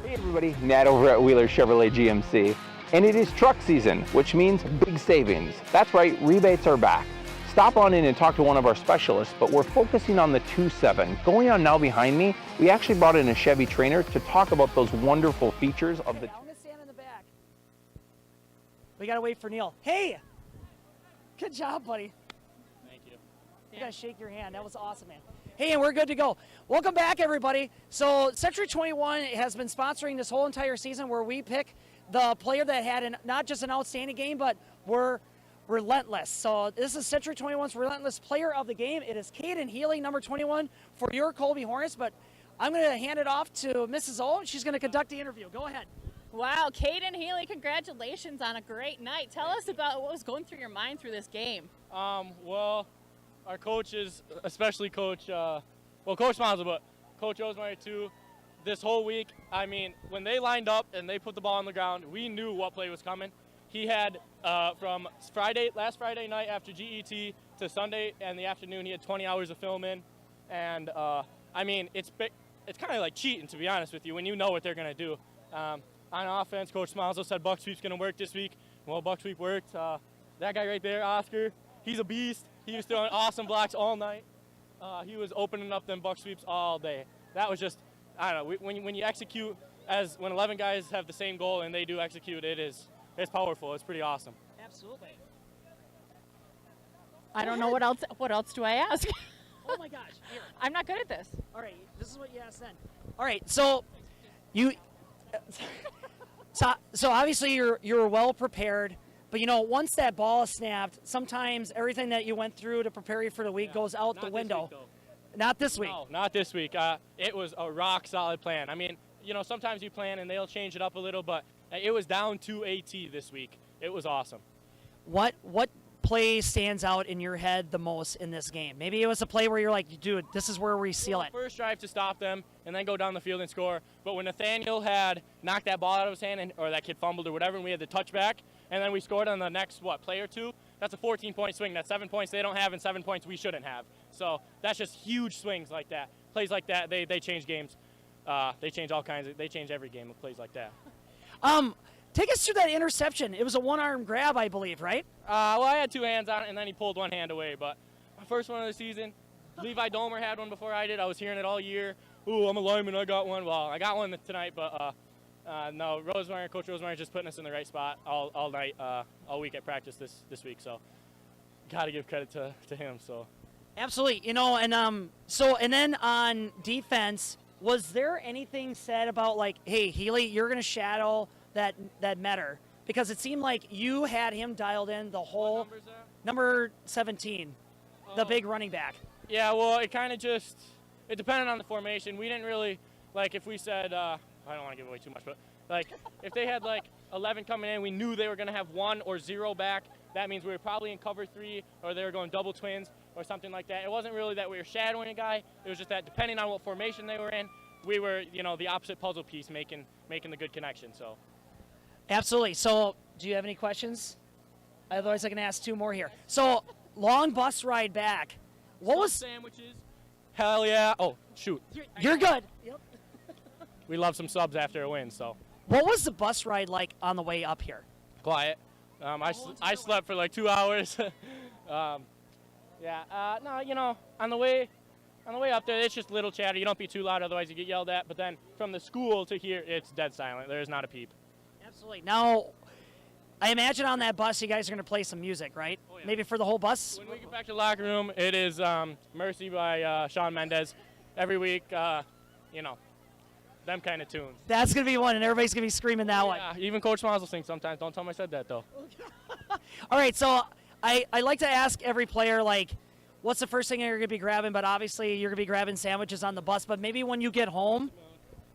Hey everybody, Nat over at Wheeler Chevrolet GMC. And it is truck season, which means big savings. That's right, rebates are back. Stop on in and talk to one of our specialists, but we're focusing on the 2.7. Going on now behind me, we actually brought in a Chevy trainer to talk about those wonderful features of the...
I'm going to stand in the back. We got to wait for Neil. Hey! Good job, buddy.
Thank you.
You got to shake your hand. That was awesome, man. Hey, and we're good to go. Welcome back, everybody. So Century 21 has been sponsoring this whole entire season where we pick the player that had not just an outstanding game, but were relentless. So this is Century 21's Relentless Player of the Game. It is Caden Healy, number 21, for your Colby Hornets, but I'm going to hand it off to Mrs. O. She's going to conduct the interview. Go ahead.
Wow, Caden Healy, congratulations on a great night. Tell us about what was going through your mind through this game.
Well, our coaches, especially Coach Monzo, but Coach Osmeyer too, this whole week, I mean, when they lined up and they put the ball on the ground, we knew what play was coming. He had, from last Friday night after GET to Sunday in the afternoon, he had 20 hours of film in. And, I mean, it's kind of like cheating, to be honest with you, when you know what they're going to do. On offense, Coach Monzo said buck sweep's going to work this week. Well, buck sweep worked. That guy right there, Oscar, he's a beast. He was throwing awesome blocks all night. He was opening up them buck sweeps all day. That was just, I don't know, when you execute, when 11 guys have the same goal and they do execute, it's powerful. It's pretty awesome.
Absolutely.
I don't know what else do I ask?
Oh my gosh. Here.
I'm not good at this.
All right, this is what you asked then. All right, so so obviously you're well prepared. But, you know, once that ball is snapped, sometimes everything that you went through to prepare you for the week goes out the window. Not this week.
No, not this week. It was a rock-solid plan. I mean, you know, sometimes you plan and they'll change it up a little, but it was down to a T this week. It was awesome.
What play stands out in your head the most in this game? Maybe it was a play where you're like, dude, this is where we seal it.
First drive to stop them and then go down the field and score. But when Nathaniel had knocked that ball out of his hand or that kid fumbled or whatever and we had the touchback, and then we scored on the next, play or two, that's a 14-point swing. That's 7 points they don't have and 7 points we shouldn't have. So that's just huge swings like that. Plays like that, they change games. They change every game with plays like that.
Take us through that interception. It was a one-arm grab, I believe, right?
Well, I had two hands on it, and then he pulled one hand away. But my first one of the season, Levi Domer had one before I did. I was hearing it all year. Ooh, I'm a lineman, I got one. Well, I got one tonight, but no, Coach Rosemeyer is just putting us in the right spot all night, all week at practice this week. So got to give credit to him. So
Absolutely. You know, and then on defense, was there anything said about like, hey, Healy, you're going to shadow that Metter? Because it seemed like you had him dialed in the whole.
What number is that?
Number 17, the big running back.
Yeah, well, it kind of just, it depended on the formation. We didn't really, like if we said, I don't want to give away too much, but like if they had like 11 coming in, we knew they were going to have 1 or 0 back. That means we were probably in cover 3 or they were going double twins or something like that. It wasn't really that we were shadowing a guy. It was just that depending on what formation they were in, we were, you know, the opposite puzzle piece making the good connection. So.
Absolutely. So do you have any questions? Otherwise, I can ask 2 more here. So long bus ride back. What was
sandwiches? Hell yeah. Oh, shoot.
You're good. Yep.
We love some subs after a win, so.
What was the bus ride like on the way up here?
Quiet. I slept for like 2 hours. Yeah. No, you know, on the way up there, it's just little chatter. You don't be too loud, otherwise you get yelled at. But then from the school to here, it's dead silent. There's not a peep.
Absolutely. Now, I imagine on that bus you guys are going to play some music, right?
Oh, yeah.
Maybe for the whole bus?
When we get back to the locker room, it is Mercy by Shawn Mendes. Every week, you know, them kind of tunes.
That's going to be one, and everybody's going to be screaming that one.
Yeah, even Coach Smiles will sing sometimes. Don't tell him I said that, though.
All right, so I like to ask every player, like, what's the first thing you're going to be grabbing? But obviously you're going to be grabbing sandwiches on the bus. But maybe when you get home?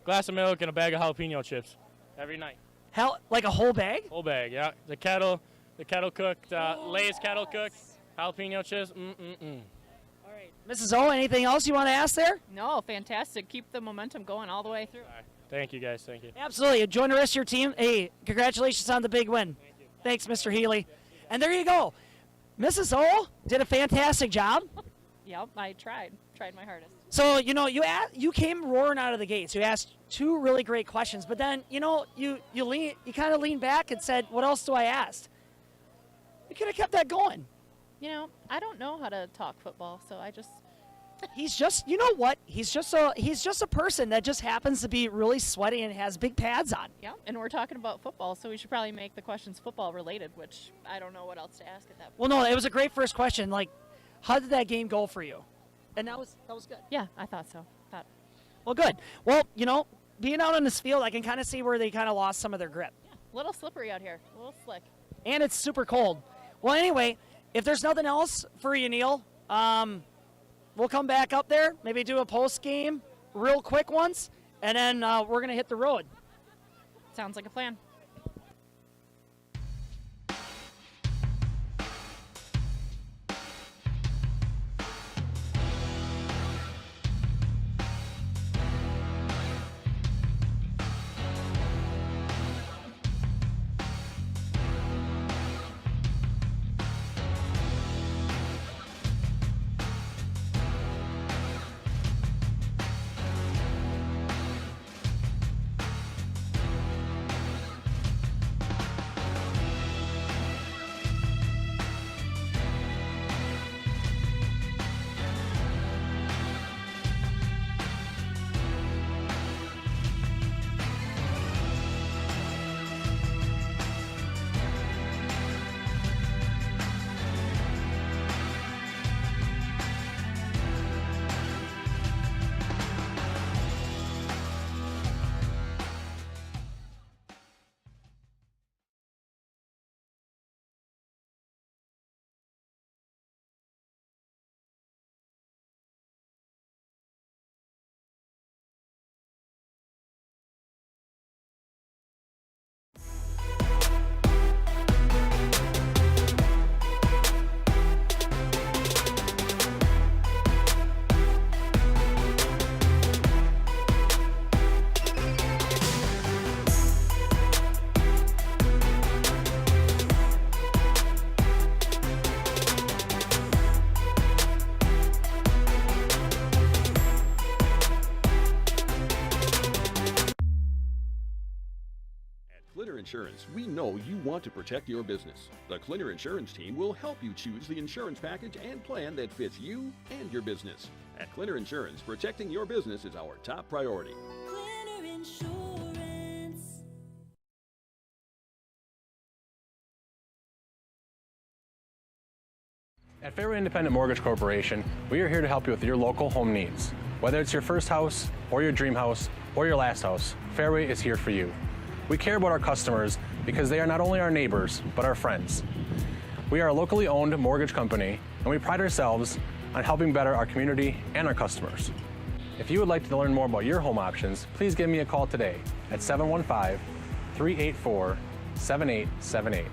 Glass of milk and a bag of jalapeno chips every night.
Hell, like a whole bag?
Whole bag, yeah. The kettle cooked, Lay's kettle cooked, jalapeno chips.
All right, Mrs. O, anything else you want to ask there?
No, fantastic. Keep the momentum going all the way through.
Right. Thank you, guys. Thank you.
Absolutely. Join the rest of your team. Hey, congratulations on the big win. Thanks, Mr. Healy. And there you go. Mrs. O did a fantastic job.
Yep, I tried my hardest.
So, you know, you came roaring out of the gates. You asked 2 really great questions, but then, you know, you kind of leaned back and said, what else do I ask? You could have kept that going.
You know, I don't know how to talk football, so I just...
He's just, you know what? He's just a person that just happens to be really sweaty and has big pads on.
Yeah, and we're talking about football, so we should probably make the questions football related, which I don't know what else to ask at that point.
Well, no, it was a great first question. Like, how did that game go for you? And that was good.
Yeah, I thought so.
Well, good. Well, you know, being out on this field, I can kind of see where they kind of lost some of their grip.
Yeah, a little slippery out here, a little slick.
And it's super cold. Well, anyway, if there's nothing else for you, Neil, we'll come back up there, maybe do a post-game, real quick ones, and then we're going to hit the road.
Sounds like a plan.
we know you want to protect your business. The Clinner Insurance Team will help you choose the insurance package and plan that fits you and your business. At Clinner Insurance, protecting your business is our top priority.
Clinner Insurance.
At Fairway Independent Mortgage Corporation, we are here to help you with your local home needs. Whether it's your first house, or your dream house, or your last house, Fairway is here for you. We care about our customers because they are not only our neighbors, but our friends. We are a locally owned mortgage company, and we pride ourselves on helping better our community and our customers. If you would like to learn more about your home options, please give me a call today at 715-384-7878.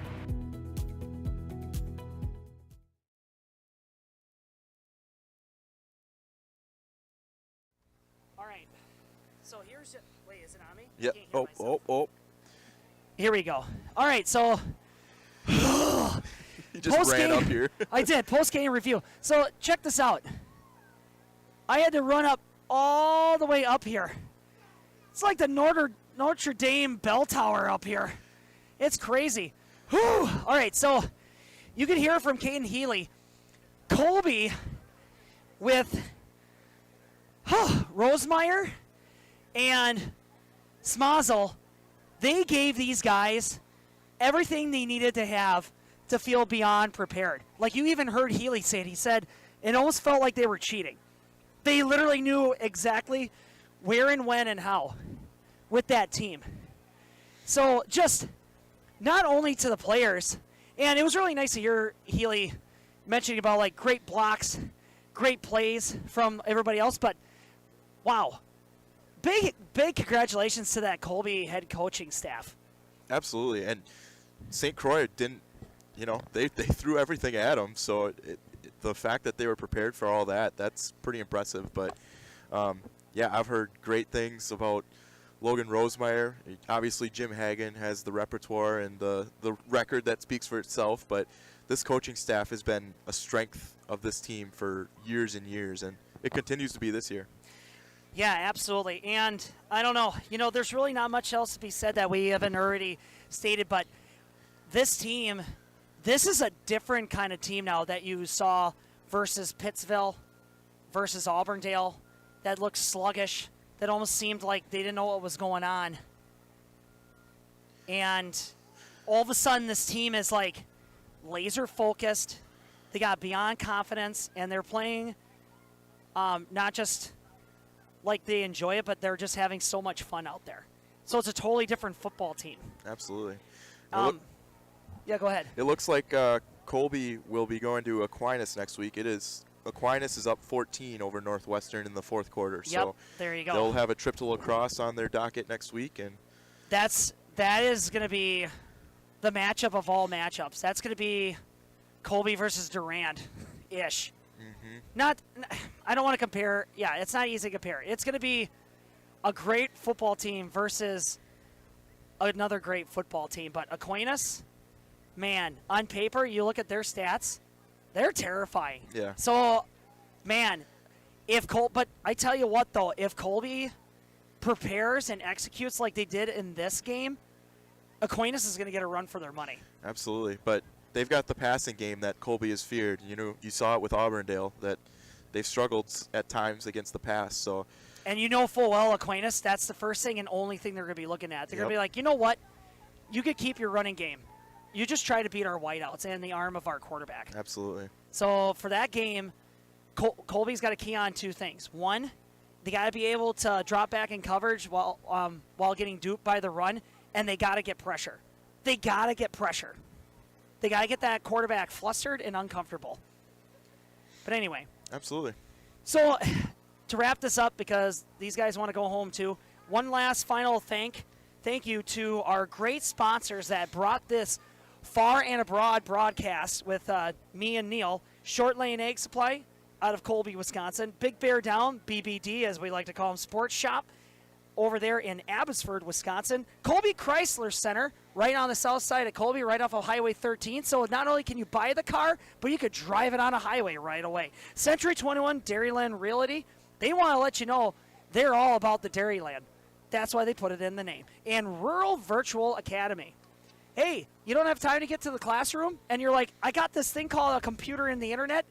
All right. So here's wait, is it on me?
Yep. Oh.
Here we go. All right, so
You just ran up here.
I did, post-game review. So check this out. I had to run up all the way up here. It's like the Notre Dame bell tower up here. It's crazy. Whew. All right, so you can hear from Caden Healy. Colby with Rosemeyer and Smazel, they gave these guys everything they needed to have to feel beyond prepared. Like you even heard Healy say it. He said it almost felt like they were cheating. They literally knew exactly where and when and how with that team. So just not only to the players, and it was really nice to hear Healy mentioning about like great blocks, great plays from everybody else, but wow. Big congratulations to that Colby head coaching staff.
Absolutely. And St. Croix didn't, they threw everything at them. So the fact that they were prepared for all that, that's pretty impressive. But, yeah, I've heard great things about Logan Rosemeyer. Obviously, Jim Hagan has the repertoire and the record that speaks for itself. But this coaching staff has been a strength of this team for years and years, and it continues to be this year.
Yeah, absolutely. And I don't know, there's really not much else to be said that we haven't already stated, but this team, this is a different kind of team now that you saw versus Pittsville, versus Auburndale, that looked sluggish, that almost seemed like they didn't know what was going on. And all of a sudden this team is like laser focused. They got beyond confidence, and they're playing not just like they enjoy it, but they're just having so much fun out there. So it's a totally different football team.
Absolutely.
Yeah, go ahead.
It looks like Colby will be going to Aquinas next week. Aquinas is up 14 over Northwestern in the fourth quarter.
Yep,
so
there you go.
They'll have a trip to La Crosse on their docket next week, and
that is going to be the matchup of all matchups. That's going to be Colby versus Durand-ish. I don't want to compare. Yeah, it's not easy to compare. It's going to be a great football team versus another great football team. But Aquinas, man, on paper, you look at their stats, they're terrifying.
Yeah.
So, man, but I tell you what, though, if Colby prepares and executes like they did in this game, Aquinas is going to get a run for their money.
Absolutely. But they've got the passing game that Colby has feared. You saw it with Auburndale, that they've struggled at times against the pass. So,
and full well, Aquinas, that's the first thing and only thing they're going to be looking at. They're going to be like, you know what? You could keep your running game. You just try to beat our wideouts and the arm of our quarterback.
Absolutely.
So for that game, Colby's got to key on two things. One, they got to be able to drop back in coverage while getting duped by the run, and they got to get pressure. They got to get pressure. They got to get that quarterback flustered and uncomfortable. But anyway.
Absolutely.
So to wrap this up, because these guys want to go home too, one last final thank you to our great sponsors that brought this far and abroad broadcast with me and Neil. Short Lane Egg Supply out of Colby, Wisconsin. Big Bear Down, BBD as we like to call them, Sports Shop over there in Abbotsford, Wisconsin. Colby Chrysler Center, right on the south side of Colby, right off of Highway 13. So not only can you buy the car, but you could drive it on a highway right away. Century 21 Dairyland Realty, they want to let you know they're all about the Dairyland. That's why they put it in the name. And Rural Virtual Academy. hey, you don't have time to get to the classroom, and you're like, I got this thing called a computer in the internet,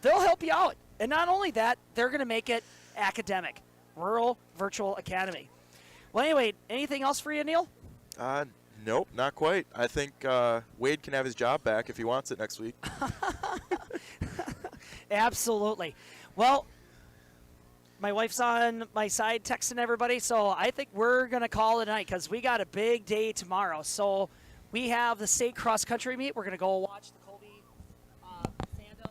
they'll help you out. And not only that, they're going to make it academic. Rural Virtual Academy. Well, anyway, anything else for you, Neil?
Nope, not quite. I think Wade can have his job back if he wants it next week.
Absolutely. Well, my wife's on my side texting everybody, so I think we're going to call it a night because we got a big day tomorrow. So we have the state cross-country meet. We're going to go watch the Colby fandom.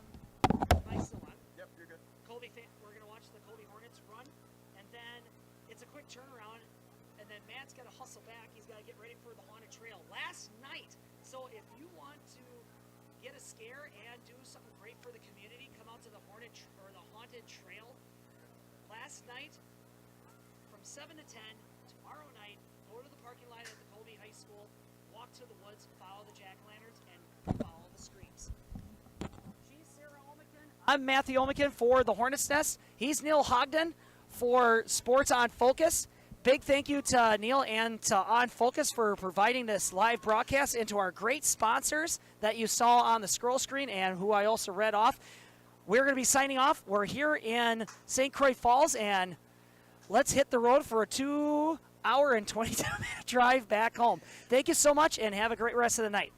Am I still on?
Yep, you're good.
We're going to watch the Colby Hornets run, and then it's a quick turnaround, and then Matt's got to hustle back. He's got to get ready for the Haunted Trail last night. So if you want to get a scare and do something great for the community, come out to the Haunted Trail last night from 7 to 10. Tomorrow night, go to the parking lot at the Colby High School, walk to the woods, follow the jack-o'-lanterns, and follow the screams. She's Sarah Olmican. I'm Matthew Olmican for the Hornets Nest. He's Neil Hogden for Sports on Focus. Big thank you to Neil and to On Focus for providing this live broadcast, and to our great sponsors that you saw on the scroll screen and who I also read off. We're going to be signing off. We're here in St. Croix Falls, and let's hit the road for a 2-hour and 22-minute drive back home. Thank you so much, and have a great rest of the night.